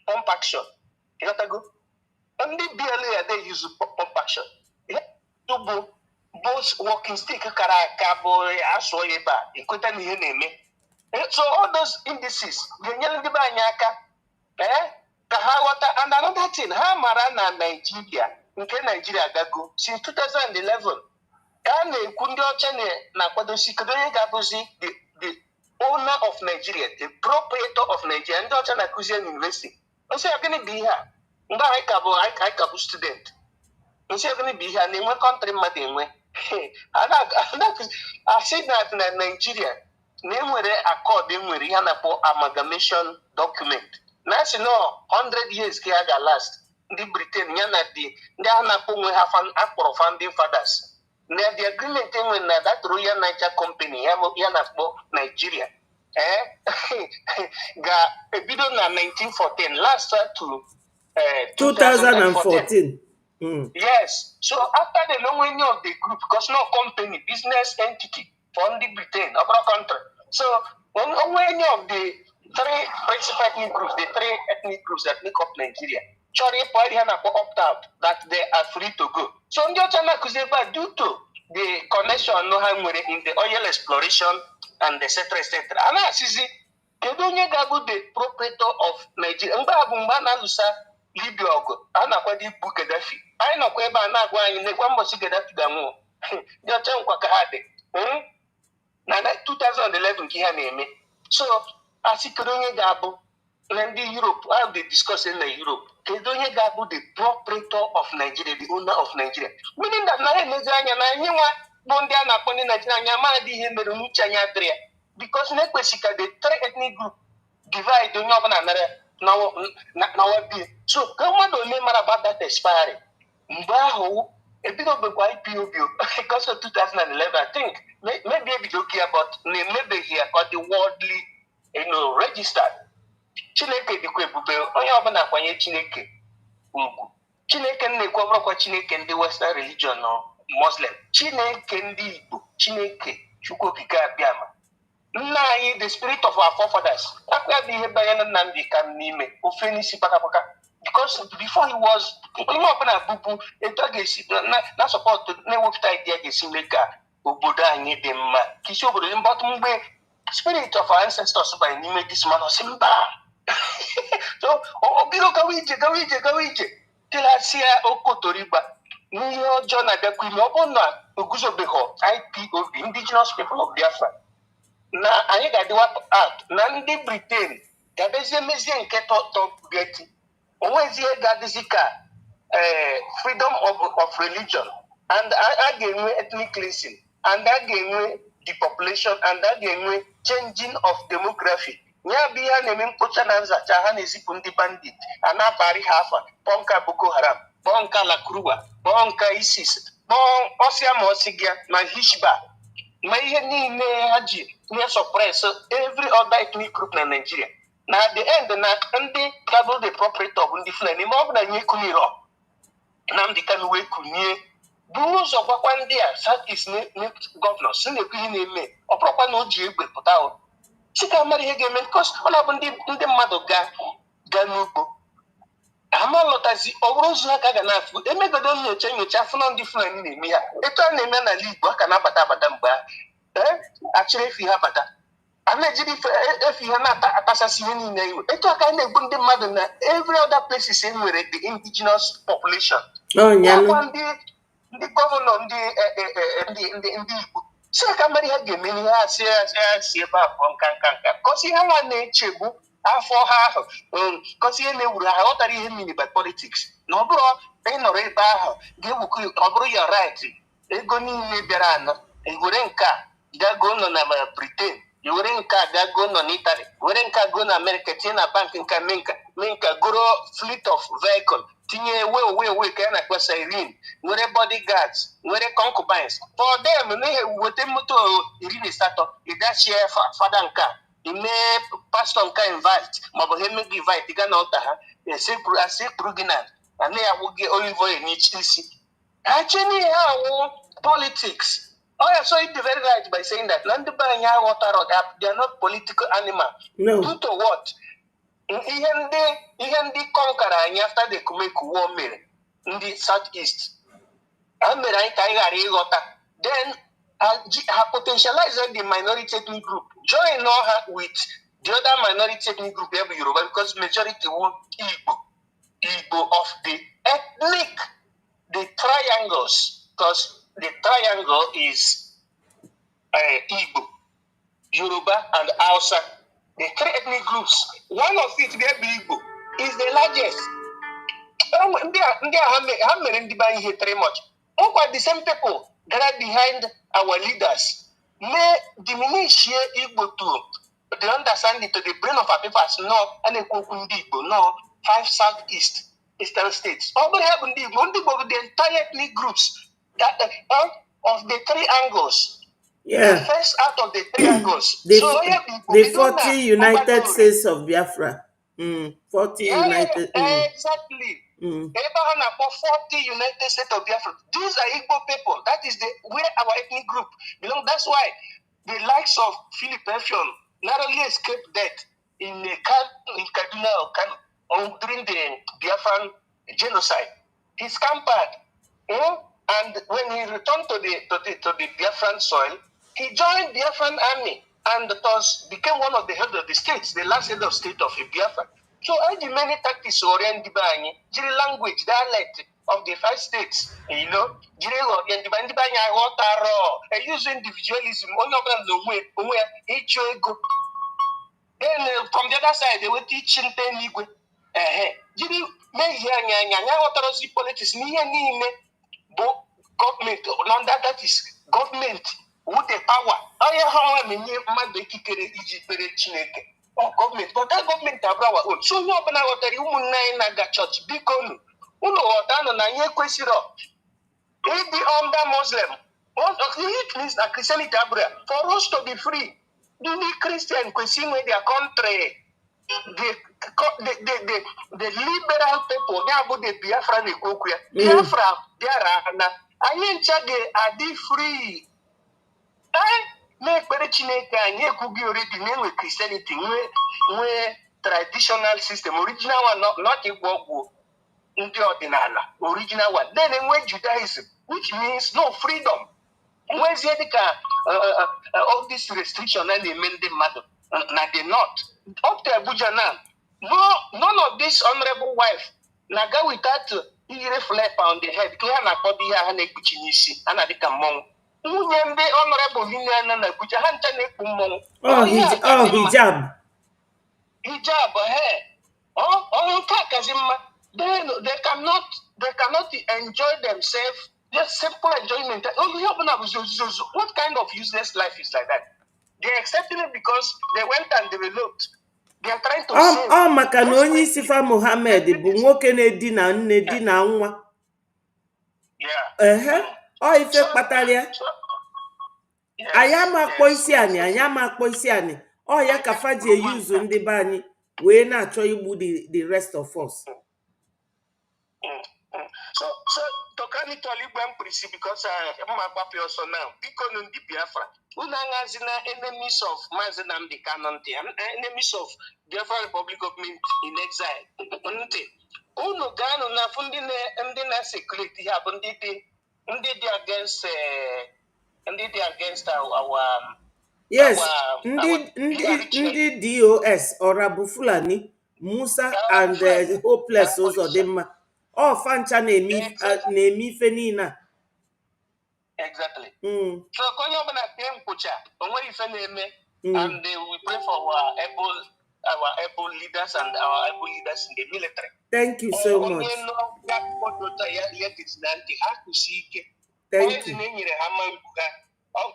pump action. You got to go. Only BLA they use pump action. Both walking stick karaka boy asoyeba ikuta ni neme. So all those indices the nyele di banyaka kahawata. And another thing ha mara na Nigeria nke Nigeria gago since 2011 ka na-ekwu ndị ọcha na-akwadosi kedu onye ga-abụzi the owner of Nigeria, the proprietor of Nigeria. Ndị ọcha na-akụzi university nso ya gịnị bụ ihe a mgbe anyị ka bụ student nso ya gịnị bụ ihe a na-enwe country mmadụ enwe. I said that in Nigeria na-enwere accord enwere ihe na-akpọ amalgamation document na si no 100 years ka ya ga-last. Ndị Britain ya na ndị a na-akpọ onwe ha akpọrọ founding fathers na the agreement enwere na that Royal Niger Company ya na-akpọ Nigeria ga-ebido na 1914 last to 2014. Yes. So after the long winning of the group, because no company, business entity from the Britain, other country. So when any of the 3 principal ethnic groups, the 3 ethnic groups that make up Nigeria, opt out that they are free to go. So due to the connection in the oil exploration and etc. And I see the proprietor of Nigeria. Libya ọgụ a na-akwado ibu Gaddafi anyị nọkwa ebe a na-agwa anyị nekwa mbọchị Gaddafi ga-anwụ ndị ọcha nkwa ka ha dị na 2011 ka ihe na-eme. So asị kedu onye ga-abụ na ndị Europe ahụ dị discussing na Europe kedu onye ga-abụ the proprietor of Nigeria, the owner of Nigeria, meaning that na emezi anya na anyị nwa bụ ndị a na-akpọ ndị Nigeria anya amadị ihe mere n'uche anyị adịrị ya because na-ekwesị ka the 3 ethnic group divide onye ọbụla nara now so government only matter about that expiring. Mbaho a bit of a IPOB because of 2011. I think maybe a bit okay, but maybe here got the worldly registered. Chineke the Kwebube, Oyabana Kwanye Chineke Ugu. Chineke Nekwa Chineke in the Western religion or Muslim. Chineke Ndibu, Chineke, Chukokika Biama. The spirit of our forefathers. Because before he was not supposed to spirit of our ancestors by name this man of Simba. So till I see Okotoriba. New John Adakimobona, Uguzobeho, IPOB, indigenous people of Biafra. Na anyị ga-adịwa out na ndị Britain ga-abịazie mezie nke tọgeti onwezie ga-adịzi ka freedom of religion and a ga-enwe ethnic cleansing and a ga-enwe depopulation and a ga-enwe changing of demography. Ya bụ ihe na-eme mkpocha na nzacha ha na-ezipụ ndị bandit a na-abari ha afa bọnka Boko Haram bọnka Lakruwa bọnka ISIS ọsịa ma ọsịgịa ma Hishba ma ihe niile ha ji suppress every other ethnic group in Nigeria. Now at the end, ndị double the proprietor of ndị Fulani ma ọ bụ na nye kuniro Nnamdi Kanu wee kunye bụ ụzọ gwakwa ndị a Southeast governors si na-ekwu ihe na-eme ọ bụrụkwa na o ji egbe pụta o si ka mara ihe ga-eme because ọ na-abụ ndị mmadụ ga n'ugbo ama lọtazi ọ bụrụ ụzọ aka ga na-afụ emegodo nyocha afụ na ndị Fulani na-eme ya etu a na-eme n'ala Igbo aka na-abata mgbe achịrị efi ha bata a na-ejiri efi ha na-atasasị ihe niile iwe etu aka na-egbu ndị mmadụ na every other places enwere the indigenous population ndị gọvanọ ndị Igbo si ka mmadụ ha ga-eme ihe asị ebe a pụọ nka kọsi ihe nwa na-echegbu afọ ha ahụ kọsi ihe na-ewuru ha ghọtara ihe mmiri by politics na ọ bụrụ ịnọrọ ebe ahụ ga-ewukọ ọ bụrụ ya right ego niile bịara anọ ewere nke a gago nọ na Britain ewere nke a gago nọ n'Italy were nke a go na America tinye na bank nka mee nka goro fleet of vehicle tinye we ka ya na-akpọ siren nwere bodyguards nwere concubines for them n'ihe weta moto 18 ịdachie fada nka ime pastọ nka invite maọbụ ha emeghị invite ga na ụta ha esekpuru gị na anaghị agwụ gị olive oil n'isi ha chene ihe awụ politics. Oh, yeah, so it's very right by saying that they are not political animal. No. Due to what? Ihe ndị conquer anyị after the Kumeku war mere ndị Southeast. Ha mere anyị ka anyị ghara ịghọta. Then ha potentialize the minority ethnic group. Join her with the other minority ethnic group every Yoruba because majority were Igbo of the ethnic, the triangles, because the triangle is Igbo, Yoruba, and Hausa. The three ethnic groups. One of it, Igbo, is the largest. Very much. The same people that are behind our leaders may diminish Igbo to the understanding to the brain of our people as no, and Igbo, no, 5 southeast eastern states. But have the entire ethnic groups that of the 3 angles. Yeah. The first out of the 3 angles. The 40 United States of Biafra. 40 yeah, United. Exactly. Abraham 40 United States of Biafra. These are Igbo people. That is where our ethnic group belong. That's why the likes of Philip Effion narrowly escaped death in Kaduna or during the Biafran genocide. He scampered. And when he returned to the Biafran soil, he joined Biafran army and thus became one of the head of the states, the last head of state of Biafra. So I the many tactics orient the language, dialect of the 5 states, I use individualism, one of them the way each go. Then from the other side, they were teaching Igwe. Jiri me here politics government that is government with the power. Government, but that government have our own. So no open our church because it be under Muslim. It means that Christianity for us to be free. Do we Christian question with their country? The liberal people, they are the Biafran Biafra, they are are they free? Make Chineke and Yakugi already name with Christianity, where traditional system, original one, not equal in the ordinal, original one. Then when Judaism, which means no freedom. Where's the all this restriction and they made them mad? Now they not. Up to Abuja now. No, none of this honorable wife. Naga without flap on the head. Clear na body and a kuchinisi and a decamong. Unyembe honorable Lilian and a kucha hunter nekumong. Oh, hijab. Hijab, oh, kakazima. They cannot enjoy themselves. Just simple enjoyment. What kind of useless life is like that? They're accepting it because they went and developed. They are trying to save. Maka na onye isi fa Mohammed bụ nwoke na-edina nne dina nwa. Ife kpatara ya. Anyị ama akpọ isi anyị. Ya ka fa ji eyuzu ndị be anyị wee na-achọ igbu the rest of us. So to carry to Libyan prisi because I'm a also now. Because in the Biafra, Unangazina enemies of Mazinamdi Canonte, enemies of Biafra Republic government in exile. Uno Gano Nafundine and then I security happened against our yes, ndị DOS Orabu Fulani, Musa and Hopeless Ozodema. Fancha na-eme ife niile. Exactly. So onye ọbụla tie mkpucha onwere ife na-eme, and we pray for our able leaders and our able leaders in the military. Thank you so much. Onye nọ ga-akpọdota ya let's na ntị ha kwụsị ike. Poison enyere ha ma mbuga.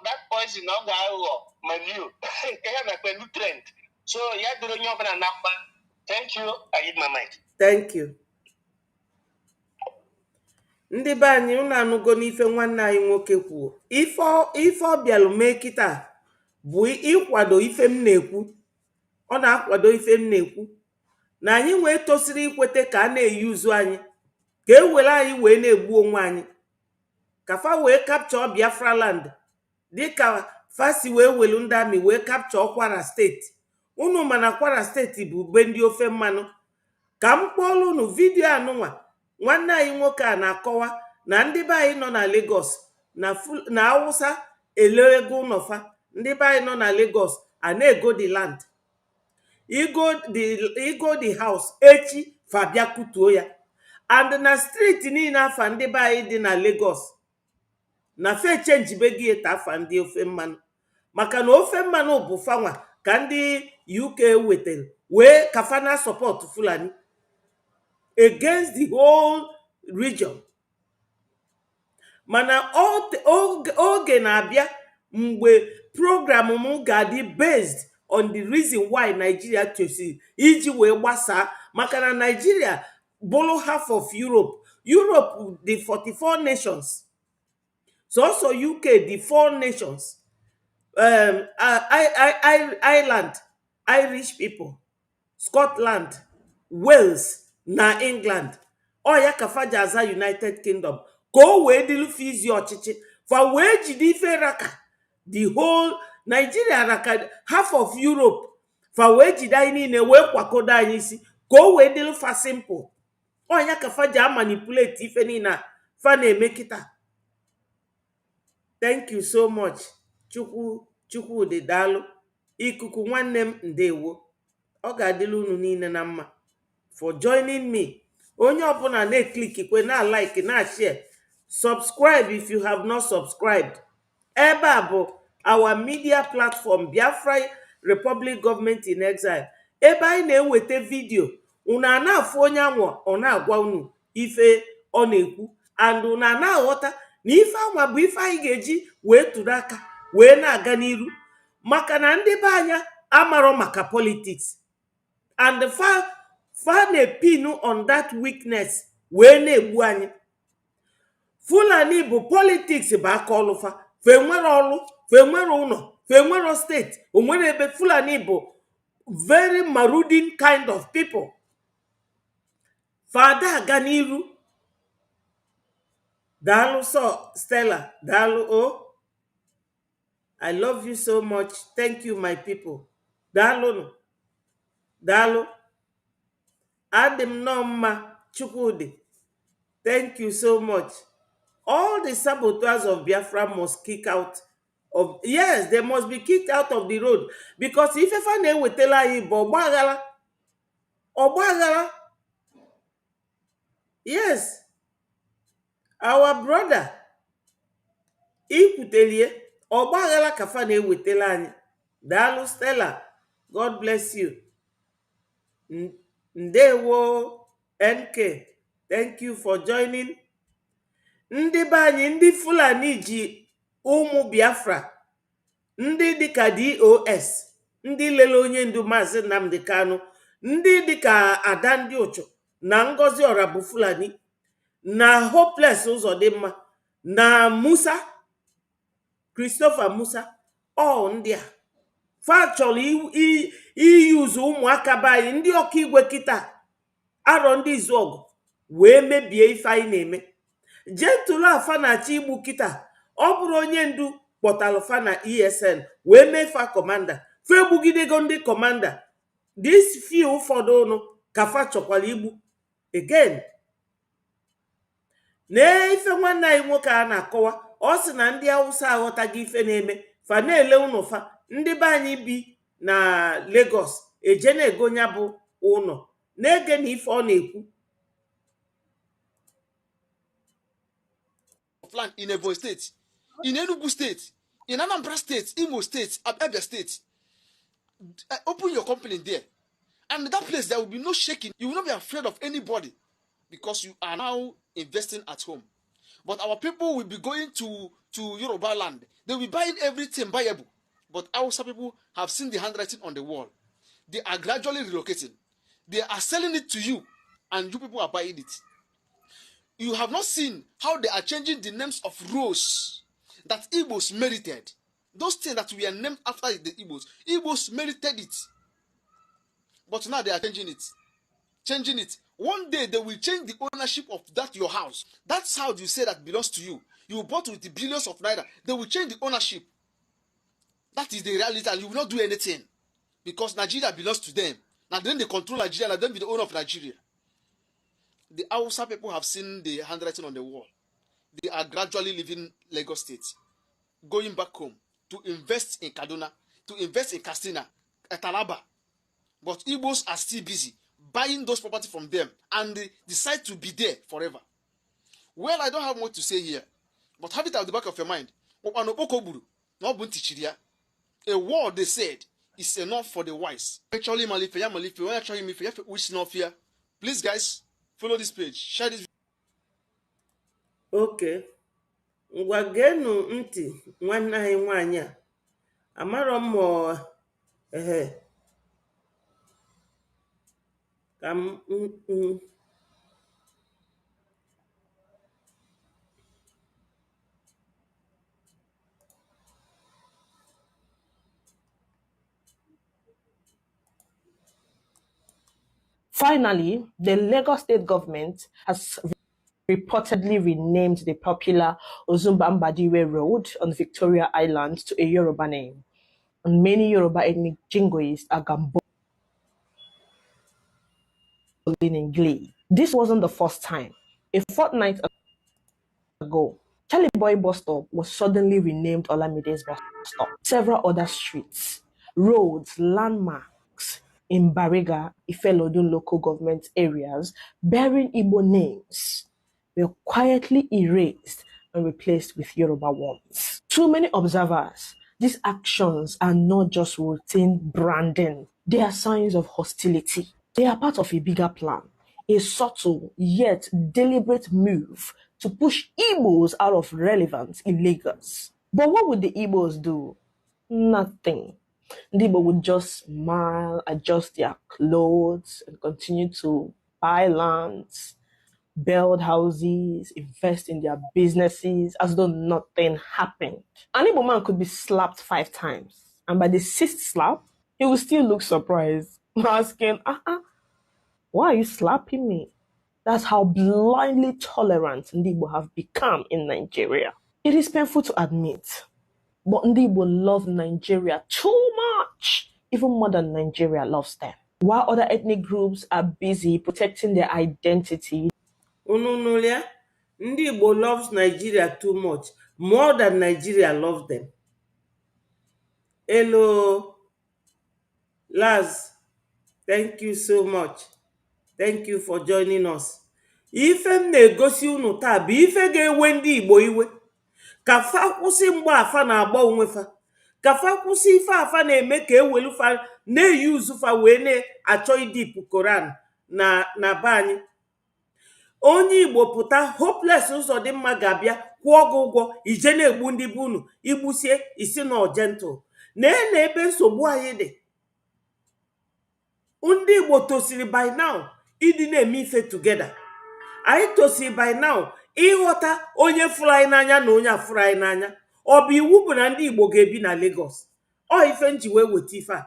That poison ọ ga-aghọ manure nke ya na nutrient. So ya dịrị onye ọbụla na mma. Thank you. I hit my mic. Thank you. Ndị be anyị unu anụgo n'ife nwanne anyị nwoke kwuo. Ife ọ bịalụ mee kịta bụ ịkwado ife m na-ekwu. Ọ na-akwado ife m na-ekwu na anyị wee tosiri ikwete ka a na-eyuzu anyị, ka e were anyị wee na-egbu onwe anyị, ka fa wee capture Biafraland dịka fasi wee welu ndị amị wee capture Kwara steeti. Unu mana Kwara steeti bụ be ndị ofe mmanụ. Ka m kpọọlụ unu vidiyo anụnwa nwanne anyị nwoke a na-akọwa na ndị be anyị nọ na Lagos na Hausa elego ụnọfa. Ndị be anyị nọ na Lagos a na-ego the land, igo the house echi fa bịa kutuo ya. And na streeti niile afa ndị be anyị dị na Lagos na fe chenjibegi eta afa ndị ofe mmanụ, maka na ofe mmanụ bụ fanwa ka ndị UK wetara wee kafana support Fulani against the whole region. Mana oge na-abịa mgbe program m ga-adị based on the reason why Nigeria tosiri iji wee gbasaa, maka na Nigeria bụrụ half of Europe. Europe the 44 nations, so also UK the 4 nations, Ireland, Irish people, Scotland, Wales na England. Ọ ya ka fa ji aza United Kingdom ka o wee dịlụ fizi ọchịchị fa wee jide ife raka the whole Nigeria raka half of Europe, fa wee jide anyị niile wee kwakodo anyị isi ka o wee dịlụ fa simple. Ọ ya ka fa ji amanipulate ife niile fa na-eme kịta. Thank you so much. Chukwudị daalụ. Ikuku nwanne m ndewo. Ọ ga-adịlụ unu niile na mma for joining me. Onye ọbụla na-eklik kwe na like na share. Subscribe if you have not subscribed. Ebe a bụ our media platform Biafra Republic Government in Exile. Ebe anyị na-eweta vidio unu a na-afụ onye anwa ọ na-agwa unu ife ọ na-ekwu, and unu a na-aghọta na ife anwa bụ ife anyị ga-eji wee tụrụ aka wee na-aga n'iru, maka na ndị be anya amarọ maka politics, and fa na-epinu on that weakness wee na-egbu anyị. Fulani bụ politics bụ aka ọlụfa. Fe nwere ọlụ, fe nwere ụlọ, fe nwere steeti, o nwere ebe. Fulani bụ very marauding kind of people. Fada aga n'iru. Daalụ so Stella, daalụ o. I love you so much. Thank you my people. Daalụ nụ. Daalụ. Adị m nọ mma. Chukwudị. Thank you so much. All the saboteurs of Biafra must kick out of, yes, they must be kicked out of the road, because if efa na-ewetela anyị bụ ọgbaghara. Yes, our brother ikwutelie ọgbaghara ka fa na-ewetela anyị. Daalụ Stella, God bless you. Ndewo NK, thank you for joining. Ndị be anyị ndị Fulani ji ụmụ Biafra, ndị dịka DOS, ndị lele onye ndu Maazị Nnamdi Kanu, ndị dịka Ada Ndị Ụchụ na Ngozi Ọra bụ Fulani, na Hopeless Ụzọdịmma na Musa, Christopher Musa, ọ ndị a fa chọrọ iyuzu ụmụaka be anyị ndị ọka igwe kịta arọ ndị izu ọgụ wee mebie ife anyị na-eme. Jentụlụ afa na-achọ igbu kịta, ọ bụrụ onye ndu kpọtalụ fa na ESN wee mee fa kọmanda. Fa egbugidego ndị kọmanda. This few ụfọdụ ụnụ ka fa chọkwara igbu again. Na ife nwanne anyị nwoke a na-akọwa, ọ sị na ndị Hausa aghọtaghị ife na-eme, fa na-ele ụnụ fa. Ndị be anyị bi na Lagos eje na-egonya bụ ụnọ na-ege na ife ọ na-ekwu. Land in Evo State. in Enugu State, in Anambra State, Imo State, Abia State. Open your company there. And that place, there will be no shaking. You will not be afraid of anybody because you are now investing at home. But our people will be going to Yoruba land. They will be buying everything buyable. But Hausa people have seen the handwriting on the wall. They are gradually relocating. They are selling it to you, and you people are buying it. You have not seen how they are changing the names of roads that Igbos merited. Those things that were named after the Igbos. Igbos merited it. But now they are changing it. Changing it. One day they will change the ownership of that your house. That's how you say that belongs to you. You bought with the billions of naira. They will change the ownership. That is the reality, and you will not do anything because Nigeria belongs to them. Now then they control Nigeria, and then be the owner of Nigeria. The Hausa people have seen the handwriting on the wall. They are gradually leaving Lagos State, going back home to invest in Kaduna, to invest in Katsina, Taraba. But Igbos are still busy buying those property from them, and they decide to be there forever. Well, I don't have much to say here, but have it at the back of your mind. A word they said is enough for the wise. Actually, please, guys, follow this page, share this. Okay. Ngwa geenụ ntị nwanne anyị nwanyị a. Amarọ m ma ehe ka m Finally, the Lagos state government has reportedly renamed the popular Ozumbambadiwe Road on Victoria Island to a Yoruba name, and many Yoruba ethnic jingoists are gamboling in glee. This wasn't the first time. A fortnight ago, Charlie Boy bus stop was suddenly renamed Olamide's bus stop. Several other streets, roads, landmarks in Bariga, Ifelodun local government areas bearing Igbo names were quietly erased and replaced with Yoruba ones. To many observers, these actions are not just routine branding, they are signs of hostility. They are part of a bigger plan, a subtle yet deliberate move to push Igbos out of relevance in Lagos. But what would the Igbos do? Nothing. The Igbo would just smile, adjust their clothes, and continue to buy lands, build houses, invest in their businesses as though nothing happened. An Igbo man could be slapped 5 times, and by the 6th slap, he will still look surprised, asking, why are you slapping me? That's how blindly tolerant Igbo have become in Nigeria. It is painful to admit, but Igbo love Nigeria too much, even more than Nigeria loves them. While other ethnic groups are busy protecting their identity, Ununulia, ndị Igbo loves Nigeria too much, more than Nigeria loves them. Hello, Laz, thank you so much. Thank you for joining us. Ife m na-egosi unu taa bụ ife ga-ewe ndị Igbo iwe. Ka fa kwụsị mgba afa na-agba onwe fa. Ka fa kwụsị ife afa na-eme ka ewelu fa na-eyuzu fa wee na-achọ idipụ Koran na be anyị. Onye Igbo pụta hopeless ụzọ dị mma ga-abịa kwụọ gị ụgwọ ije na-egbu ndị be unu igbusie isi na gentle. Na ebe nsogbu anyị dị. Ndị Igbo tosiri by now ịdị na-eme ife together. Anyị tosiri by now ịghọta onye fụrụ anyị n'anya na onye afụrụ anyị n'anya. Ọ bụ iwu bụ na ndị Igbo ga-ebi na Lagos. Ọ ife nji wee weta ife a.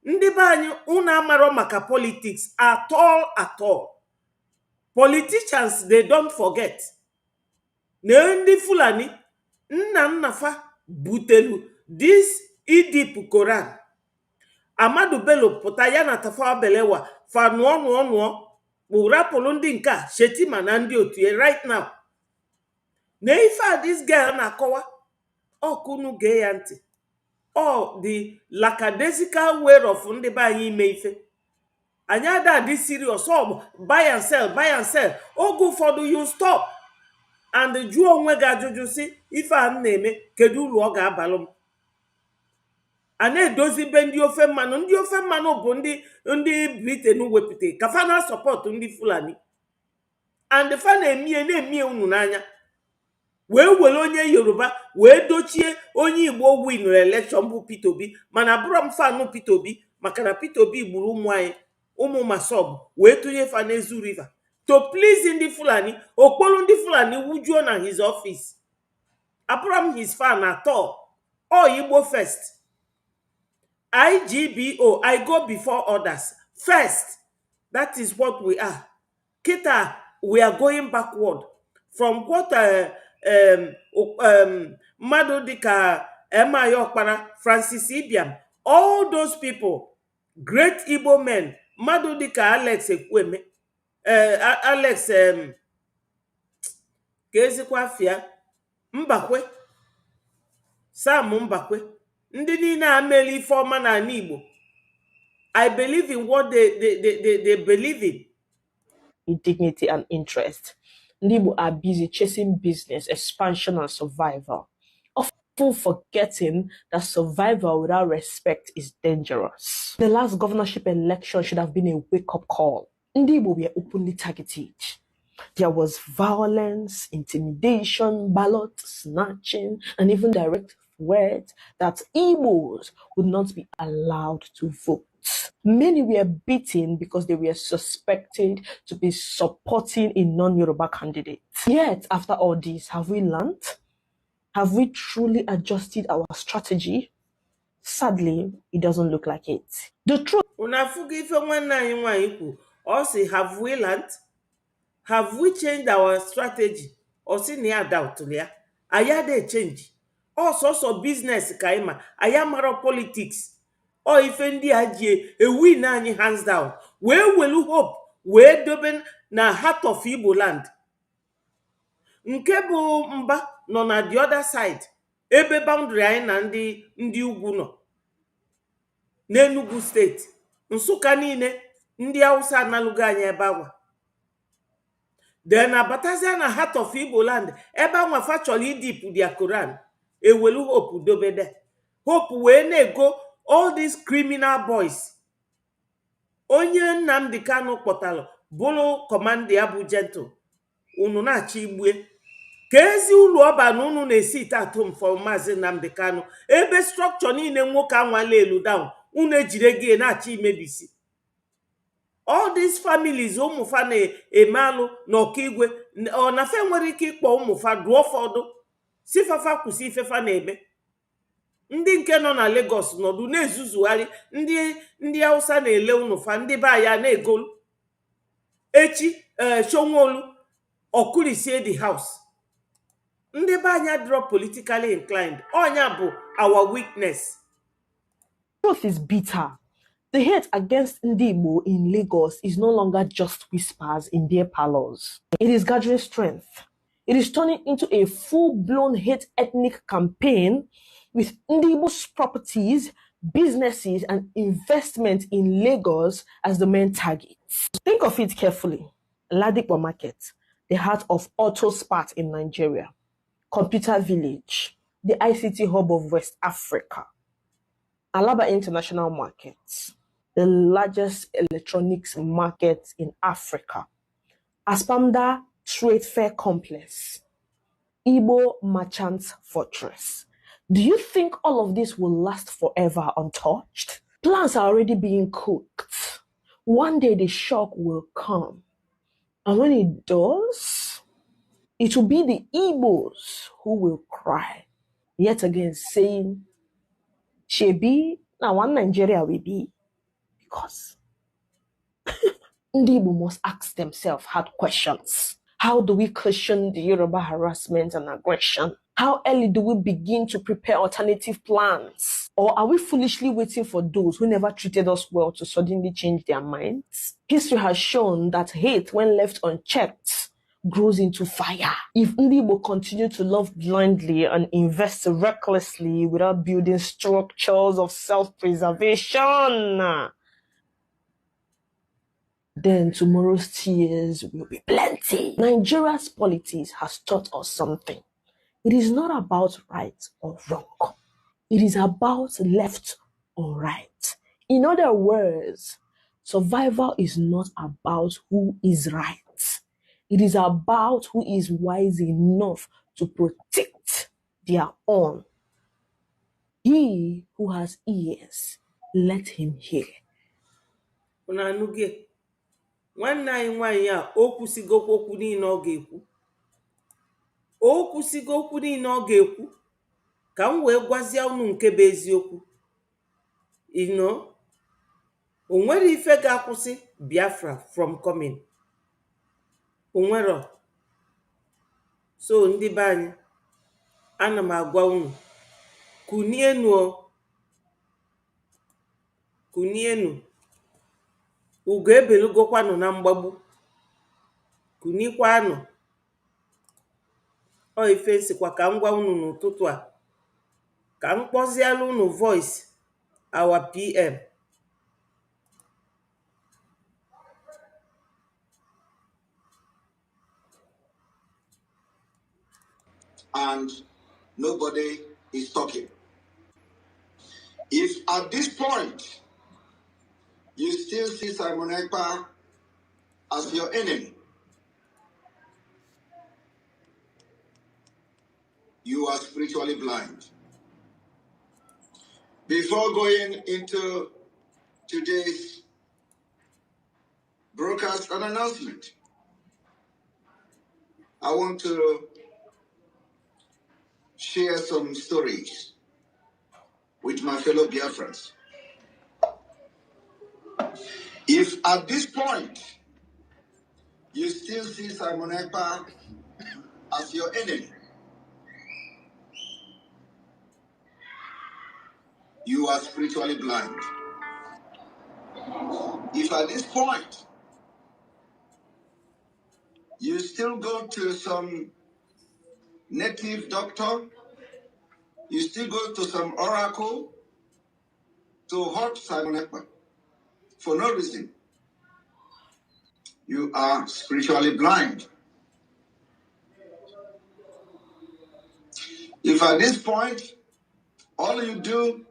Ndị be anyị unu amarọ maka politics at all. Politicians, they don't forget. Na ndị Fulani nna fa butelu this idip Koran. Amadu Bello pụta ya na Tafawa Balewa fa nụọ bụ rapụrụ ndị nke a Shetima na ndị otu ya right now. Na ife a this girl na-akọwa ọkụnụ gee ya ntị. The lackadaisical way of ndị be anyị ime ife. Anyị ada dị serious buy and sell. Oge ụfọdụ you stop. and jụọ onwe gị ajụjụ si ife a m na-eme kedu uru ọ ga-abalụ m. A na-edozi be ndị ofe mmanụ bụ ndị Britain wepụta ka fa na-asọpọtụ ndị Fulani, and fa na-emie unu n'anya, wee were onye Yoruba wee dochie onye Igbo winụrụ elekshọn bụ Peter Obi, mana bụrụ m fanụ Peter Obi maka na Peter Obi gburu ụmụ anyị, ụmụ Masob, wee tụnye fa n'Ezu River to please ndị Fulani. Okporo ndị Fulani wujuo na his office. Abụrụ m his fan atọ. Ọ Igbo first. IGBO, I go before others first. That is what we are. Kita, we are going backward from what Madodika, Emma Yokpara, Francis Ibiam, all those people, great Igbo men, Madodika Alex Ekweme, Alex Kezikwafia, Mbakwe, Sam Mbakwe, ndị niile ameli ife ọma n'ala Igbo. I believe in what they believe in. Dignity and interest. Ndị Igbo are busy chasing business, expansion, and survival, often forgetting that survival without respect is dangerous. The last governorship election should have been a wake-up call. Ndị Igbo were openly targeted. There was violence, intimidation, ballot snatching, and even direct threat that Igbos would not be allowed to vote. Many were beaten because they were suspected to be supporting a non-Yoruba candidate. Yet, after all this, have we learned? Have we truly adjusted our strategy? Sadly, it doesn't look like it. The truth. Have we learned? Have we changed our strategy? Or see near doubt there? Aya they change. All sorts of business kaima. Aya maro politics. Or if ndị ajie a win anyị hands down. Where will you hope? Where doben na heart of Igbo land? Nke bụ Mba nọ na the other side. Ebe boundary anyị na ndị ugwu nọ. N'Enugu steeti. Nsụka niile ndị Hausa analụgo anyị ebe agwa. Then abatazia na heart of Igbo land. Ebe anwa fa chọrọ idip their Quran. Ewelu hope dobede. Hope wee na-ego all these criminal boys. Onye Nnamdi Kanu kpọtalụ bụrụ kọmanda ya bụ gentle. Unu na-achọ igbue. Ka ezi ulu ọba na unu na-esi ite atụm for Maazị Nnamdi Kanu. Ebe structure niile nwoke anwale elu down. Unu ejire gị na-achọ imebisi. All these families ụmụfa na-emealụ n'ọkaigwe ọ na fe nwere ike ịkpọ ụmụfa dụọ fọdụ si fafa kwụsị ifefa na-eme. Ndị nke nọ na Lagos nọdụ na-ezuzugharị ndị Hausa na-ele ụnụfa ndị be ya na-egolu. Echi Shonwolu ọkụrisie the house. Ndị be anya drop politically inclined. Onya bụ our weakness. Truth is bitter. The hate against Ndi Igbo in Lagos is no longer just whispers in their parlors. It is gathering strength. It is turning into a full-blown hate ethnic campaign with Ndi Igbo's properties, businesses, and investment in Lagos as the main targets. Think of it carefully. Ladipo Market, the heart of auto spart in Nigeria. Computer Village, the ICT hub of West Africa. Alaba International Market, the largest electronics market in Africa. Aspamda Trade Fair Complex. Igbo Merchants Fortress. Do you think all of this will last forever untouched? Plans are already being cooked. One day the shock will come. And when it does, it will be the Igbos who will cry. Yet again saying, Shebi, now one Nigeria will be. Because Ndi Igbo must ask themselves hard questions. How do we question the Yoruba harassment and aggression? How early do we begin to prepare alternative plans? Or are we foolishly waiting for those who never treated us well to suddenly change their minds? History has shown that hate, when left unchecked, grows into fire. If Ndi Igbo continue to love blindly and invest recklessly without building structures of self-preservation, then tomorrow's tears will be plenty. Nigeria's politics has taught us something. It is not about right or wrong. It is about left or right. In other words, survival is not about who is right. It is about who is wise enough to protect their own. He who has ears, let him hear. unu anụghị nwanne anyị nwaanyị a o kwusigokwa okwu niile ọ ga-ekwu o kwusigo okwu niile ọ ga-ekwu ka m wee gwazie unu nke bụ eziokwu ino o nwere ife ga-akwụsị Biafra from coming onwero. So ndị be anyị ana m agwa unu kunienu kunienu ugo ebelugokwanụ na mgbagbu kunikwanụ ọ ife nsikwa ka m gwa unu n'ụtụtụ a ka m kpọziela unu voice our PM. And nobody is talking. If at this point you still see Simon Ekpa as your enemy, you are spiritually blind. Before going into today's broadcast and announcement, I want to share some stories with my fellow Biafrans. If at this point you still see Simon Ekpa as your enemy, you are spiritually blind. If at this point you still go to some native doctor, you still go to some oracle to hurt Simon Ekpa for no reason, you are spiritually blind. If at this point all you do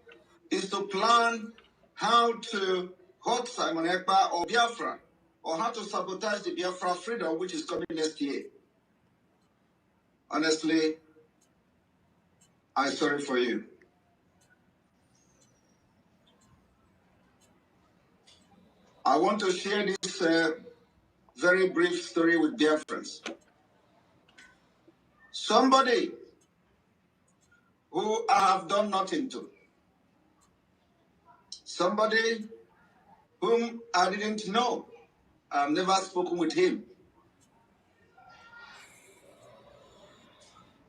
is to plan how to hurt Simon Ekpa or Biafra, or how to sabotage the Biafra freedom, which is coming next year, honestly, I'm sorry for you. I want to share this very brief story with Biafrans. Somebody who I have done nothing to, somebody whom I didn't know, I've never spoken with him.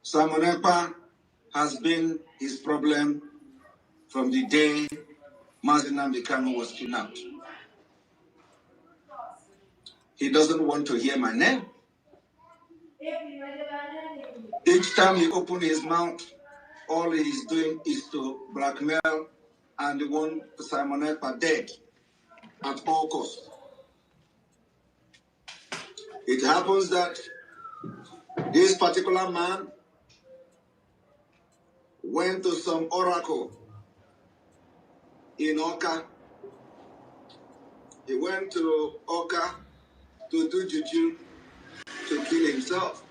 Simon Ekpa has been his problem from the day Mazinam Kanu was kidnapped. He doesn't want to hear my name. Each time he opens his mouth, all he's doing is to blackmail and want Simon Ekpa dead at all costs. It happens that this particular man went to some oracle in Oka. He went to Oka to do juju to kill himself.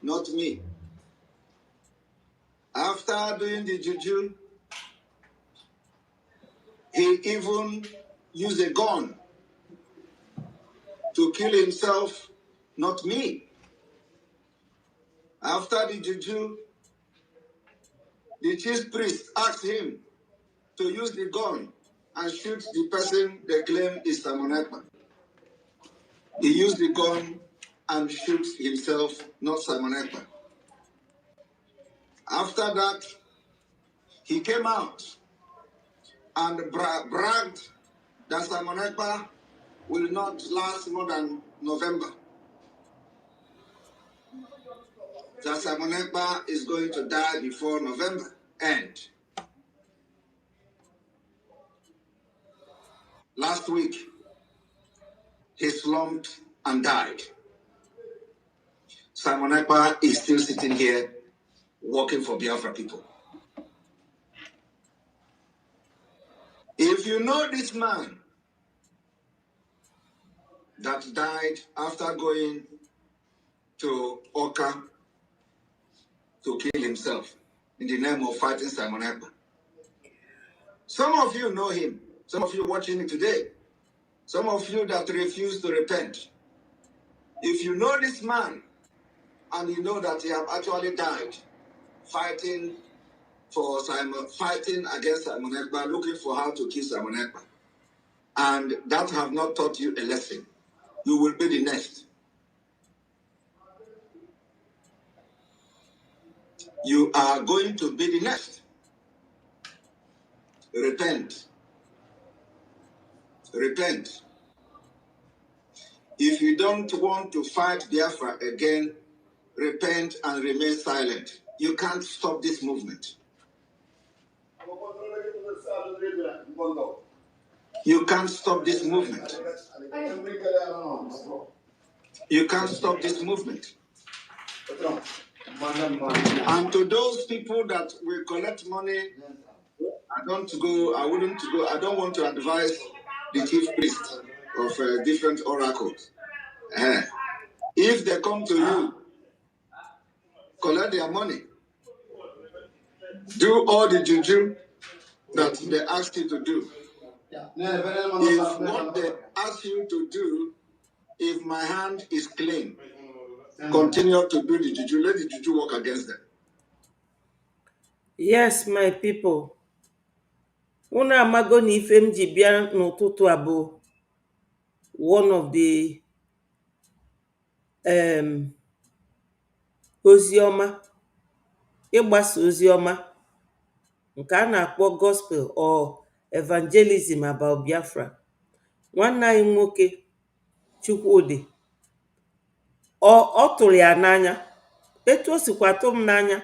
Not me. After doing the juju, he even used a gun to kill himself, not me. After the juju, the chief priest asked him to use the gun and shoot the person they claim is Simon Ekpa. He used the gun and shoot himself, not Simon Ekpa. After that, he came out and bragged that Simon Ekpa will not last more than November. That Simon Ekpa is going to die before November end. Last week, he slumped and died. Simon Ekpa is still sitting here working for Biafra people. If you know this man that died after going to Oka to kill himself in the name of fighting Simon Ekpa, some of you know him. Some of you watching it today. Some of you that refuse to repent. If you know this man and you know that he have actually died fighting against Simon Ekpa, looking for how to kill Simon Ekpa, and that have not taught you a lesson, you will be the next. You are going to be the next. Repent. Repent. If you don't want to fight Biafra again, repent and remain silent. You can't stop this movement. You can't stop this movement. You can't stop this movement. And to those people that will collect money, I don't want to advise the chief priest of different oracles. If they come to you, collect their money, do all the juju that they ask you to do. If what they ask you to do, if my hand is clean, continue to do the juju. Let the juju work against them. Yes, my people. Unu amago na ife m ji bịa n'ụtụtụ a bụ one of the ozi ọma, ịgbasa ozi ọma nke a na-akpọ gospel or evangelism about Biafra. Nwanne anyị nwoke Chukwudi, ọ tụrụ ya n'anya, etu o sikwa tụ m n'anya.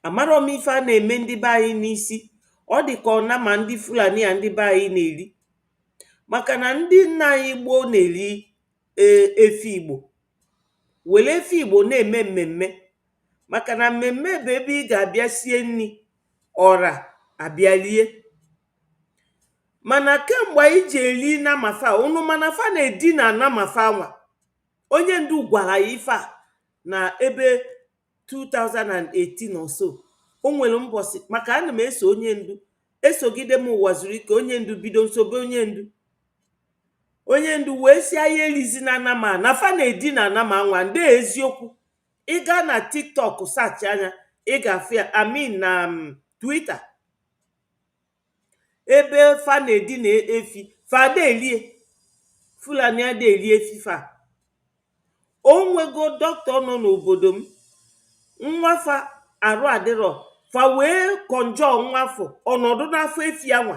Amarọ m ife a na-eme ndị be anyị n'isi. Ọ dị ka ọ na ma ndị Fulani a ndị be anyị na-eri, maka na ndị nna anyị gboo na-eri efi Igbo, were efi Igbo na-eme mmemme, maka na mmemme bụ ebe ị ga-abịa sie nri, ọra abịa rie. Mana kemgbe anyị ji eri namafa, unu mana fa na-edina namafa nwa. Onye ndu gwara ya ife a na ebe 2018 or so. O nwere mbọsị, maka ana m eso onye ndu, esogide m ụwa zuru ike, onye ndu bido nsobe onye ndu wee si anyị erizi na nama na fa na-edina nama nwa. Ndị eziokwu, ị gaa na TikTok search anya, ị ga-afụ ya. Amin na Twitter, ebe fa na-edina efi, fa na-elie Fulani a na-eli efi fa. O nwego dọkịta nọ n'obodo m, nwafa arụ adịrọ, fa wee konjọ nwafọ ọnọdụ n'afọ efi anwa,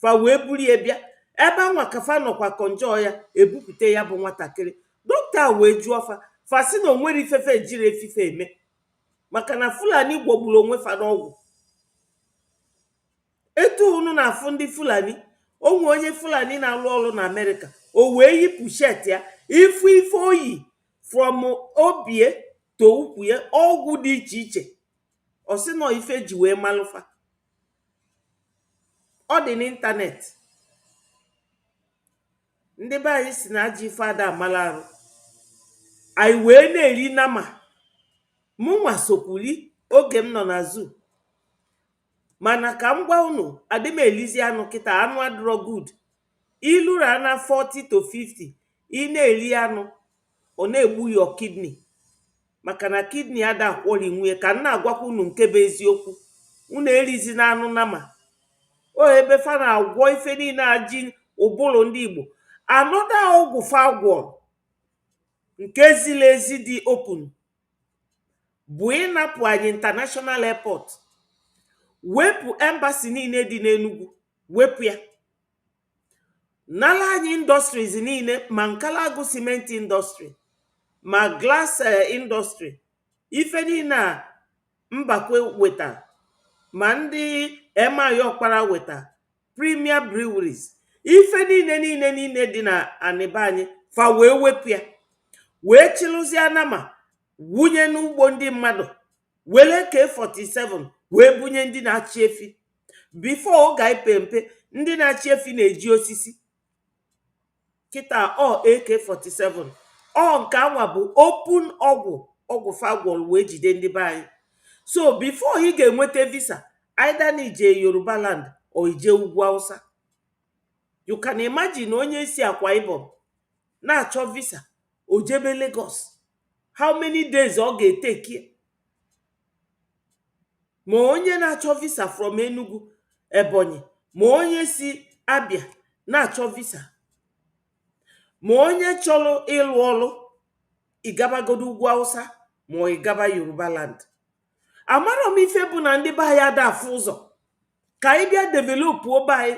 fa wee buru ya bịa ebe anwa ka fa nọkwa konjọ ya, ebupụta ya bụ nwatakịrị. Dọkịta wee jụọ fa sị na o nwere ifefe jiri efife eme, maka na Fulani gbogburu onwe fa n'ọgwụ. Etu unu na-afụ ndị Fulani, onwe onye Fulani na-alụ ọrụ na Amerịka, o wee yipụ shet ya, ife oyi from obie to ukwu ya, ọgwụ dị iche iche. Ọ sị na ife ji wee malụfa. Ọ dị n'ịntanetị. Ndị be anyị si na ajọ ife ada amala arụ. Anyị wee na-eri nama. Mụnwa sokwuli oge m nọ na zoo. Mana ka m gwa unu, adị m elizi anụ kịta, anụ adịrọ good. Iluru ana 40 to 50, ị na-eri anụ, ọ na-egbu your kidney. Maka na kidney ada akwọri nwunye. Ka m na-agwakwa unu nke bụ eziokwu, unu erizi na anụ nama. O ebe fa na-agwọ ife niile aji ụbụrụ ndị Igbo. Anọda ọgwụ fa gwọrọ nke ziri ezi dị open bụ ịnapụ anyị international airport, wepụ embassy niile dị n'Enugu, wepụ ya, nala anyị industries niile, ma Nkalagu cement industry, ma glass industry, ife niile a Mbakwe weta, ma ndị Emayi Ọkpara weta, Premier Breweries, ife niile dị na anịba anyị fa wee wepụ ya wee chịlụzie anama wunye n'ugbo ndị mmadụ were K47 wee bunye ndị na-achị efi. Bifo oge anyị pe mpe ndị na-achị efi na-eji osisi, kịta AK47 nke anwa bụ open ọgwụ fagwọl wee jide ndị be anyị. So before ị ga-enweta visa either na ije Yoruba land or ije ugwu Hausa, you can imagine onye si Akwa Ibom na-achọ visa ojebe Lagos, how many days ọ ga-eteki? Ma onye na-achọ visa from Enugu, Ebonyi, ma onye si Abia na-achọ visa, ma onye chọrọ ịlụ ọlụ ịgabagodo ugwu Hausa ma ịgaba Yoruba land. Amarọ m ife bụ na ndị be anyị ada afụ ụzọ ka anyị bịa develop obe anyị.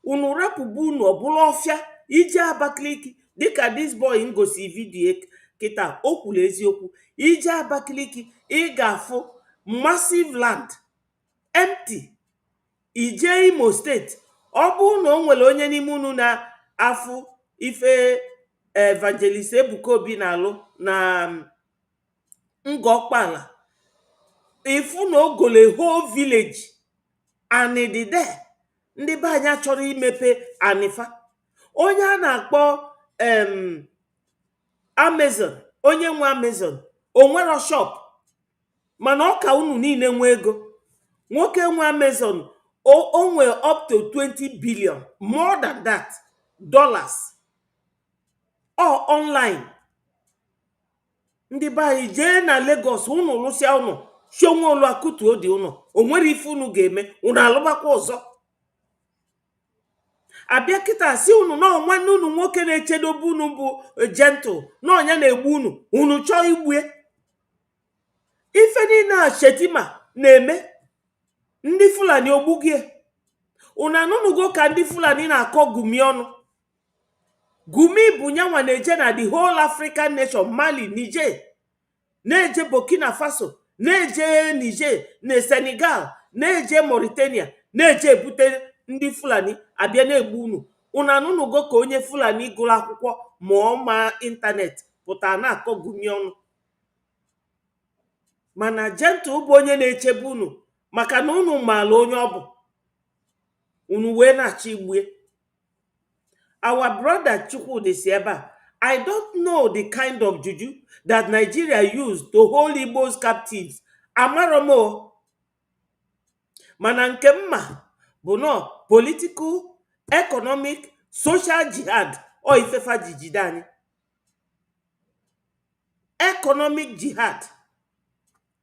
Unu rapụbu unu ọbụla ọfịa ije Abakaliki, dịka this boy ngosi vidiyo kịta o kwuru eziokwu. Ije Abakaliki ị ga-afụ massive land empty. Ije Imo steeti, ọ bụ na o nwere onye n'ime unu na-afụ ife Evangelist Ebuka Obi na-alụ na Ngọkpala, ifu na ogole whole village anidide. Ndị be anyị chọrọ imepe anifa. Onye a na-akpọ Amazon, onye nwe Amazon o nwere shop, mana ọ ka unu niile nwe ego. Nwoke nwe Amazon o nwe up to 20 billion, more than that, dollars, all online. Ndị be anyị jee na Lagos unu lụsịa unu shonwe olu akutu odi unu, o nwere ife unu ga-eme, unu alụbakwa ọzọ. Abịa kịta si unu na nwanne unu nwoke na-echedobe unu bụ gentle na ọnya na-egbu unu chọọ igbue. Ife niile a Shetima na-eme, ndị Fulani ogbugie. Unu anụnugo ka ndị Fulani na-akọ Gumi ọnụ? Gumi bụ nyanwa na-eje na the whole African nation, Mali, Niger, na-eje Burkina Faso, na-eje Niger, na Senegal, na-eje Mauritania, na-eje ebute ndị Fulani abịa na-egbu unu. Unu anụnugo ka onye Fulani gụrụ akwụkwọ ma ọ ma ịntanetị pụta na-akọ Gumi ọnụ? Mana gentle bụ onye na-echebe unu maka na unu maala onye ọ bụ, unu wee na-achọ igbue. Our brother Chukwudi si ebe a, I don't know the kind of juju that Nigeria used to hold Igbos captives. Amaromo. Mana nke mma bụ no political, economic, social jihad o ifefa jijide anyị. Economic jihad.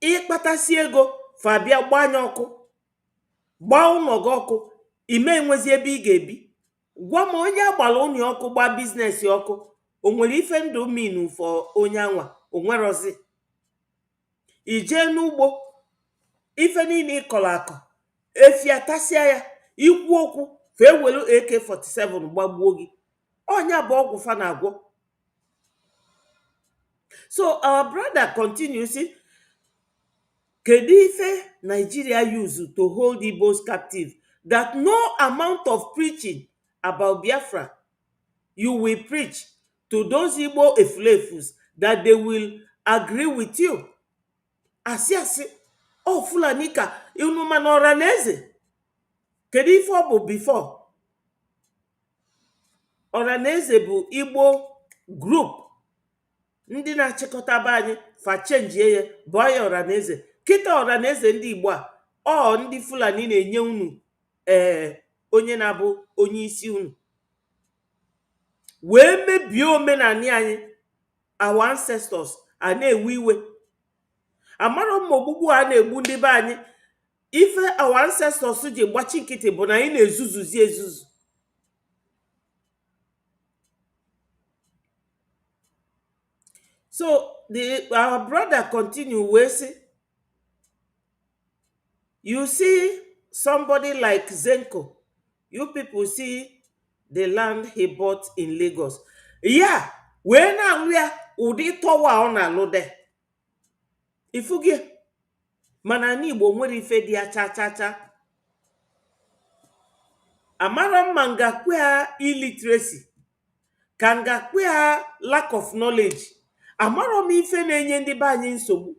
Ịkpatasi ego fa bịa gbanye ọkụ, gbaa ụlọ gị ọkụ, ime enwezi ebe ị ga-ebi. Gwa m onye agbala ụnụ ọkụ gba biznes ọkụ, o nwere ife ndụ minu for onye anwa? O nwerozi. Ije n'ugbo, ife niile ịkọrọ akọ efia tasịa ya, ikwu okwu fa ewelu AK47 gbagbuo gị. Onya bụ ọgwụ fa na-agwọ. So our brother continues, kedu ife Nigeria use to hold Igbos captive that no amount of preaching about Biafra you will preach to those Igbo efulefus that they will agree with you? Asị Fulani ka unu mana ọra na eze. Kedu ife ọ bụ before? Ọra na eze bụ Igbo group ndị na-achịkọta be anyị fa chenjie ya bụ ya ọra na eze. Kịta ọra na eze ndị Igbo a ndị Fulani na-enye unu onye na-abụ onye isi unu, wee mebie omenani anyị. Our ancestors a na-ewe iwe. Amara m ogbugbu a na-egbu ndị be anyị. Ife our ancestors ji gbachi nkịtị bụ na anyị na-ezuzuzi ezuzu. So our brother continue wee say, you see somebody like Zenko, you people see the land he bought in Lagos. Yeah, wee na-alụ ya ụdị tọwa ọ na-alụ de. Ifugie mana n'Igbo nwere ife dị ya cha cha cha. amara mma ngakwe ha illiteracy ka ngakwe ha lack of knowledge. Amara m ife na-enye ndị be anyị nsogbu.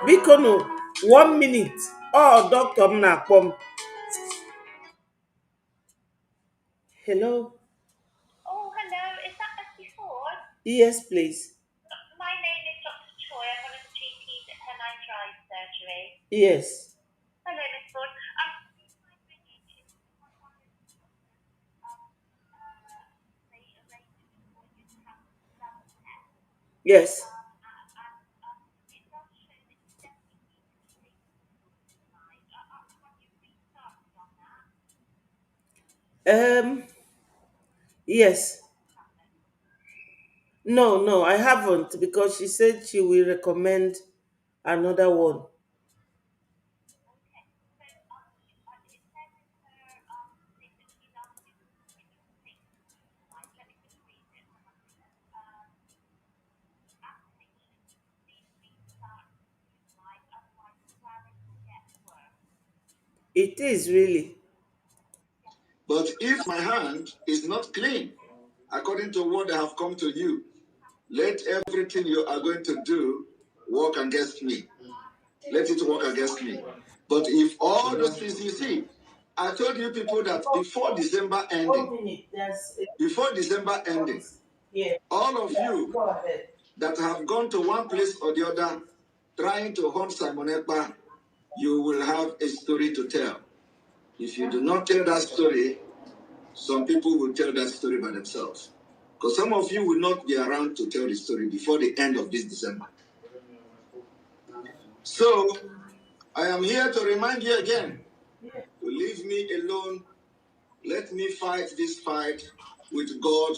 Biko nụ 1 minute. Doctor m na-akpọ m. Hello. Oh, hello. Is that Bessie Ford? Yes, please. My name is Dr. Choi. I'm one of the GPs at her night eye surgery. Yes. Hello, Miss Ford. Yes. Yes. No, I haven't, because she said she will recommend another one. It is really. But if my hand is not clean, according to what I have come to you, let everything you are going to do work against me. Let it work against me. But if all those things you see, I told you people that before December ending, all of you that have gone to one place or the other trying to hunt Simon Ekpa, you will have a story to tell. If you do not tell that story, some people will tell that story by themselves. Because some of you will not be around to tell the story before the end of this December. So, I am here to remind you again, to leave me alone. Let me fight this fight with God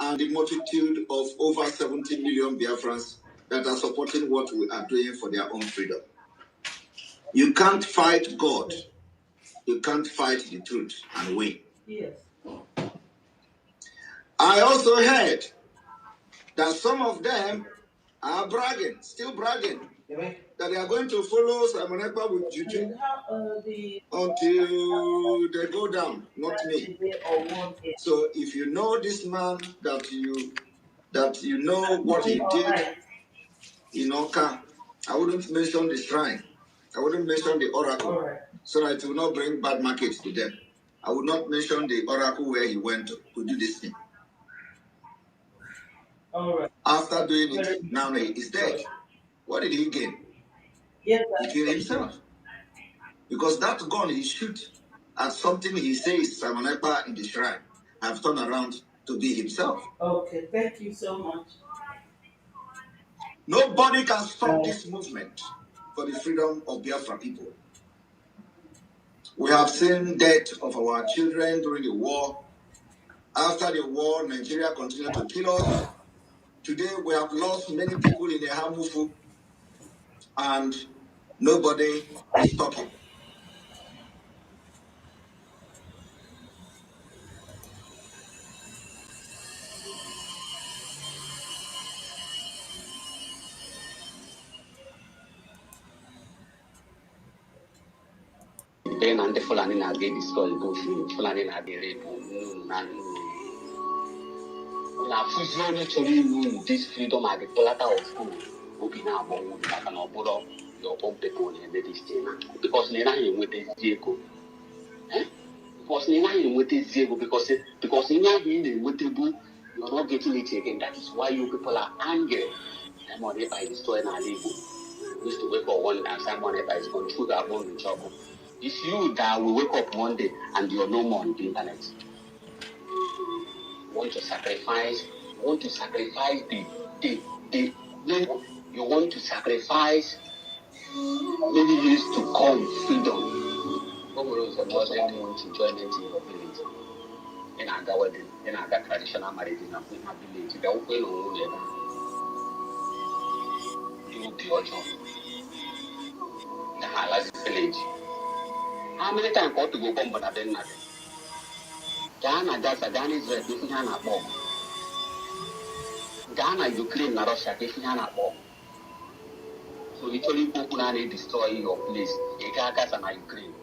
and the multitude of over 70 million Biafrans that are supporting what we are doing for their own freedom. You can't fight God. You can't fight the truth and win. Yes. I also heard that some of them are bragging, still bragging, that they are going to follow Simon Ekpa with juju until they go down, not me. So if you know this man, that you know what he did in Oka, I wouldn't mention the shrine. I wouldn't mention the oracle, so that it will not bring bad market to them. I would not mention the oracle where he went to do this thing. After doing it, now he is dead. What did he gain? He killed himself. Because that gun he shoot at something he says Simon Ekpa in the shrine have turned around to be himself. Okay, thank you so much. Nobody can stop this movement for the freedom of Biafra people. We have seen death of our children during the war. After the war, Nigeria continued to kill us. Today, we have lost many people in the Hamufu, and nobody is talking. Then and the Fulani na get destroy bush, Fulani na get rape, na fusion actually this freedom at the collateral of school. Obi na abong na ka no boro your own people in this thing because they na him with this vehicle. Because they na him with this vehicle because in your being with the book you're not getting it again. That is why you people are angry. I'm on it by destroying our label. Used to wake up one day and someone is going through that one in trouble. It's you that will wake up one day and you're no more on the internet. You want to sacrifice you want to sacrifice many years to come freedom. Nobody is a Muslim want enjoyment in your village. In our wedding, in our traditional marriage in our village, they will pay no you will be your job. The Halas village. How many times got to go come but I didn't know? Ghana, that's a Ghana is right, this is Ghana bomb. Ghana, Ukraine, na Russia, if you have so literally people are destroy your place. Gas and Ukraine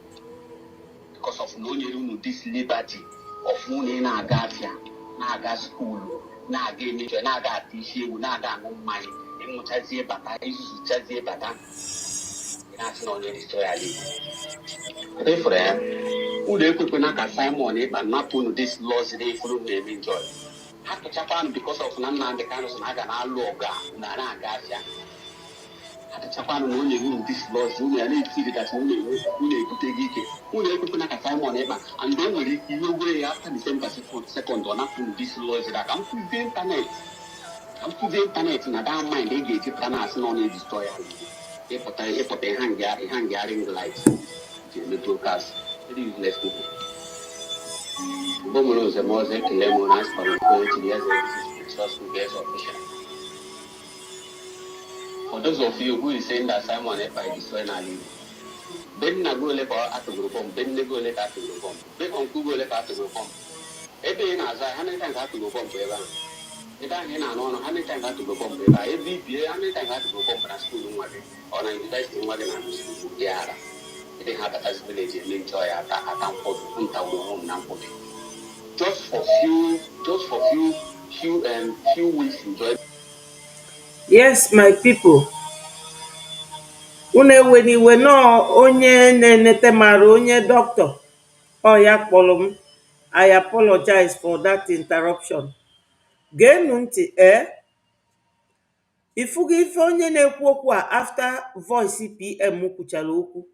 because of no this liberty of money na Gafia, na gas school, na game nature, na gas issue, na gas no mind. In much as a bata, is to chazi bata. That's not destroy a league. Pay for them. Who they could not sign money, but not to this laws they follow them enjoy. Have to Japan because of Nana the kind of Naga Loga, Nana Gafia. Japan only rule this laws, only I need to see that only could take it. Only could not find one ever. And then when you way after the same second or not to this laws that come to the internet. Come to the internet in a damn mind, they get it and as non destroyer. They put a hanging lights. The broadcast. It is less people. Bomonos, a mosaic lemon as for the quality as a source to get official. For those of you who is saying that Simon Epa is destroying our league, Ben Nago Lepa at the group, Ben Nego let at the group, Ben on Google let at the group. Every as I 100 times have to go bomb Beva. If I know 100 times have to go bomb Beva, every year 100 times have to go bomb for a school or an university in Wagon and school. Yeah, they have a village and enjoy at a town for Nampo. Just for few weeks enjoy. Yes, my people. Unu eweniwe nọọ onye na-enete mara onye doctor. Oh ya kpọrọ m. I apologize for that interruption. Geenụ ntị ifugo ife onye na-ekwu okwu a after voice PM kwuchara okwu.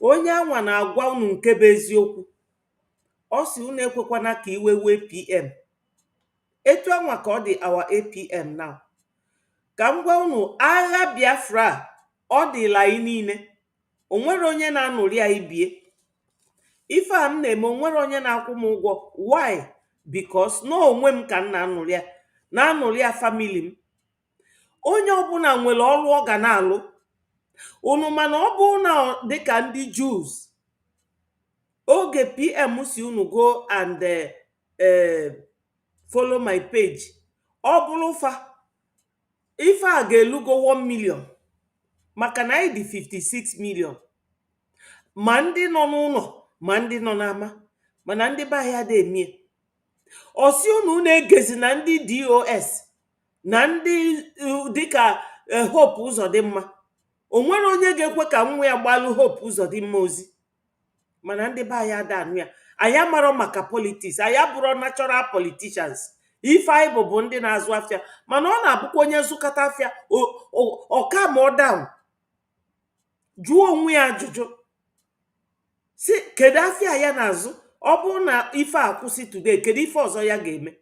Onye anwa na-agwa unu nke bụ eziokwu. Ọ sị unu ekwekwana ka iwe wee PM. Etu anwa ka ọ dị our APM now. Ka m gwa unu agha Biafra ọ dịla anyị niile. O nwere onye na-anụrị anyị bie. Ife a m na-eme onwere onye na-akwụ m ụgwọ. Why? Because no onwe m ka m na-anụrị ya family m. Onye ọbụla nwere ọrụ ọ ga na-alụ. Unu mana ọ bụ na dịka ndị Jews. Oge PM si unu go and follow my page. Ọ bụrụ fa ife a ga-elugo 1 million. Maka na anyị dị 56 million. Ma ndị nọ n'ụlọ ma ndị nọ n'ama. Mana ndị be anyị adịghị emie. Osi unu na-egezi na ndị DOS na ndị dịka Hope Uzodimma. O nwere onye ga-ekwe ka nwa ya gbalụ Hope Uzodimma ozi. Mana ndị be anyị ada anụ ya. Anyị amarọ maka politics. Anyị abụrụ natural politicians. Ife anyị bụ ndị na-azụ afịa. Mana ọ na-abụkwa onye zụkọta afịa ọka ma ọ down. Jụọ onwe ya ajụjụ. Si kedu afịa ya na-azụ? Ọ bụrụ na ife a kwụsị today, kedu ife ọzọ ya ga-eme?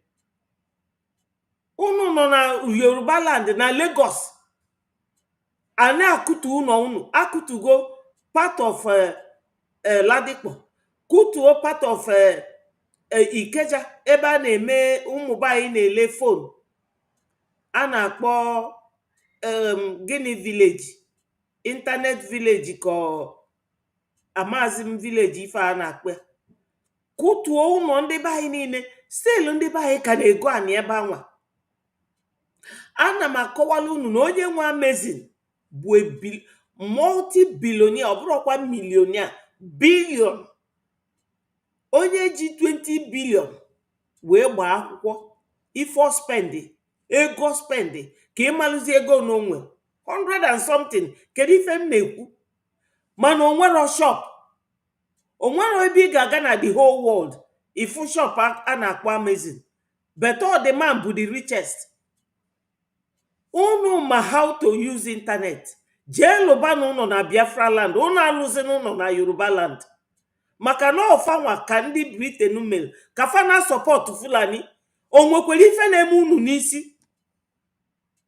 Unu nọ na Yorubaland na Lagos. A na-akụtu ụlọ unu. Akụtugo part of Ladipo. Kutuo part of Ikeja ebe a na-eme ụmụbaanyị na-ele phone. A na-akpọ gịnị village? Internet village ka Amazim village ife a na-akpọ. Kutuo ụlọ ndị be anyị niile. Still ndị be anyị ka na-ego anị ebe anwa. Ana m akọwala unu na onye nwe Amazing bụ multi-billionaire, ọ bụrụkwa millionaire, billion. Onye ji 20 billion wee gbaa akwụkwọ. Ifo spendi, ego spendi, ka ịmalụzi ego n'onwe 100 and something. Kedu ife m na-ekwu? Mana onwero shop. Onwero ebe ị ga-aga na the whole world. Ifu shop a na-akpọ Amazing. But all the man bụ the richest. Unu ma how to use internet. Jee lụba na ụnọ na Biafraland. Unu alụzi na ụnọ na Yorubaland. Maka na ọfanwa ka ndị Britain mere. Ka fa na support Fulani. O nwekwere ife na-eme unu n'isi.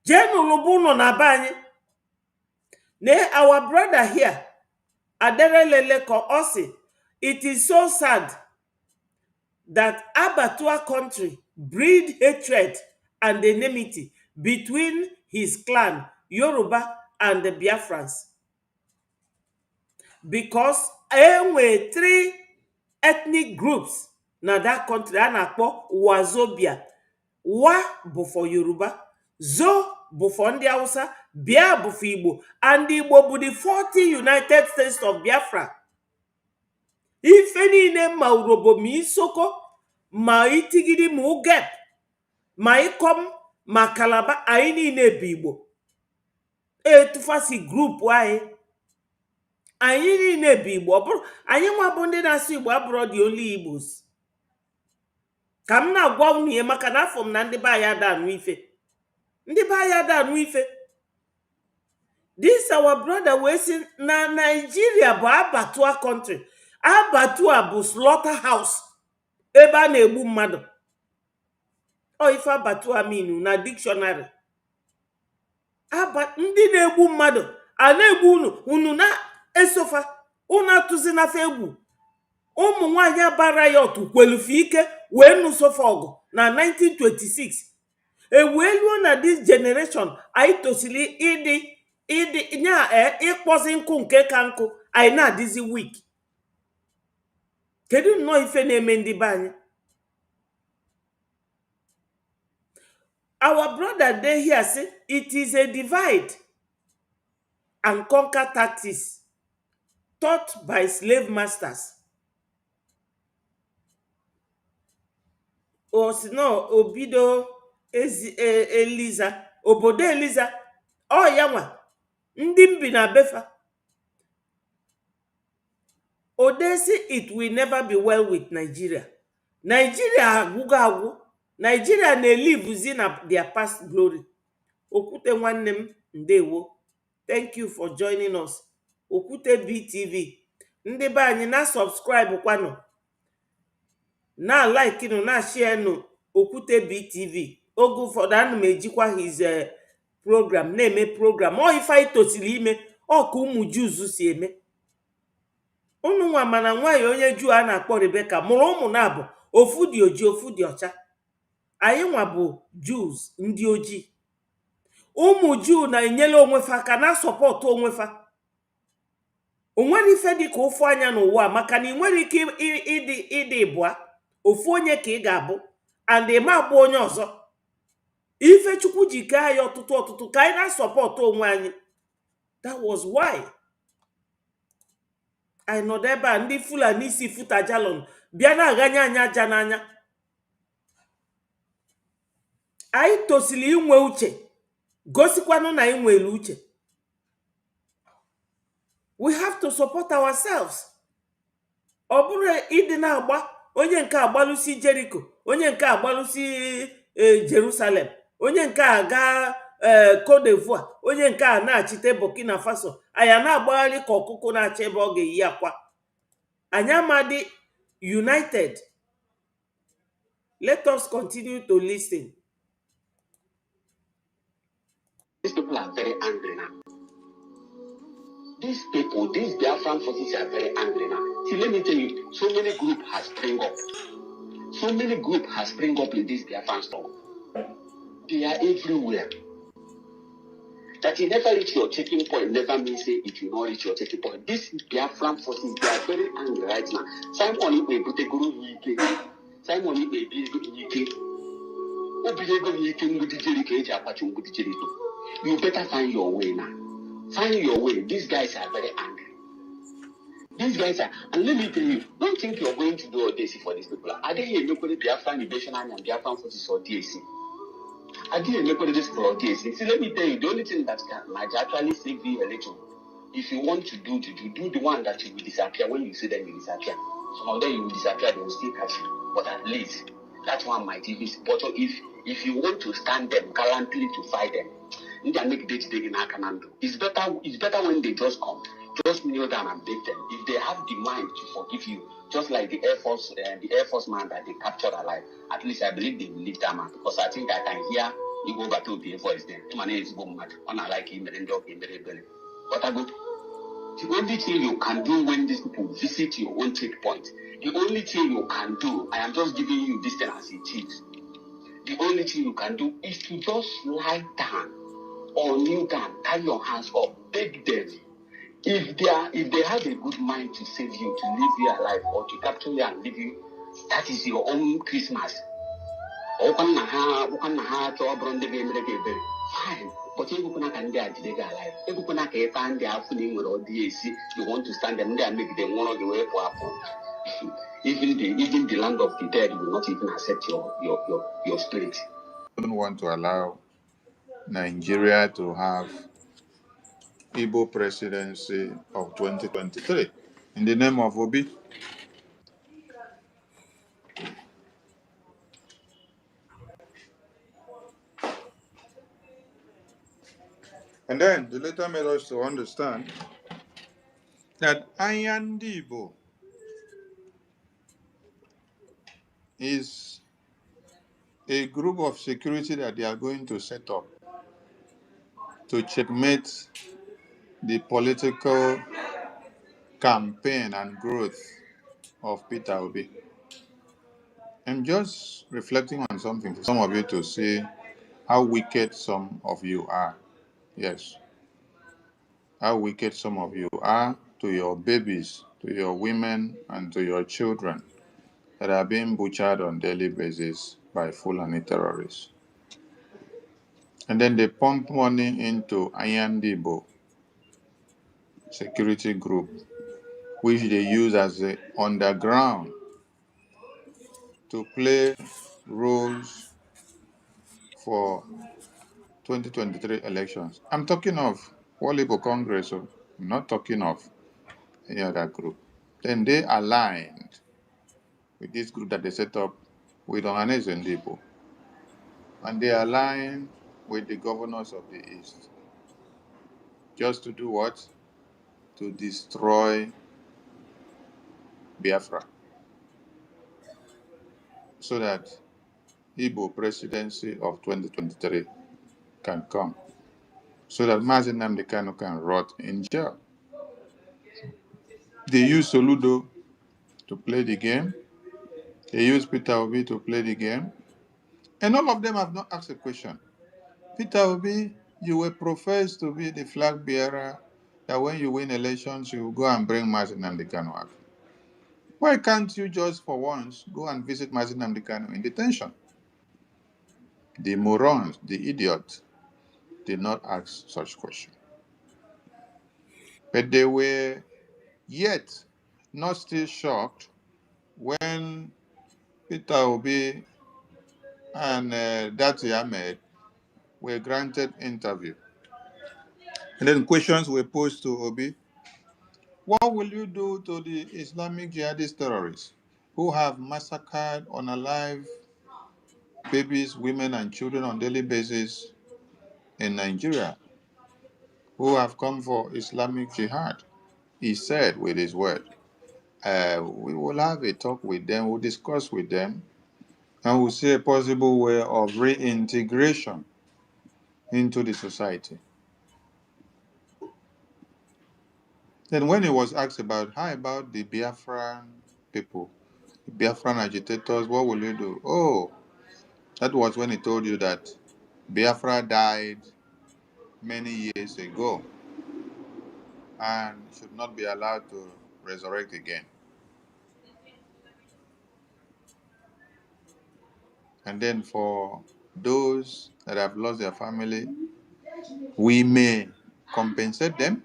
Jee n'ụlụba ụnọ na be anyị. Our brother here, Aderelele Osi, it is so sad that Abatua country breed hatred and enmity between his clan, Yoruba, and the Biafrans. Because enwe 3 ethnic groups na that country a na-akpọ Wazobia. Wa bụ for Yoruba, Zo bụ for ndị Hausa, Bia bụ for Igbo, and Igbo bụ the 40 United States of Biafra. Ife niile ma urobo ma isoko ma itigidi ma ugep ma ikom ma kalaba anyị niile bụ Igbo. Etufasi grupu anyị niile bụ Igbo. Ọ bụrụ anyị nwa bụ ndị na-asụ Igbo abụrụ the only Igbos. Ka m na-agwa unu ihe maka na afọ m na ndị be anyị ada anụ ife. Ndị be anyị ada anụ ife. This our brother wee sị na Nigeria bụ abattoir country. Abattoir bụ slaughterhouse, ebe a na-egbu mmadụ. Ọ ife abattoir mean na dictionary. Ndị na-egbu mmadụ a na-egbu unu na-esofa, unu atụzi na egwu. Ụmụ nwaanyị abara ya otu kwelufe ike wee nụsofa ọgụ na 1926. Eweluo na this generation anyị tosili ịdị nya ịkpọzi nkụ nke ka nkụ anyị na-adịzi weak. Kedu nnọọ ife na-eme ndị be anyị? Our brother dey here say it is a divide and conquer tactics taught by slave masters. O si no obido Eliza, obodo Eliza, ọ ya nwa ndị mbi na befa. Odesi, it will never be well with Nigeria. Nigeria agwụgo agwụ. Nigeria na-elive na their past glory. Okwute nwanne m, ndewo. Thank you for joining us. Okwute BTV. Ndị be anyị na subscribe kwano, na like nụ, na share nụ Okwute BTV. Oge ụfọdụ ana m ejikwa his program na-eme program. Ọ ife anyị tosiri ime, ọ ka ụmụ Jews si eme. Unu nwa mana nwaanyị onye Jew a na-akpọ Rebecca mụrụ ụmụ na-abụ, ofu dị oji, ofu dị ọcha. Anyị nwa bụ Jews ndị ojii. Ụmụ Jew na-enyela onwefa aka na sọpọtụ onwefa. O nwere ife dị ka ofu anya n'ụwa maka na ị nwere ike ịdị ịbụa. Ofu onye ka ị ga-abụ and ịma abụ onye ọzọ. Ife Chukwu ji kee anyị ọtụtụ ka anyị na-asọpọtụ onwe anyị. That was why anyị nọdụ ebe a ndị Fulani si Futa Jalon bịa na-aghanye anyị aja n'anya. Anyị tosili inwe uche, gosikwanụ na anyị nwere uche. We have to support ourselves. Ọ bụrụ ịdị na-agba onye nke agbalụsi Jericho, onye nke agbalụsi Jerusalem, onye nke a gaa Cote d'Ivoire, onye nke a na-achite Burkina Faso, anyị na-agbagharị ka ọkụkụ na-acha ebe ọ ga-eyi akwa. Anyị amadị united. Let us continue to listen. These people are very angry now. These people, these Biafran forces are very angry now. See, let me tell you, so many groups has spring up. So many groups has spring up in this Biafran struggle. They are everywhere. That you never reach your checking point never means say it will not reach your checking point. These Biafran forces, they are very angry right now. Simon may put a guru Yike. Simon may be Yike. You better find your way now. Find your way. These guys are very angry. These guys are, and let me tell you, don't think you're going to do Odesi for these people. Are they here locally Biafran Invasion Army and Biafran forces or DAC? Are they here locally this for DAC? See, let me tell you, the only thing that might actually save you a little, if you want to do the one that you will disappear. When you see them, you disappear. Some of them you will disappear, they will still catch you. But at least that one might even. But if you want to stand them gallantly to fight them, you can make day in Akanando. It's better when they just come. Just kneel down and beg them. If they have the mind to forgive you, just like the Air Force man that they captured alive, at least I believe they will leave that man, because I think I can hear you go back to the Air Force then. My name is Bomad. Unlike him, and dog in very belly. But I go. The only thing you can do when these people visit your own checkpoint, the only thing you can do, I am just giving you this thing as it is. The only thing you can do is to just lie down or kneel down, tie your hands up, beg them. If they have a good mind to save you, to leave you alive, or to capture you and leave you, that is your own Christmas. ọkwa nna ha chọọ bụrụ ndị ga-emere gị ebere fine, but ekwekwana ka ndị a jide gị ala, ekwekwana ka ịta ndị afọ na ị nwere ọdị esi you want to stand them ndị a megide nwụrọ gị wee pụ apụ. Even the land of the dead will not even accept your spirit. I don't want to allow Nigeria to have Igbo presidency of 2023 in the name of Obi. And then the letter made us to understand that Ayandibo is a group of security that they are going to set up to checkmate the political campaign and growth of Peter Obi. I'm just reflecting on something for some of you to see how wicked some of you are. Yes. How wicked some of you are to your babies, to your women, and to your children that are being butchered on a daily basis by Fulani terrorists. And then they pump money into Ayandibo security group, which they use as the underground to play roles for 2023 elections. I'm talking of Walibo Congress, so I'm not talking of any other group. Then they aligned with this group that they set up with Ohanes and Dipo. And they aligned with the governors of the East. Just to do what? To destroy Biafra. So that Igbo presidency of 2023 can come. So that Mazi Nnamdi Kanu can rot in jail. They use Soludo to play the game. They use Peter Obi to play the game. And all of them have not asked a question. Peter Obi, you were professed to be the flag bearer, that when you win elections, you will go and bring Mazi Nnamdi Kanu out. Why can't you just for once go and visit Mazi Nnamdi Kanu in detention? The morons, the idiots, did not ask such question. But they were yet not still shocked when Peter Obi and Dati Ahmed were granted interview. And then questions were posed to Obi. What will you do to the Islamic jihadist terrorists who have massacred unalive babies, women, and children on a daily basis in Nigeria, who have come for Islamic jihad? He said with his word, we will have a talk with them, we'll discuss with them, and we'll see a possible way of reintegration into the society. Then when he was asked about, how about the Biafran people, the Biafran agitators, what will you do? Oh, that was when he told you that Biafra died many years ago and should not be allowed to resurrect again. And then for those that have lost their family, we may compensate them.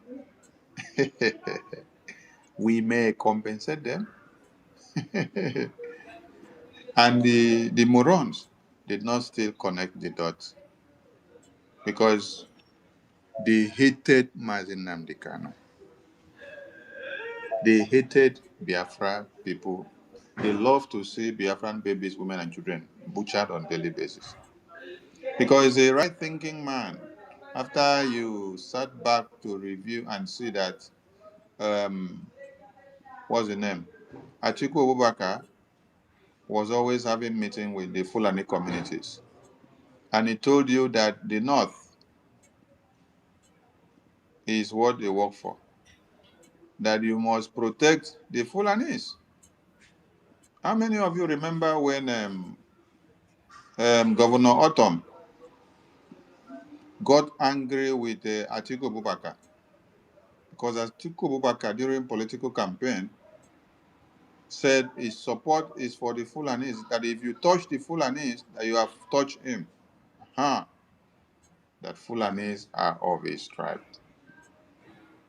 We may compensate them. And the morons did not still connect the dots because they hated Mazi Nnamdi Kanu. They hated Biafra people. They love to see Biafran babies, women, and children butchered on a daily basis. Because a right-thinking man, after you sat back to review and see that, what's the name? Atiku Abubakar was always having meetings with the Fulani communities. And he told you that the North is what they work for. That you must protect the Fulanis. How many of you remember when Governor Autumn got angry with Atiku Abubakar? Because Atiku Abubakar, during political campaign, said his support is for the Fulanis, that if you touch the Fulanis, that you have touched him. Huh? That Fulanis are of his tribe.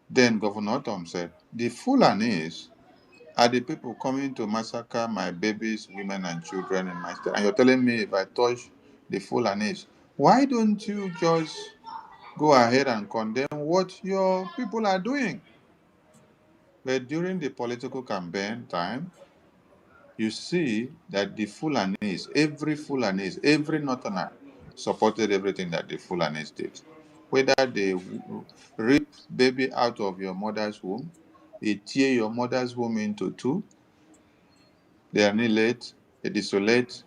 Then Governor Tom said, the Fulanis are the people coming to massacre my babies, women, and children in my state. And you're telling me if I touch the Fulanis, why don't you just go ahead and condemn what your people are doing? But during the political campaign time, you see that the Fulanis, every Northerner supported everything that the Fulanis did. Whether they rip baby out of your mother's womb, they tear your mother's womb into two, they annihilate, they desolate,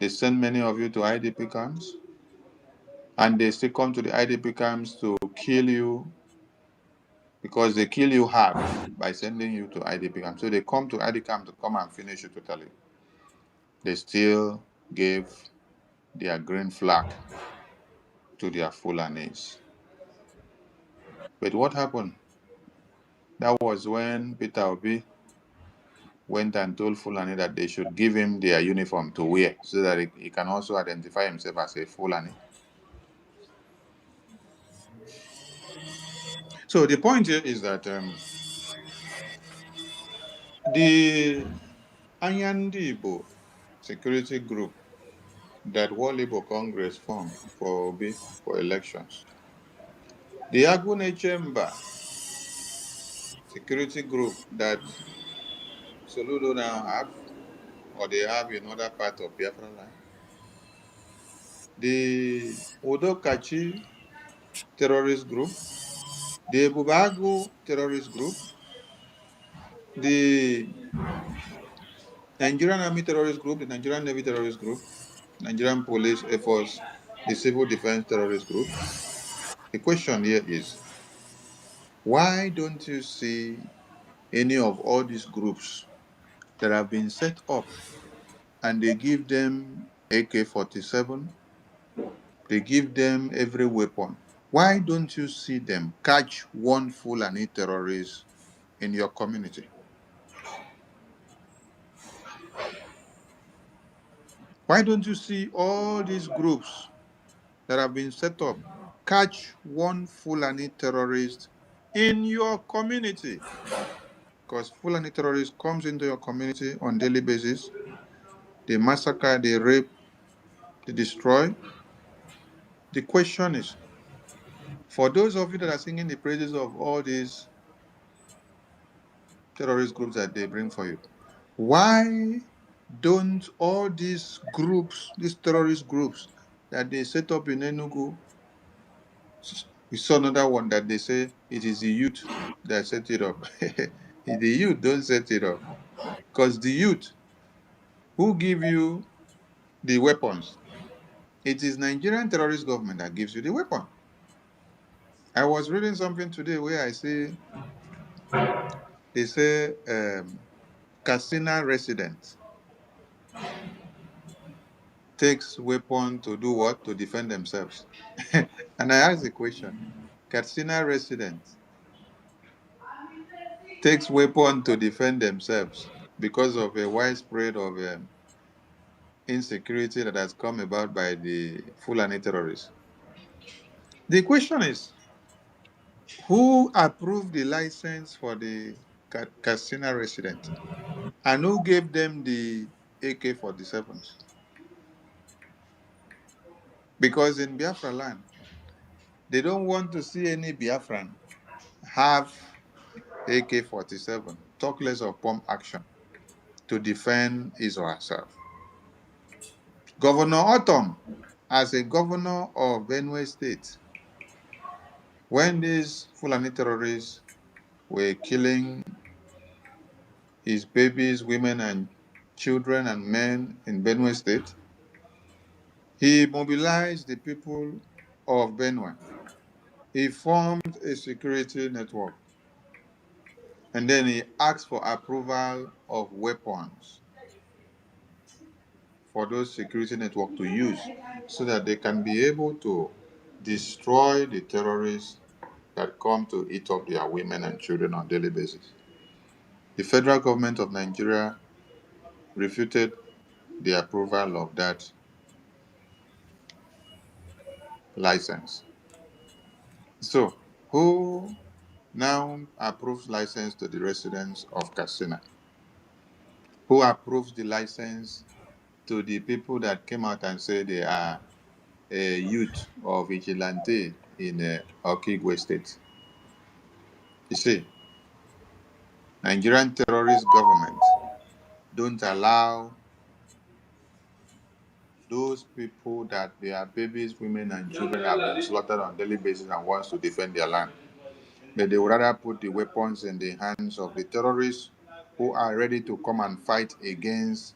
they send many of you to IDP camps, and they still come to the IDP camps to kill you because they kill you half by sending you to IDP camps. So they come to IDP camp to come and finish you totally. They still gave their green flag to their Fulanis. But what happened? That was when Peter Obi went and told Fulani that they should give him their uniform to wear so that he can also identify himself as a Fulani. So the point here is that the Anyandibo security group that World Igbo Congress formed for Obi for elections, the Agune Chamber security group that Soludo now have, or they have in other part of Biafraland, the Odokachi terrorist group, the Bubagu terrorist group, the Nigerian Army terrorist group, the Nigerian Navy terrorist group, Nigerian Police Air Force, the Civil Defense terrorist group. The question here is, why don't you see any of all these groups that have been set up and they give them AK-47, they give them every weapon? Why don't you see them catch one Fulani terrorist in your community? Why don't you see all these groups that have been set up catch one Fulani terrorist in your community? Because Fulani terrorist comes into your community on daily basis. They massacre, they rape, they destroy. The question is, for those of you that are singing the praises of all these terrorist groups that they bring for you, why don't all these groups, these terrorist groups that they set up in Enugu, we saw another one that they say it is the youth that set it up. The youth don't set it up. Because the youth who give you the weapons, it is Nigerian terrorist government that gives you the weapon. I was reading something today where I see, they say casino residents takes weapon to do what? To defend themselves. And I asked the question, casino residents takes weapon to defend themselves because of a widespread of insecurity that has come about by the Fulani terrorists. The question is, who approved the license for the casino resident? And who gave them the AK-47s? Because in Biafra land, they don't want to see any Biafran have AK-47, talk less of pump action, to defend his or herself. Governor Autumn, as a governor of Benue State, when these Fulani terrorists were killing his babies, women, and children and men in Benue State, he mobilized the people of Benue. He formed a security network, and then he asked for approval of weapons for those security network to use so that they can be able to destroy the terrorists that come to eat up their women and children on a daily basis. The federal government of Nigeria refuted the approval of that license. So, who now approves license to the residents of Katsina? Who approves the license to the people that came out and said they are a youth or vigilante in Okigwe State? You see, Nigerian terrorist government don't allow those people that their babies, women, and children have been slaughtered on a daily basis and wants to defend their land. But they would rather put the weapons in the hands of the terrorists who are ready to come and fight against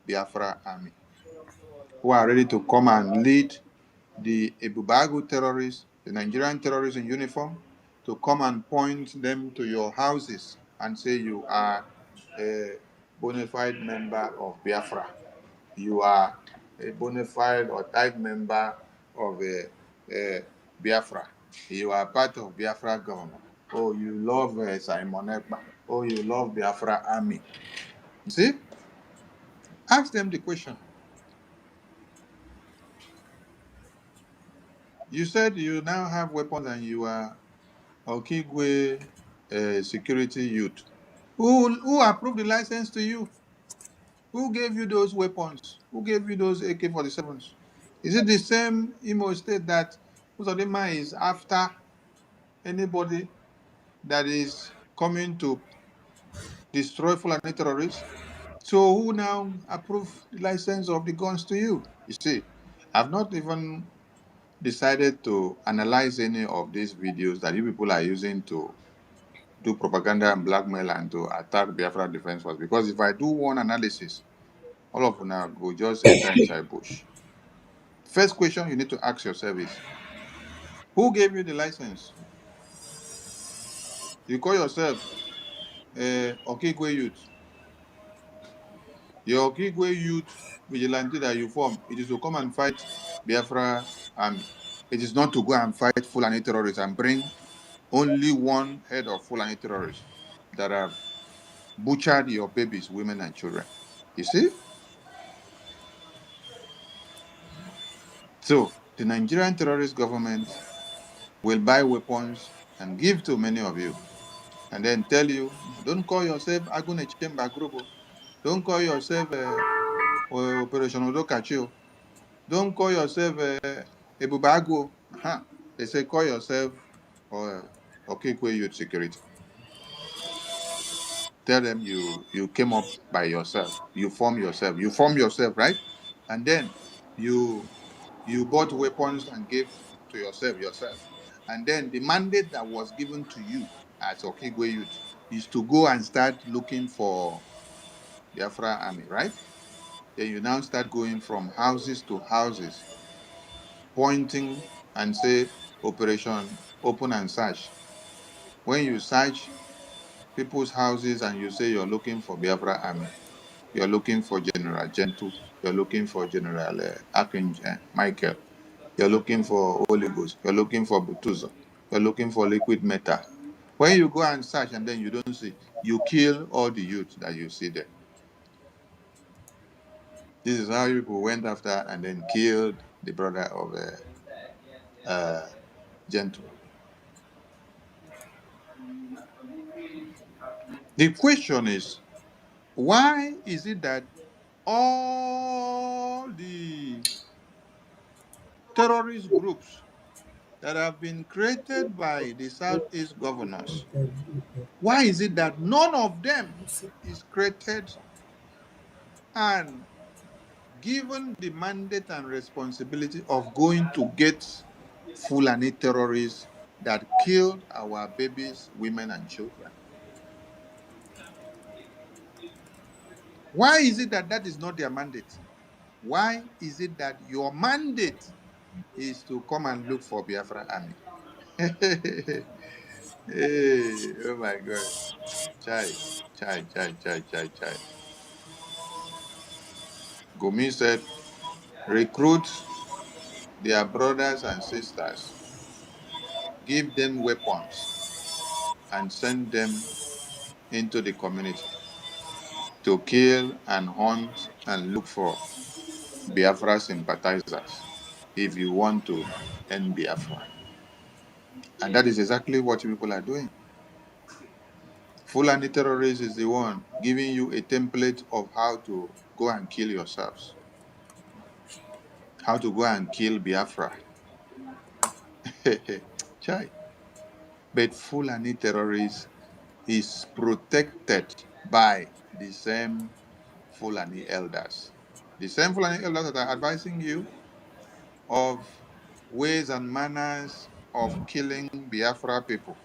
Biafra army, who are ready to come and lead the Ebubagu terrorists, the Nigerian terrorists in uniform, to come and point them to your houses and say you are a bona fide member of Biafra. You are a bona fide or type member of a Biafra. You are part of Biafra government. Oh, you love Simon Ekpa. Oh, you love Biafra army. You see? Ask them the question. You said you now have weapons and you are Okigwe security youth. Who approved the license to you? Who gave you those weapons? Who gave you those AK-47s? Is it the same Imo State that Uzodinma is after anybody that is coming to destroy Fulani terrorists? So who now approved the license of the guns to you? You see, I've not even decided to analyze any of these videos that you people are using to do propaganda and blackmail and to attack Biafra Defense Force. Because if I do one analysis, all of them go just enter inside bush. First question you need to ask yourself is, who gave you the license? You call yourself Okigwe Youth. Your Okigwe Youth vigilante that you form, it is to come and fight Biafra army. It is not to go and fight Fulani terrorists and bring only one head of Fulani terrorists that have butchered your babies, women, and children. You see? So, the Nigerian terrorist government will buy weapons and give to many of you and then tell you, don't call yourself Agune Chemba Group. Don't call yourself Operation Odokachi. Don't call yourself Ebubago. Uh-huh. They say call yourself Okikwe Youth Security. Tell them you came up by yourself. You form yourself. You form yourself, right? And then you bought weapons and gave to yourself. And then the mandate that was given to you as Okigwe Youth is to go and start looking for Biafra army, right? Then you now start going from houses to houses, pointing and say, Operation Open and Search. When you search people's houses and you say you're looking for Biafra army, you're looking for General Gentle, you're looking for General Archangel Michael, you're looking for Holy Ghost, you're looking for Butuzo, you're looking for liquid metal. When you go and search and then you don't see, you kill all the youth that you see there. This is how people went after and then killed the brother of Gentle. The question is, why is it that all the terrorist groups that have been created by the Southeast governors, why is it that none of them is created and given the mandate and responsibility of going to get Fulani terrorists that killed our babies, women, and children? Why is it that that is not their mandate? Why is it that your mandate is to come and look for Biafra army? Hey, oh my God. Chai, chai, chai, chai, chai, chai. Gumi said, recruit their brothers and sisters, give them weapons, and send them into the community to kill and hunt and look for Biafra sympathizers if you want to end Biafra. And that is exactly what people are doing. Fulani terrorist is the one giving you a template of how to go and kill yourselves, how to go and kill Biafra. Chai. But Fulani terrorist is protected by the same Fulani elders. The same Fulani elders that are advising you of ways and manners of killing Biafra people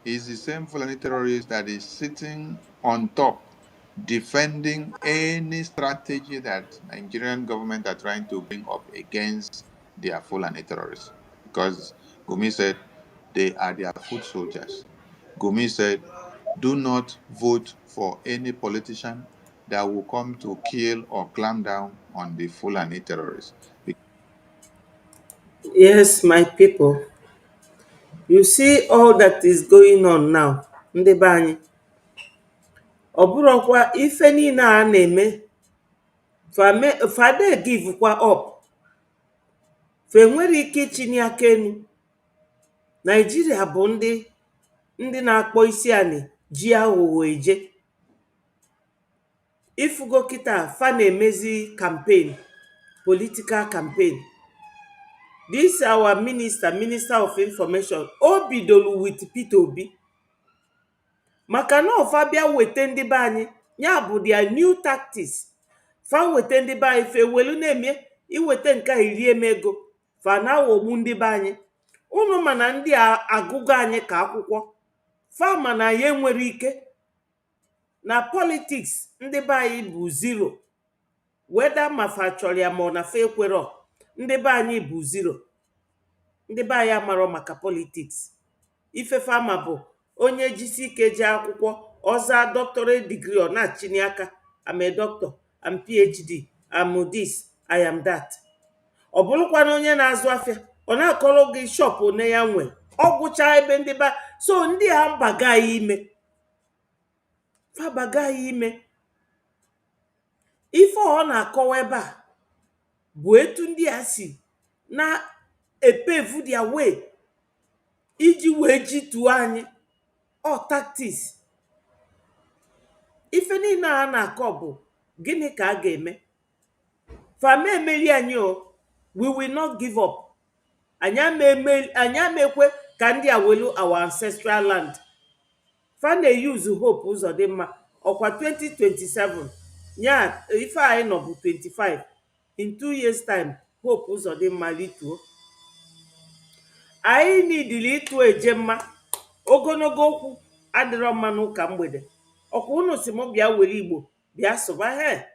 is the same Fulani terrorist that is sitting on top defending any strategy that Nigerian government are trying to bring up against their Fulani terrorists. Because Gumi said they are their foot soldiers. Gumi said, do not vote for any politician that will come to kill or clamp down on the Fulani terrorists. Yes, my people. You see all that is going on now. Ndị be anyị. Ọ bụrụkwa ife niile a na-eme fade give kwa up. Fe nwere ike ichini aka enu. Nigeria bụ ndị na-akpọ isi anị ji aghụghọ eje. Ifugo kịta fa na-emezi campaign, political campaign. This our minister of information, o bidolu with Peter Obi. Maka na ọfa bịa wete ndị be anyị, ya bụ their new tactics. Fa wete ndị be anyị, fe welu na-eme iwete nke a iri eme ego. Fa na-aghọgbu ndị be anyị. Unu mana ndị a agụgụ anyị ka akwụkwọ. Fa mana ya enwere ike. Na politics ndị be anyị bụ zero. Whether ma fa chọrọ ya ma ọ na fa ekwero, ndị be anyị bụ zero. Ndị be anyị amarọ maka politics. Ifefe ama bụ onye jisi ike ji akwụkwọ ọza doctorate degree ọ na-achịni aka. I'm a doctor, I'm PhD, I'm this, I am that. Ọ bụrụkwana onye na-azụ afịa, ọ na-akọrọ gị shop one ya nwe. Ọ gwụcha ebe ndị ba so ndị a mbaga ya ime. Fa baga ya ime. Ife ọ na-akọwa ebe a bụ etu ndị a si na-epave their way iji wee jituo anyị. Ọ tactics. Ife niile a na-akọ bụ gịnị ka a ga-eme. Fama emeri anyị o, we will not give up. Anyị amekwe ka ndị a welu our ancestral land. Fa na-use hope ụzọ dị mma. Ọkwa 2027 ya ife anyị nọ bụ 25. In 2 years time, hope ụzọ dị mma rituo. Anyị nidili ịtụ eje mma. Ogologo okwu adịrọ mma n'ụka mgbede. Ọkwa unu si m bịa were Igbo bịa sụba he.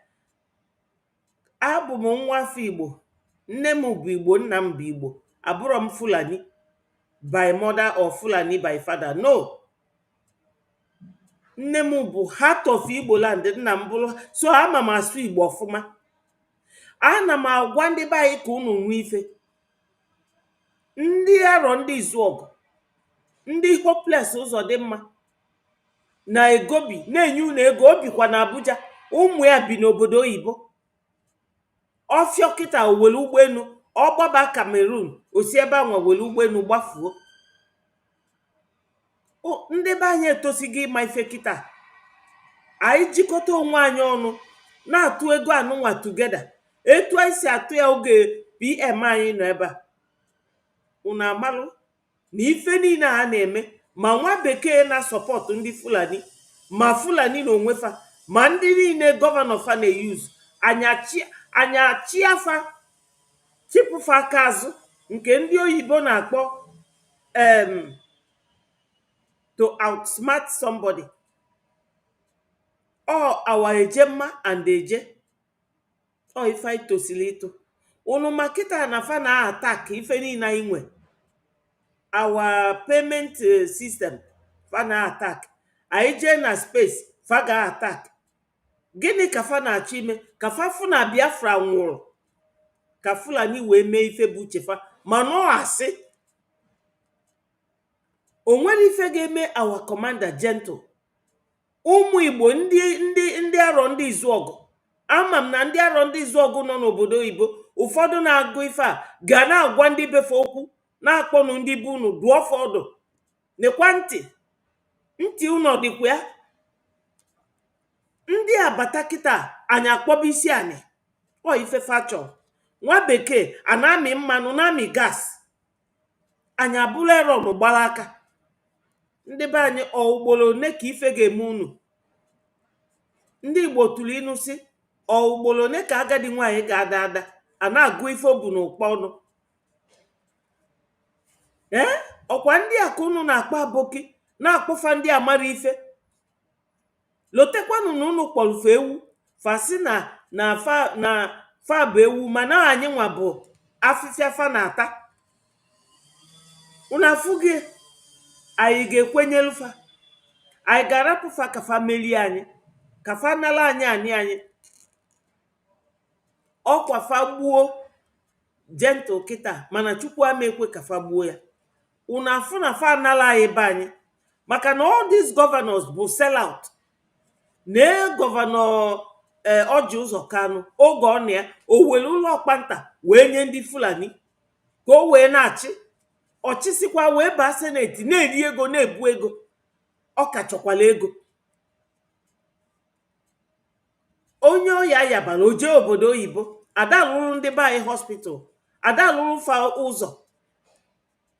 Abụ m nwa afọ Igbo. Nne m bụ Igbo, nna m bụ Igbo. Abụrọ m Fulani by mother or Fulani by father. No. Nne m bụ heart of Igbo land. Nna m bụrụ so ama m asụ Igbo ọfụma. Ana m agwa ndị be anyị ka unu nwee ife. Ndị arọ ndị izu ọgụ, ndị hopeless ụzọ dị mma na-egobi na-enye unu ego. Obikwa na Abuja, ụmụ ya bi n'obodo oyibo. Ọfịọ kịta were ụgbọelu, ọ gbaba Cameroon, osi ebe anwa were ụgbọelu gbafuo. Ndị be anyị etosigo ịma ife kịta. Anyị jikọta onwe anyị ọnụ na-atụ ego anụnwa together. Etu anyị si atụ ya oge PM anyị nọ ebe a. Unu amalụ na ife niile a na-eme ma nwa bekee na sọpọtụ ndị Fulani ma Fulani na onwefa ma ndị niile gọvanọ fa na-eyuzu anya chiafa chịpụfa aka azụ nke ndị oyibo na-akpọ to outsmart somebody. Ọ awa ejemma and eje. Ọ ife anyị tosili ịtụ. Unu ma kịta na fa na-attack ife niile anyị nwe. Our payment system fa na-attack. Anyị jee na space fa ga-attack. Gịnị ka fa na-achọ ime? Ka fa fụ na Biafra nwụrụ ka Fulani wee mee ife bụ uche fa. Mana ọ asị o nwere ife ga-eme our commander gentle. ụmụ Igbo ndị arọ ndị Izuọgụ, ama m na ndị arọ ndị Izuọgụ nọ n'obodo oyibo ụfọdụ na-agụ ife a ga na-agwa ndị befe okwu, na-akpọnụ ndị be unu dụọ ọdụ, nekwa ntị unu dịkwa ya. Ndị abata kịta anyị akpọba isi anyị ọ ife fachọ nwa bekee a na-amị mmanụ na-amị gas, anyị abụla erọn gbara aka. Ndị be anyị ugboro one ka ife ga-eme unu? Ndị Igbo tụrụ inu si ugboro one ka agadi nwaanyị ga-ada ada a na-agụ ife obu n'ụkpa ọnụ. Ọkwa ndị a ka unu na-akpa aboki na-akpọfa ndị amara ife. Lotekwanụ na unu kpọrụfe ewu fasi na fa bụ ewu, mana anyị nwa bụ afịfịa fa na-ata. Unu afụghị anyị ga-ekwenyelufa? Anyị ga-arapụfa kafa melie anyị, kafa nala anyị ọkwafa gbuo gentle kịta, mana Chukwu ama ekwe kafa gbuo ya. Unu afụ na fa anala anyị be anyị, maka na all these governors bụ sellout. Na gọvanọ Ọji Ụzọ Kanụ oge ọ na ya o were ụlọ ọkpanta wee nye ndị Fulani ka o wee na-achị, ọchịsikwa wee baa seneti na-eri ego na-ebu ego, ọ kachọkwala ego. Onye ọya yabara o jee obodo oyibo, ada lụrụ ndị be anyị hospital, ada lụrụ fa ụzọ,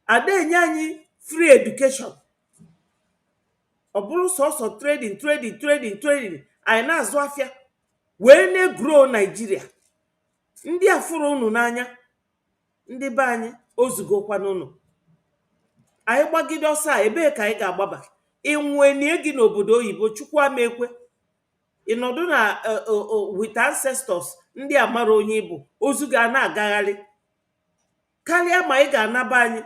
ada enye anyị free education. Ọ bụrụ sọsọ trading anyị na-azụ afịa wee na-egro Naijiria. Ndị a fụrụ unu n'anya, ndị be anyị ozugokwana unu. Anyị gbagide ọsọ a ebee ka anyị ga-agbaba? Ịnwue nie gị n'obodo oyibo, Chukwu ama ekwe ịnọdụ na with ancestors ndị amara onye Igbo, ozu ga na-agagharị karịa ma ị ga-anaba anyị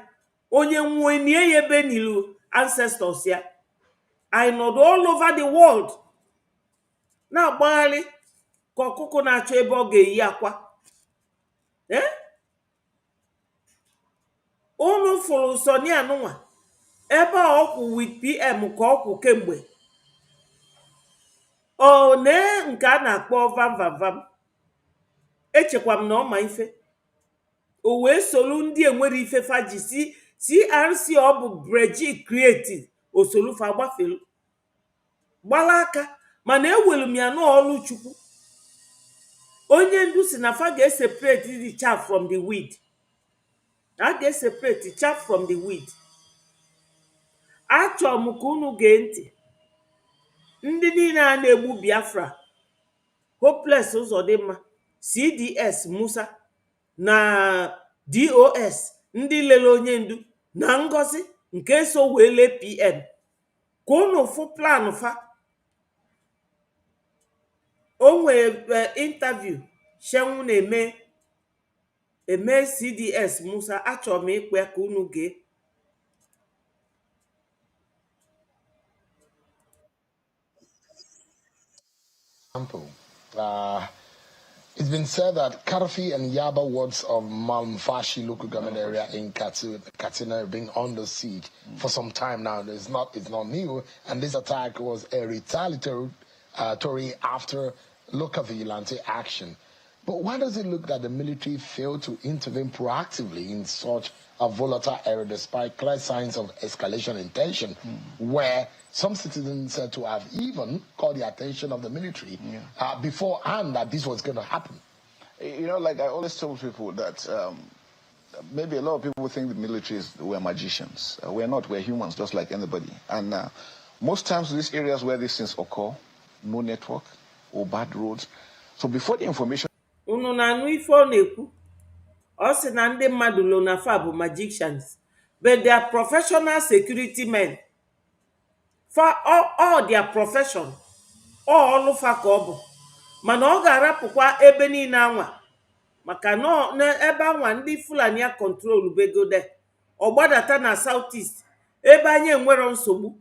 onye nwue nie ya ebe nilu ancestors ya. I nọdụ all over the world na-agbagharị ka ọkụkọ na-achọ ebe ọ ga-eyi akwa. Unu fụrụ Sọni Anụnwa ebe a ọkwụ with PM ka ọkwụ kemgbe. Nke a na-akpọ vam. Echekwa m na ọma ife, o wee solu ndị enwere ife faji si CRC ọ bụ Breji creative osolufa gbafelu gbala aka, mana ewelu m ya n'ọlụ Chukwu. Onye ndu si na fa ga-eseparate the chaff from the weed. A ga-eseparate the chaff from the weed. Achọrọ m ka unu gee ntị. Ndị niile a na-egbu Biafra, Hopeless Uzodimma, CDS Musa na DOS, ndị lele onye ndu na Ngozi nke so wee lee PM, ka unu fụ plan fa. O nwere interview Shenwu na-eme CDS Musa, achọrọ m ịkpọ ya ka unu gee. It's been said that Karfi and Yaba wards of Malmfashi local government area in Katsina have been under siege for some time now. It's not new, and this attack was a retaliatory after local vigilante action. But why does it look that the military failed to intervene proactively in such a volatile area despite clear signs of escalation in tension, where some citizens said to have even called the attention of the military beforehand that this was going to happen? You know, like I always tell people that maybe a lot of people think the militaries were magicians. We're not. We're humans, just like anybody. And most times these areas where these things occur, no network or bad roads. So before the information... Unu na-anụ ife ọ na-ekwu, ọ sị na ndị mmadụ lo na fa bụ magicians, but they are professional security men. For all their profession, ọlụ fa ka ọ bụ, mana ọ ga-arapụkwa ebe niile anwa, maka na ebe anwa ndị Fulani ya control begode, ọ gbadata na Southeast ebe anyị enwero nsogbu.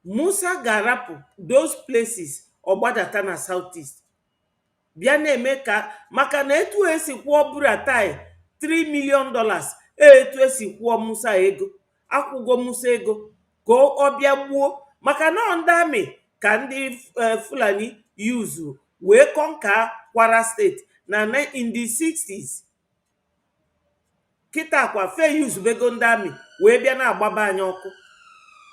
Musa ga-arapụ those places, ọ gbadata na Southeast bịa na-eme ka, maka na etu esi kwụọ Buratai $3 million, etu esi kwụọ Musa ego, akwụgo Musa ego ka ọ bịa gbuo, maka na ndị amị ka ndị Fulani yuzu wee kọnka Kwara steeti na in the 60s. Kịta kwa fe yuzubego ndị amị wee bịa na-agbaba anyị ọkụ.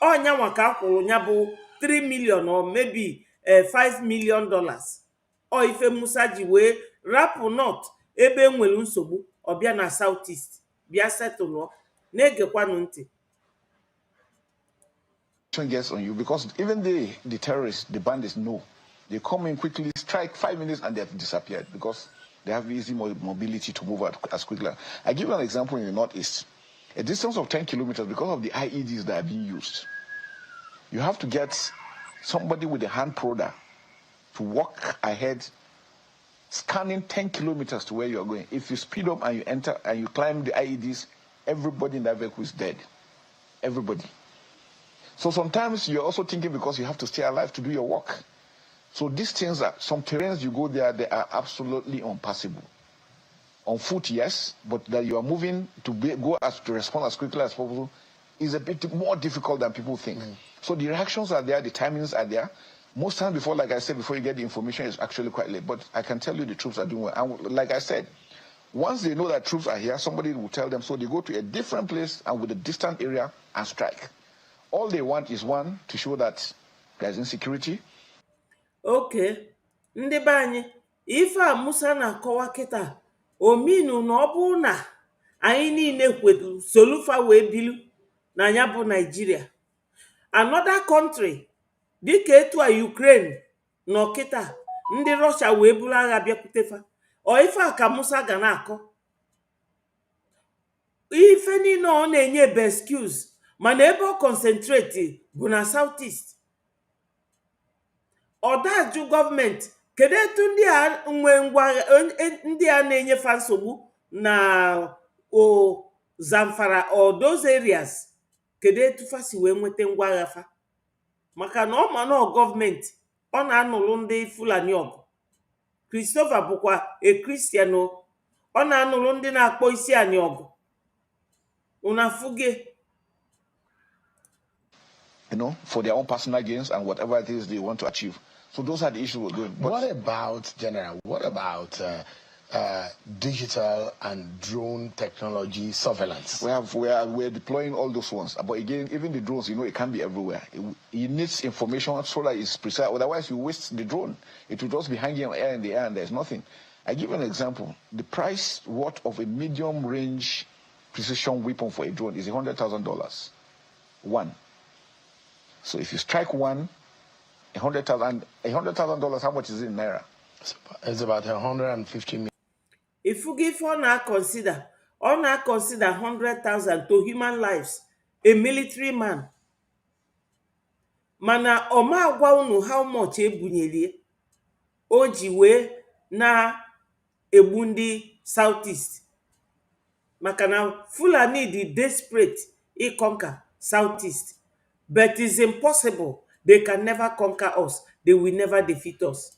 Ọnyanwa ka a kwụrụ ya bụ 3 million or maybe $5 million. Ọ ife Musa ji wee rapụ north ebe enwere nsogbu, ọbịa na south east bịa setụlụ. Na-egekwanụ ntị. Gets on you because even the terrorists, the bandits know. They come in quickly, strike 5 minutes, and they have disappeared because they have easy mobility to move out as quickly. I give you an example in the northeast. A distance of 10 kilometers, because of the IEDs that are being used, you have to get somebody with a hand prodder to walk ahead, scanning 10 kilometers to where you are going. If you speed up and you enter and you climb the IEDs, everybody in that vehicle is dead. Everybody. So sometimes you're also thinking because you have to stay alive to do your work. So these things are, some terrains you go there, they are absolutely impassable. On foot, yes, but that you are moving to to respond as quickly as possible is a bit more difficult than people think. So the reactions are there, the timings are there. Most times before, like I said, before you get the information, it's actually quite late. But I can tell you the troops are doing well. And like I said, once they know that troops are here, somebody will tell them, so they go to a different place and with a distant area and strike. All they want is one, to show that there's insecurity. Okay, ndị be anyị, ife a Musa na-akọwa kịta ominu na ọ bụ na anyị niile kwedu solufa wee bilu na ya bụ Nigeria. Another country dịka etu a Ukraine nọ kịta, ndị Russia wee buru agha bịakwutefa. Ọ ife a ka Musa ga na-akọ. Ife niile ọ na-enye bụ excuse, mana ebe ọ concentrate bụ na South East. Ọdajụ gọọmenti kedu etu ndị a nwe ngwa ndị a na-enyefe nsogbu na Zamfara or those areas, kedu etu fa si wee nweta ngwa agha fa? Maka na ọ ma na gọọmenti ọ na-anụrụ ndị Fulani ọgụ. Christopher bụkwa Christian, ọ na-anụrụ ndị na-akpọ isi anyị ọgụ. Unafuge. For their own personal gains and whatever it is they want to achieve. So those are the issues we're going. But what about, General, what about digital and drone technology surveillance? We're deploying all those ones. But again, even the drones, it can be everywhere. It needs information so that it's precise. Otherwise, you waste the drone. It will just be hanging in the air and there's nothing. I give an example. The price worth of a medium-range precision weapon for a drone is $100,000. One. So if you strike one, $100,000, how much is it in Naira? It's about 150 million. If you give on consider 100,000 to human lives, a military man. Mana ọma agwa unu how much ebunyelie o ji wee na egbu ndị Southeast. Maka na Fulani dị desperate conquer Southeast. But it's impossible. They can never conquer us. They will never defeat us.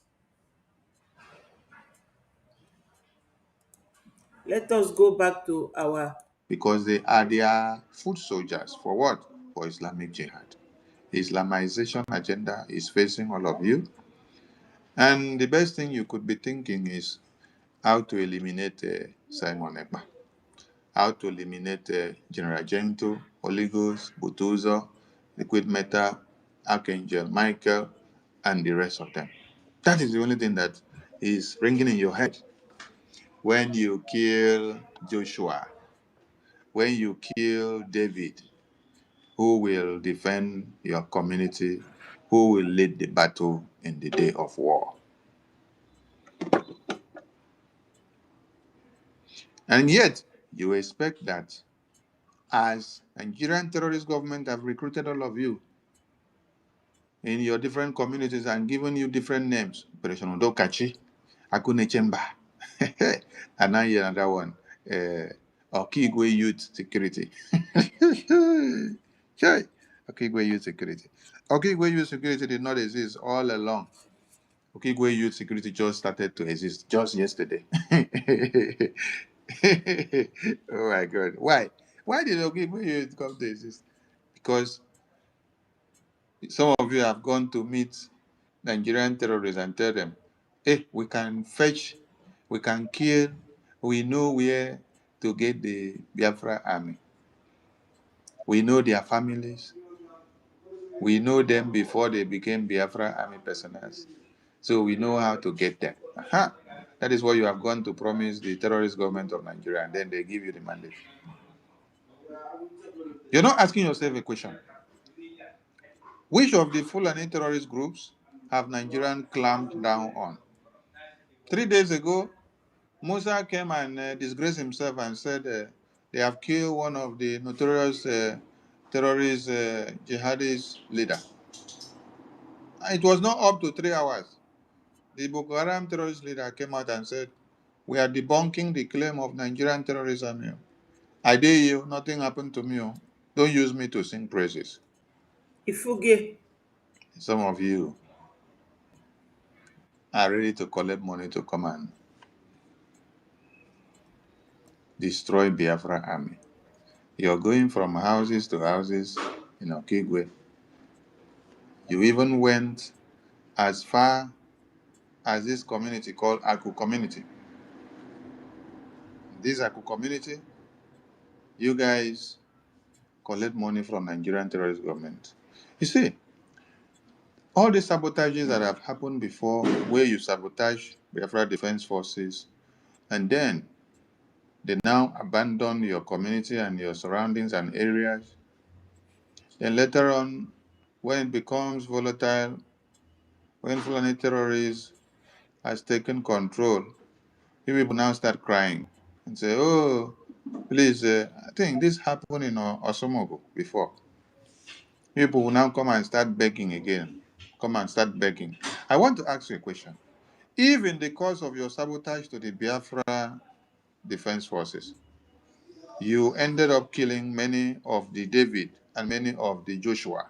Let us go back to our... Because they are their foot soldiers. For what? For Islamic Jihad. Islamization agenda is facing all of you. And the best thing you could be thinking is how to eliminate Simon Ekpa. How to eliminate General Gento, Holy Ghost, Butuzo, Liquid Metal, Archangel Michael, and the rest of them. That is the only thing that is ringing in your head. When you kill Joshua, when you kill David, who will defend your community, who will lead the battle in the day of war? And yet, you expect that as Nigerian terrorist government have recruited all of you in your different communities and given you different names. Operation Odokachi, Akune Chemba, and now hear another one, Okigwe Youth Security. Okigwe Youth Security. Okigwe Youth Security did not exist all along. Okigwe Youth Security just started to exist just yesterday. Oh my God. Why? Why did Okigwe Youth come to exist? Because Some of you have gone to meet Nigerian terrorists and tell them, hey, we can fetch, we can kill, we know where to get the Biafra army. We know their families. We know them before they became Biafra army personnel. So we know how to get them. Aha. That is what you have gone to promise the terrorist government of Nigeria, and then they give you the mandate. You're not asking yourself a question. Which of the Fulani terrorist groups have Nigerian clamped down on? 3 days ago, Musa came and disgraced himself and said they have killed one of the notorious terrorist jihadist leader. It was not up to 3 hours. The Boko Haram terrorist leader came out and said, we are debunking the claim of Nigerian terrorism. I dare you, nothing happened to me. Don't use me to sing praises. Ifuge. Some of you are ready to collect money to come and destroy Biafra army. You're going from houses to houses in Okigwe. You even went as far as this community called Aku community. This Aku community, you guys collect money from Nigerian terrorist government. You see, all the sabotages that have happened before, where you sabotage Biafra Defense Forces, and then they now abandon your community and your surroundings and areas. Then later on, when it becomes volatile, when Fulani terrorists has taken control, you people now start crying and say, oh, please, I think this happened in Osomogo before. People will now come and start begging again. Come and start begging. I want to ask you a question. If in the course of your sabotage to the Biafra Defense Forces, you ended up killing many of the David and many of the Joshua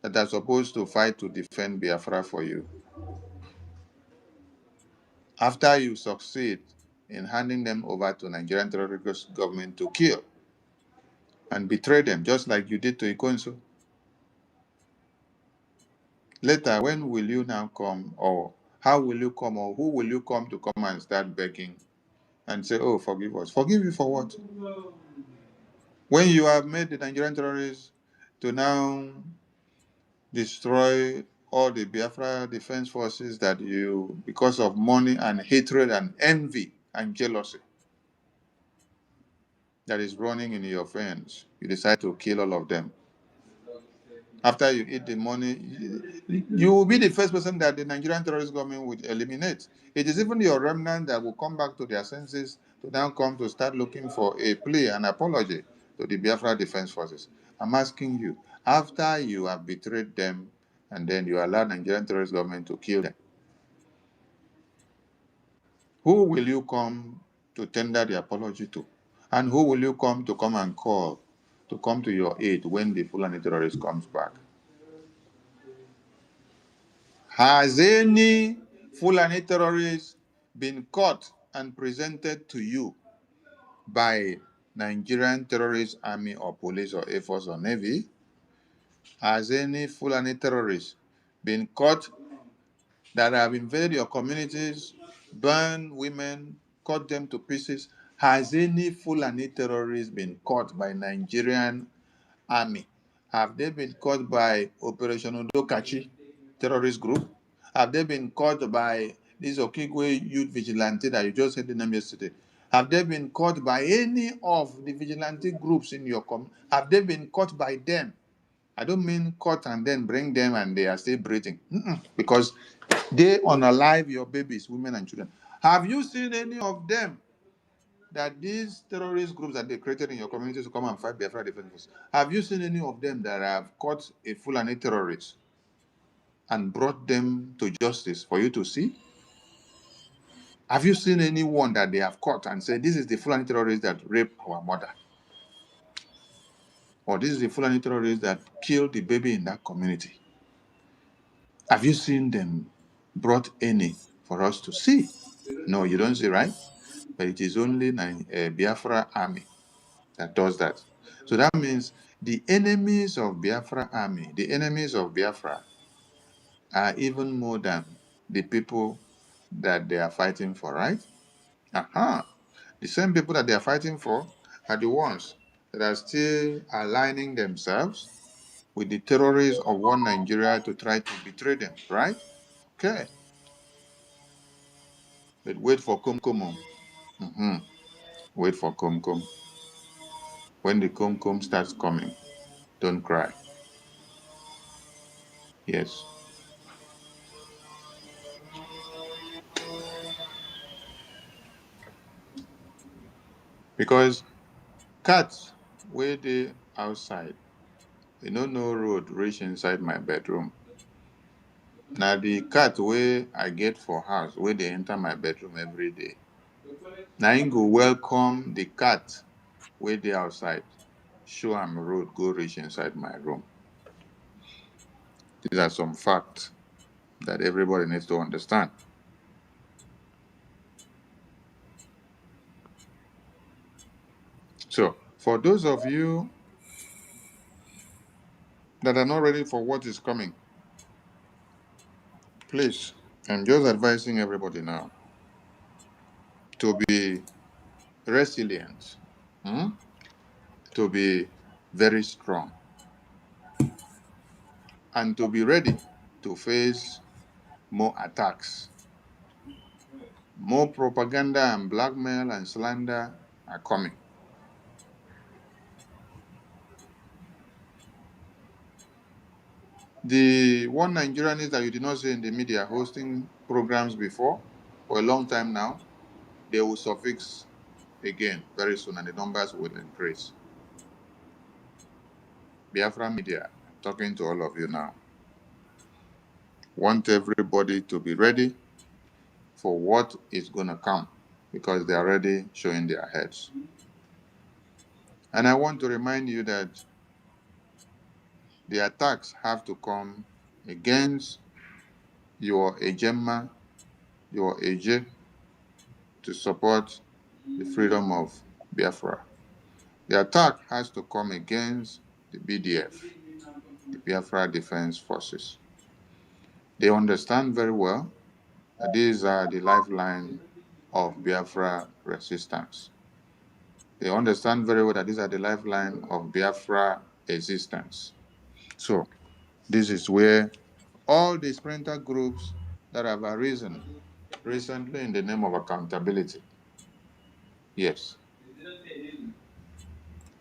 that are supposed to fight to defend Biafra for you, after you succeed in handing them over to Nigerian terrorist government to kill and betray them, just like you did to Ikonso, later, when will you now come, or how will you come, or who will you come to come and start begging and say, oh, forgive us? Forgive you for what? When you have made the Nigerian terrorists to now destroy all the Biafra defense forces that you, because of money and hatred and envy and jealousy that is running in your veins, you decide to kill all of them. After you eat the money, you will be the first person that the Nigerian terrorist government would eliminate. It is even your remnant that will come back to their senses to now come to start looking for a plea, an apology to the Biafra Defense Forces. I'm asking you, after you have betrayed them and then you allow Nigerian terrorist government to kill them, who will you come to tender the apology to? And who will you come and call to come to your aid when the Fulani terrorist comes back? Has any Fulani terrorist been caught and presented to you by Nigerian terrorist army or police or Air Force or Navy? Has any Fulani terrorist been caught that have invaded your communities, burned women, cut them to pieces? Has any Fulani terrorist been caught by Nigerian army? Have they been caught by Operation Udokachi terrorist group? Have they been caught by this Okigwe youth vigilante that you just said the name yesterday? Have they been caught by any of the vigilante groups in your community? Have they been caught by them? I don't mean caught and then bring them and they are still breathing. Because they unalive your babies, women and children. Have you seen any of them that these terrorist groups that they created in your communities to come and fight Biafra Defense Force, have you seen any of them that have caught a Fulani terrorist and brought them to justice for you to see? Have you seen anyone that they have caught and said, this is the Fulani terrorist that raped our mother? Or this is the Fulani terrorist that killed the baby in that community? Have you seen them brought any for us to see? No, you don't see, right? But it is only Biafra army that does that. So that means The enemies of Biafra army, the enemies of Biafra, are even more than the people that they are fighting for, right? Aha. The same people that they are fighting for are the ones that are still aligning themselves with the terrorists of one Nigeria to try to betray them, right? Okay. But wait for Kumkum. Wait for Kumkum. When the Kumkum starts coming, don't cry. Yes. Because cats, where they outside, they don't know road reach inside my bedroom. Now the cat where I get for house, where they enter my bedroom every day. Now I go welcome the cat where they outside. Show am road, go reach inside my room. These are some facts that everybody needs to understand. So, for those of you that are not ready for what is coming, please, I'm just advising everybody now to be resilient, to be very strong, and to be ready to face more attacks. More propaganda and blackmail and slander are coming. The one Nigerian that you did not see in the media hosting programs before for a long time now, they will suffix again very soon and the numbers will increase. Biafra media, I'm talking to all of you now. Want everybody to be ready for what is going to come because they are already showing their heads. And I want to remind you that the attacks have to come against your Ejema, your Eje, to support the freedom of Biafra. The attack has to come against the BDF, the Biafra Defense Forces. They understand very well that these are the lifeline of Biafra resistance. They understand very well that these are the lifeline of Biafra existence. So, this is where all the splinter groups that have arisen recently in the name of accountability. Yes.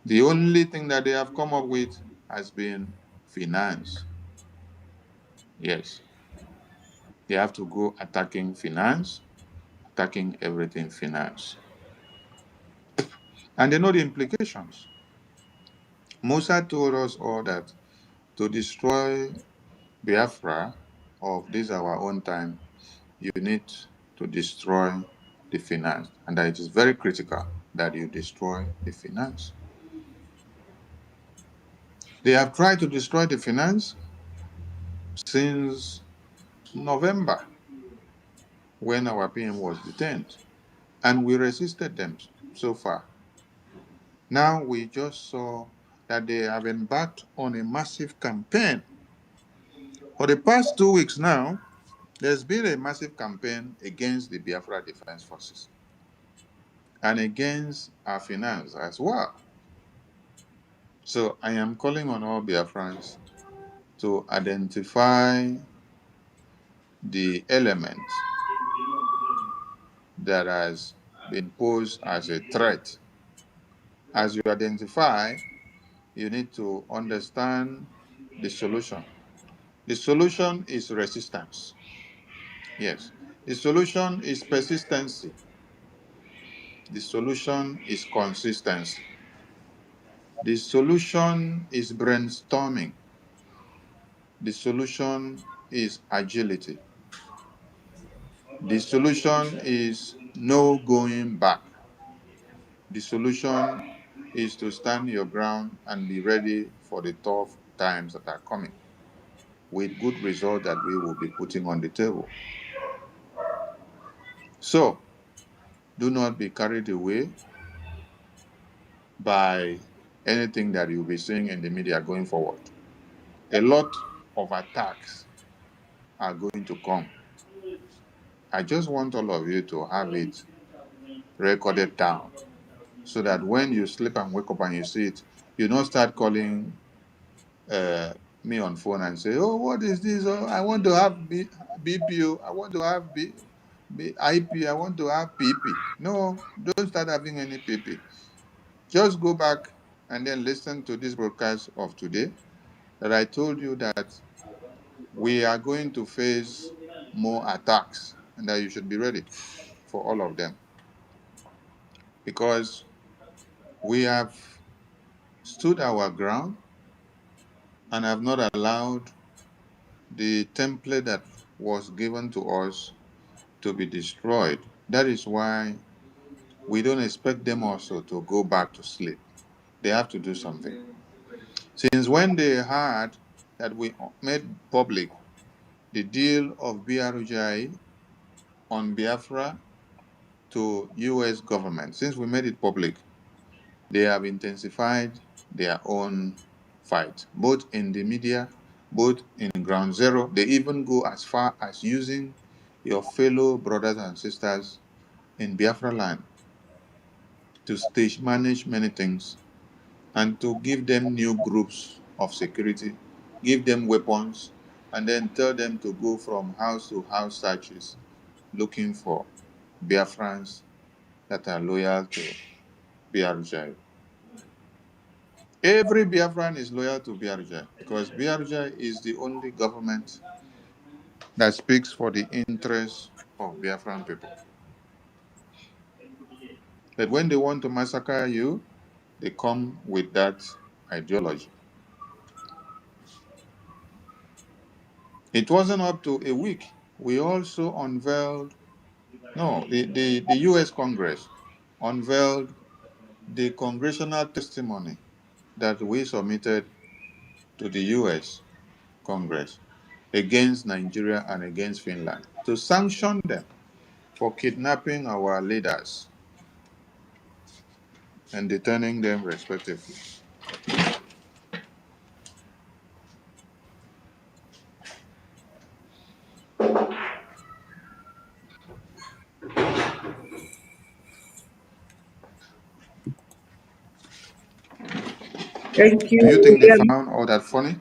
The only thing that they have come up with has been finance. Yes. They have to go attacking finance, attacking everything finance. And they know the implications. Musa told us all that to destroy Biafra of this our own time, you need to destroy the finance. And that it is very critical that you destroy the finance. They have tried to destroy the finance since November when our PM was detained. And we resisted them so far. Now we just saw that they have embarked on a massive campaign. For the past 2 weeks now, there's been a massive campaign against the Biafra Defense Forces and against our finance as well. So I am calling on all Biafrans to identify the element that has been posed as a threat. As you identify, you need to understand the solution. The solution is resistance. Yes. The solution is persistency. The solution is consistency. The solution is brainstorming. The solution is agility. The solution is no going back. The solution is to stand your ground and be ready for the tough times that are coming with good result that we will be putting on the table. So, do not be carried away by anything that you'll be seeing in the media going forward. A lot of attacks are going to come. I just want all of you to have it recorded down so that when you sleep and wake up and you see it, you don't start calling uh, me on phone and say, "Oh, what is this? Oh, I want to have BPO. I want to have IP. I want to have PP." No, don't start having any PP. Just go back and then listen to this broadcast of today that I told you that we are going to face more attacks and that you should be ready for all of them because we have stood our ground and have not allowed the template that was given to us to be destroyed. That is why we don't expect them also to go back to sleep. They have to do something. Since when they heard that we made public the deal of BRJ on Biafra to US government, since we made it public, they have intensified their own fight, both in the media, both in ground zero. They even go as far as using your fellow brothers and sisters in Biafraland to stage manage many things and to give them new groups of security, give them weapons, and then tell them to go from house to house searches looking for Biafrans that are loyal to BRJ. Every Biafran is loyal to BRJ because BRJ is the only government that speaks for the interests of Biafran people. But when they want to massacre you, they come with that ideology. It wasn't up to a week. We also unveiled, no, the US Congress unveiled the congressional testimony that we submitted to the US Congress against Nigeria and against Finland to sanction them for kidnapping our leaders and detaining them respectively. Thank Do you you, think they William. found all that funny?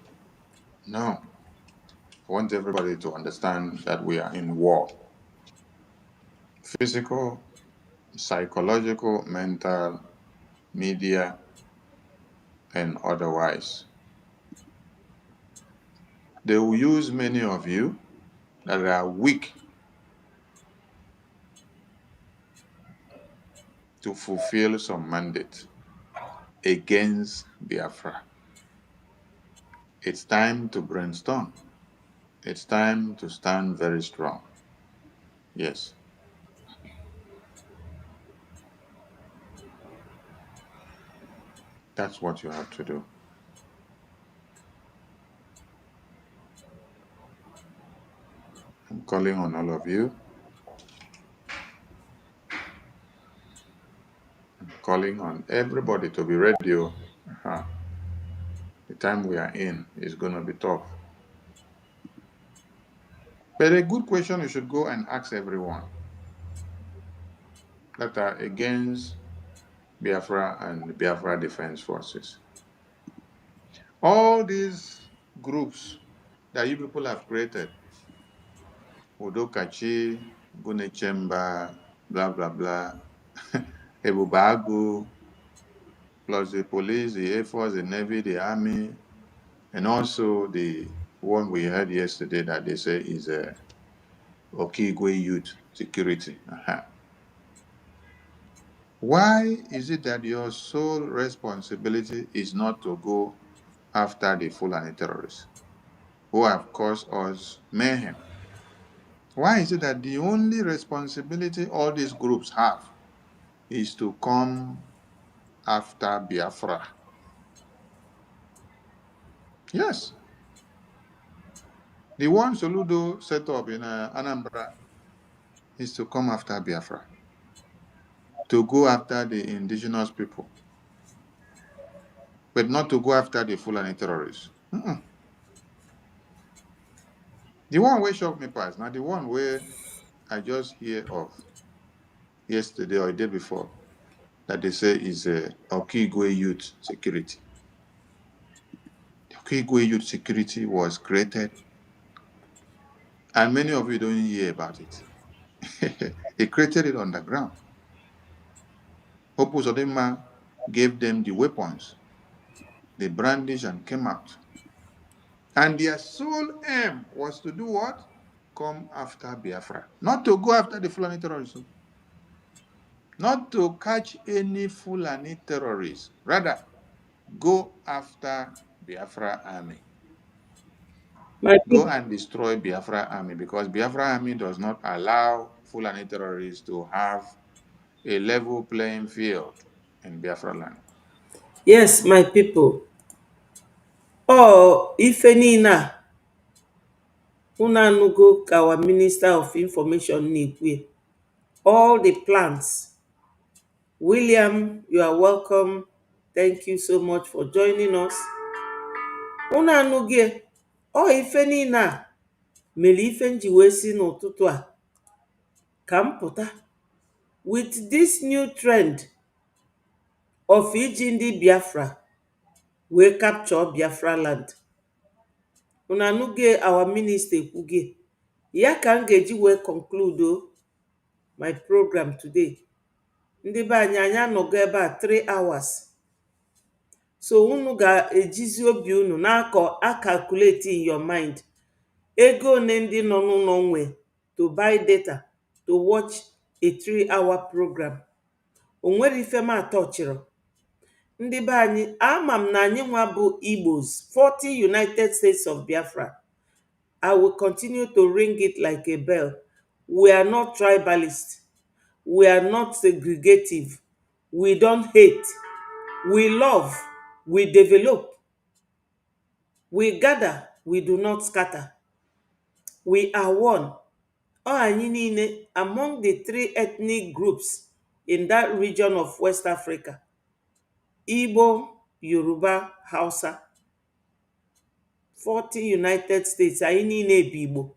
No. I want everybody to understand that we are in war. Physical, psychological, mental, media, and otherwise. They will use many of you that are weak to fulfill some mandate against Biafra. It's time to brainstorm. It's time to stand very strong. Yes, that's what you have to do. I'm calling on all of you. I'm calling on everybody to be ready. Uh-huh. The time we are in is going to be tough. But a good question you should go and ask everyone that are against Biafra and Biafra Defense Forces. All these groups that you people have created, Udokachi, Gunechemba, blah, blah, blah, Ebubagu, plus the police, the Air Force, the Navy, the Army, and also the one we heard yesterday that they say is Okigwe Youth Security. Uh-huh. Why is it that your sole responsibility is not to go after the Fulani terrorists who have caused us mayhem? Why is it that the only responsibility all these groups have is to come after Biafra? Yes, the one Soludo set up in Anambra is to come after Biafra, to go after the indigenous people. but not to go after the Fulani terrorists. The one where shocked me past, now the one where I just hear of yesterday or the day before, that they say is Okigwe Youth Security. The Okigwe Youth Security was created, and many of you don't hear about it. They created it underground. Hopu Zodema gave them the weapons. They brandished and came out. And their sole aim was to do what? Come after Biafra. Not to go after the Fulani terrorists. Not to catch any Fulani terrorists. Rather, go after Biafra army. My Go people, and destroy Biafra army, because Biafra army does not allow Fulani terrorists to have a level playing field in Biafra land. yes, my people. Oh, ife niile a unu anụgo ka our Minister of Information na-ekwu. All the plans. William, you are welcome. Thank you so much for joining us. Unu anụghị ọ ife niile a mere ife nji wee si n'ụtụtụ a ka m pụta with this new trend of iji ndị Biafra wee capture Biafraland. Unu anụghị our minister ekwughị ya ka m ga-eji wee conclude my program today. Ndị be anyị anọgo ebe a 3 hours. So unu ga-ejizi obi unu na-calculate in your mind ego one ndị nọ n'ụlọ nwe to buy data to watch a 3-hour program. O nwere ife m atọchịrị. Ndị be anyị ama m na anyị nwa bụ Igbos 40 United States of Biafra. I will continue to ring it like a bell. We are not tribalists. We are not segregative. We don't hate. We love. We develop. We gather. We do not scatter. We are one. Anyị niile among the 3 ethnic groups in that region of West Africa: Igbo, Yoruba, Hausa. 40 United States, anyị niile bụ Igbo.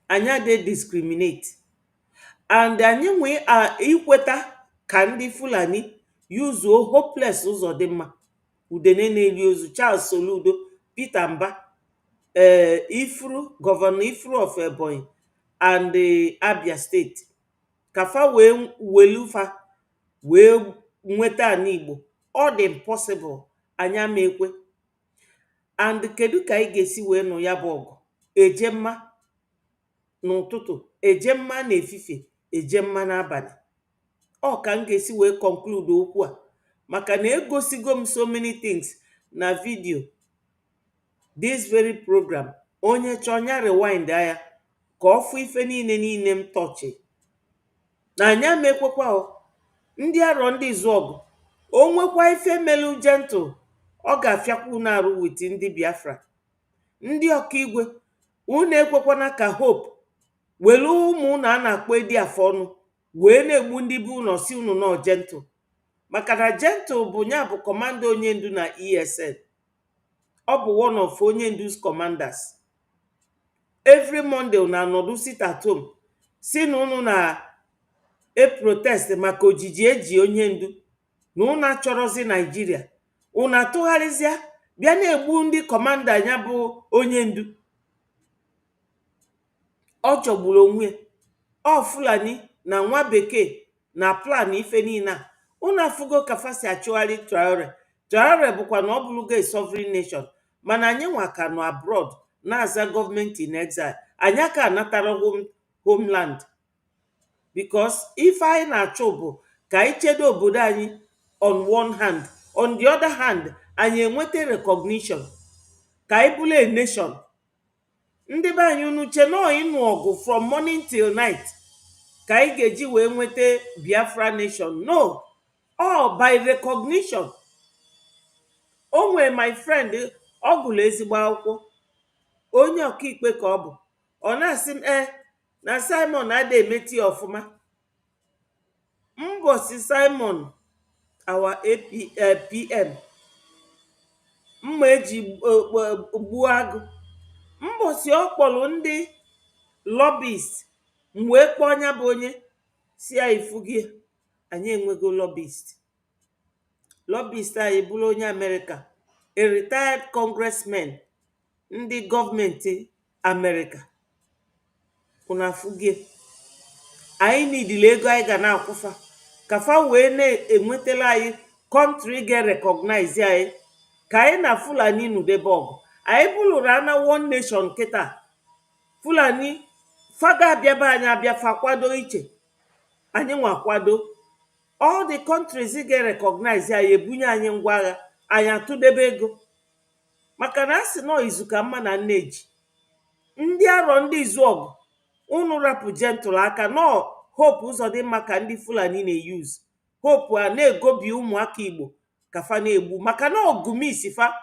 Anyị adịghị discriminate. And anyị nwee ikweta ka ndị Fulani yuzuo hopeless Uzodimma, Udene na-eri ozu, Charles Soludo, Peter Mba, Ifru, Governor Ifru of Ebonyi and Abia State, kafa wee welufa wee nweta ana Igbo. Ọ dị impossible, anyị ama ekwe. And kedu ka anyị ga-esi wee nụ ya bụ ọgụ? Eje mma n'ụtụtụ, eje mma n'efifie, eje mma n'abalị. Ọ ka m ga-esi wee conclude okwu a, maka na egosigo m so many things na video this very program. Onye chọnya rewind ya ka ọ fụ ife niile m tọchị. Na anyị ama ekwekwa ndị arọ ndị izu ọgụ. O nwekwa ife melu gentle, ọ ga-afịakwa unu arụ wit ndị Biafra. Ndị ọkaigwe, unu ekwekwana ka Hope welu ụmụ unu a na-akpọ edi afọ ọnụ wee na-egbu ndị bụ unu si unu nọ gentle. Maka na gentle bụ nya bụ kọmanda onye ndu na ESN. Ọ bụ one of onye ndu's commanders. Every Monday unu anọdụ sit at home si na unu na protest maka ojiji eji onye ndu na unu achọrọzi Naijiria. Unu atụgharịzịa bịa na-egbu ndị kọmanda ya bụ onye ndu. Ọ chọgburu onwe ọ Fulani na nwa bekee na plan ife niile a. Unu afụgo ka fa si achụgharị Traore. Traore bụkwa na ọ bụrụgo a sovereign nation, mana anyị nwa ka nọ abroad na-aza gọọmenti in exile. Anyị aka anatara homeland, because ife anyị na-achụ bụ ka anyị chedo obodo anyị on one hand, on the other hand anyị enweta recognition ka anyị bụrụ a nation. Ndị be anyị unu che nọọ ịnụ ọgụ from morning till night ka anyị ga-eji wee nweta Biafra nation? No, all by recognition. O nwere my friend, ọ gụrụ ezigbo akwụkwọ, onye ọkaikpe ka ọ bụ. Ọ na-asị m na Simon ada emeti ọfụma. Mbosi Simon our PM mma eji gbuo agụ. Mbọsị ọ kpọrọ ndị lobbyist wee kpọọ nya bụ onye si ya ifugie anyị enwego lobbyist anyị bụrụ onye Amerịka, a retired congressman, ndị gọọmenti Amerịka. Unu afụgie anyị nidile ego anyị ga na-akwụfa ka fa wee na-enwetala anyị kọntrị ga-recognize anyị ka anyị na Fulani nụdebe ọgụ. Anyị bụlụrụ ana one nation kịta, Fulani faga abịaba anyị abịa fa kwado iche, anyị nwa kwado. All the countries ga-recognize anyị ebunye anyị ngwa agha, anyị atụdebe ego. Maka na a sị nọ izu ka mma na nneji. Ndị arọ ndị izu ọgụ unu rapụ jentụl aka nọ hope ụzọ dị mma ka ndị Fulani na-eyuz hope a na-egobi ụmụaka Igbo ka fa na-egbu maka na ogumisi fa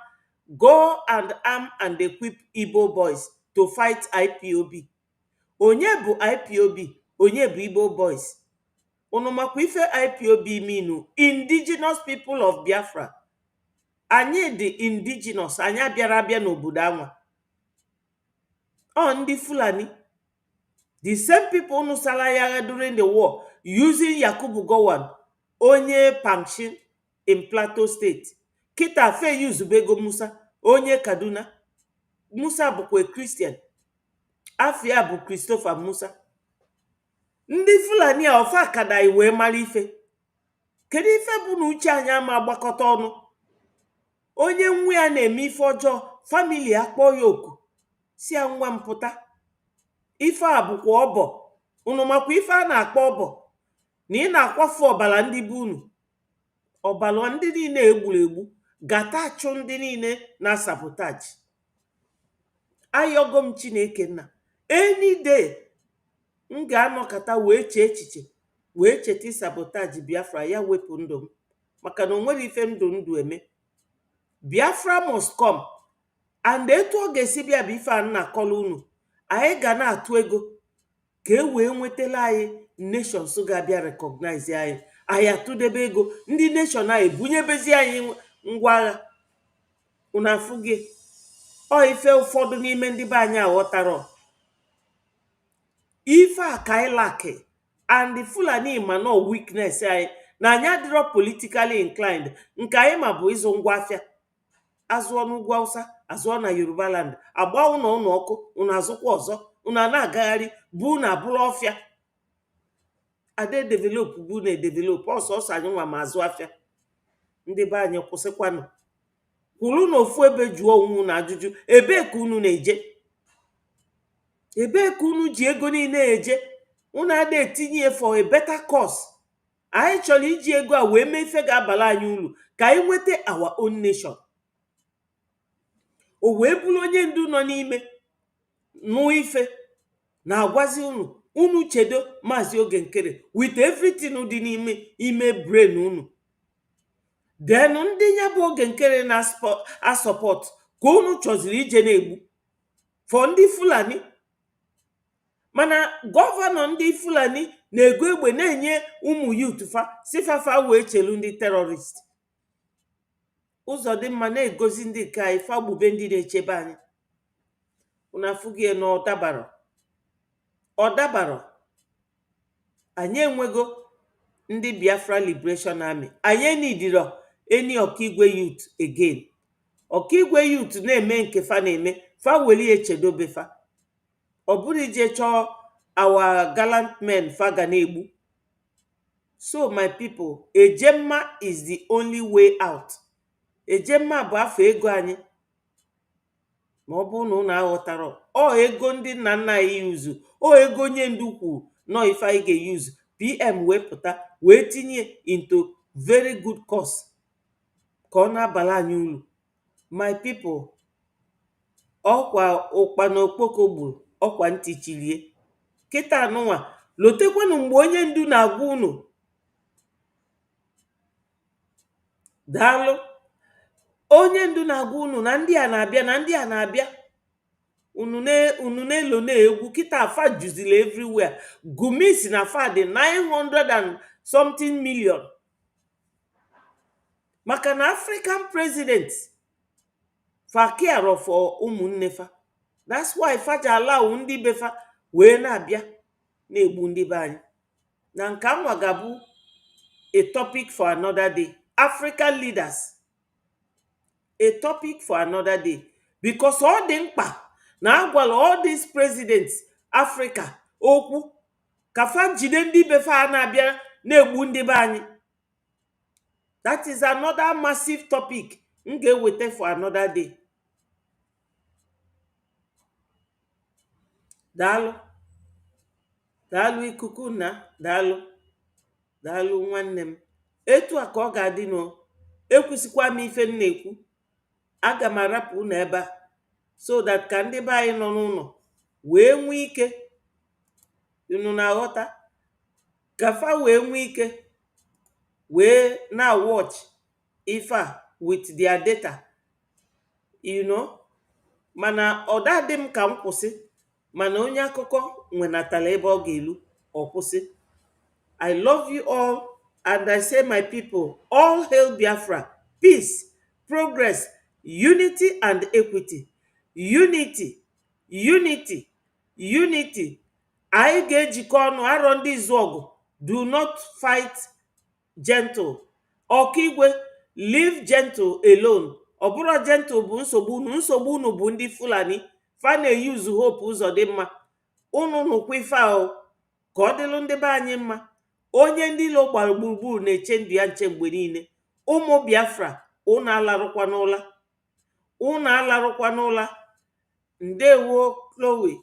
go and arm and equip Igbo boys to fight IPOB. Onye bụ IPOB? Onye bụ Igbo boys? Unu makwa ife IPOB mean? Indigenous people of Biafra. Anyị dị indigenous, anyị abịara abịa n'obodo anwa. Ọ ndị Fulani, the same people unu sara ya during the war using Yakubu Gowon, onye Pankshin in Plateau State. Kita fe use Bego Musa, onye Kaduna. Musa bụkwa Christian, afia bụ Christopher Musa. Ndị Fulani a ofa akada iwe mara ife. Kedu ife bụ na uche anyị ama agbakọta ọnụ? Onye nwa ya na-eme ife ọjọọ, famili akpọ ya oku si ya nwa mpụta. Ife a bụkwa ọbọ. Unu makwa ife a na-akpọ ọbọ? Na ị na-akwafu ọbala ndị bụ unu. Ọbala ndị niile egburu egbu gata achụ ndị niile na sabotage. Ayọgo m Chineke nna, any day m ga-anọkọta wee chee echiche wee cheta sabotage Biafra, ya wepụ ndụ m. Maka na o nwere ife ndụ eme. Biafra must come. And etu ọ ga-esi bịa bụ ife a na-akọlụ unu. Anyị ga na-atụ ego ka e wee nwetala anyị nations ga-abịa recognize anyị. Anyị atụdebe ego, ndị nation anyị bunyebezi anyị ngwa agha. Unu afụgie ọ ife ụfọdụ n'ime ndị be anyị aghọtara. Ife a ka anyị laki, and the Fulani ma no weakness anyị na anyị adịrọ politically inclined. Nke anyị ma bụ ịzụ ngwa afịa, azụọ n'ugwu Hausa, azụọ na Yoruba land, agba ụnọ ọkụ, unu azụkwa ọzọ, unu na-agagharị bụ na abụrụ ọfịa. Ade develop bụ na edevelop ọsọsọ anyị nwa ma azụ afịa. Ndị be anyị kwụsịkwanụ, kwuru na ofu ebe jụọ onwe na ajụjụ, ebee ka unu na-eje? Ebee ka unu ji ego niile eje? Unu ada etinye for a better cause. Anyị chọrọ iji ego a wee mee ife ga-abala anyị uru ka anyị nweta our own nation. O wee bụrụ onye ndu nọ n'ime nụ ife na-agwazi unu chedo Maazị Oge Nkere with everything dị n'ime ime brain unu. Then ndị ya bụ Oge Nkere na support ka unu chọziri ije na-egbu for ndị Fulani. Mana gọvanọ ndị Fulani na-ego egbe na-enye ụmụ youth fa sifafa wee chelu ndị terrorist. Ụzọ dị mma na-egozi ndị nke anyị fagbube ndị na-echebe anyị. Unu afụgie na ọdabara. Anyị enwego ndị Biafra Liberation Army. Anyị nidiro eni ọkaigwe youth again. Ọkaigwe youth na-eme nke fa na-eme, fa weli echedobe fa. Ọ bụrụ ije chọọ our gallant men fa ga na-egbu. So my people, Ejemma is the only way out. Ejemma bụ afọ ego anyị. Ma ọ bụ na unu aghọtara, ọ ego ndị nna nna anyị yuzu, ọ ego onye ndu kwuru nọ ife anyị ga-eyuzu. PM wee pụta wee tinye into very good cause ka ọ na-abala anyị uru. My people, ọkwa ụkpa na okpoko gburu, ọkwa ntị chilie. Kịta anụnwa lotekwanụ mgbe onye ndu na-agwa unu daalụ. Onye ndu na-agwa unu na ndị a na-abịa, na ndị a na-abịa. Unu na-elo na-egwu. Kịta afa juzile everywhere. Gumi si na afa dị 900 and something million. Maka na African president fa care for ụmụnne fa. That's why fa ji allow ndị be fa wee na-abịa na-egbu ndị be anyị. Na nke anwa ga-abụ a topic for another day. African leaders, a topic for another day, because ọ dị mkpa na agwala all these presidents Africa okwu ka fa jide ndị be fa na-abịa na-egbu ndị be anyị. That is another massive topic m ga-eweta for another day. Daalụ. Daalụ ikuku na daalụ. Daalụ nwanne m. Etu a ka ọ ga-adị nọ. Ekwusikwa m ife m na-ekwu. Aga m arapụ unu ebe a so that ka ndị be anyị nọ n'ụlọ wee nwee ike, unu na-aghọta, ka fa wee nwee ike wee na-watch ife a with their data, mana ọ dadị m ka m kwụsị, mana onye akụkọ nwenatala ebe ọ ga-elu ọ kwụsị. I love you all and I say, my people, all hail Biafra, peace, progress, unity and equity. Unity, unity, unity. Anyị ga-ejikọ ọnụ arọ ndị izu ọgụ. Do not fight gentle. Ọkaigwe, leave gentle alone. Ọ bụrụ gentle bụ nsogbu unu. Nsogbu unu bụ ndị Fulani. Fa na-eyuzu Hope Uzodimma. Unu nụkwa ife ahụ ka ọ dịlụ ndị be anyị mma. Onye ndị ilo gbara gburugburu na-eche ndụ ya nche mgbe niile. Ụmụ Biafra, unu alarụkwa n'ụla. Unu alarụkwa n'ụla. Ndewo Chloe.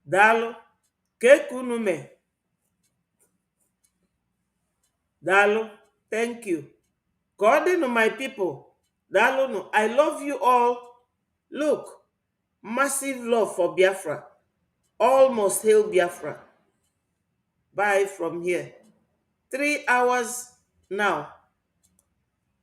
Daalụ. Ka unu mee. Daalụ. Thank you. Ka ọ dịnụ my people. Daalụnụ. I love you all. Look, massive love for Biafra. All must hail Biafra. Bye from here. 3 hours now.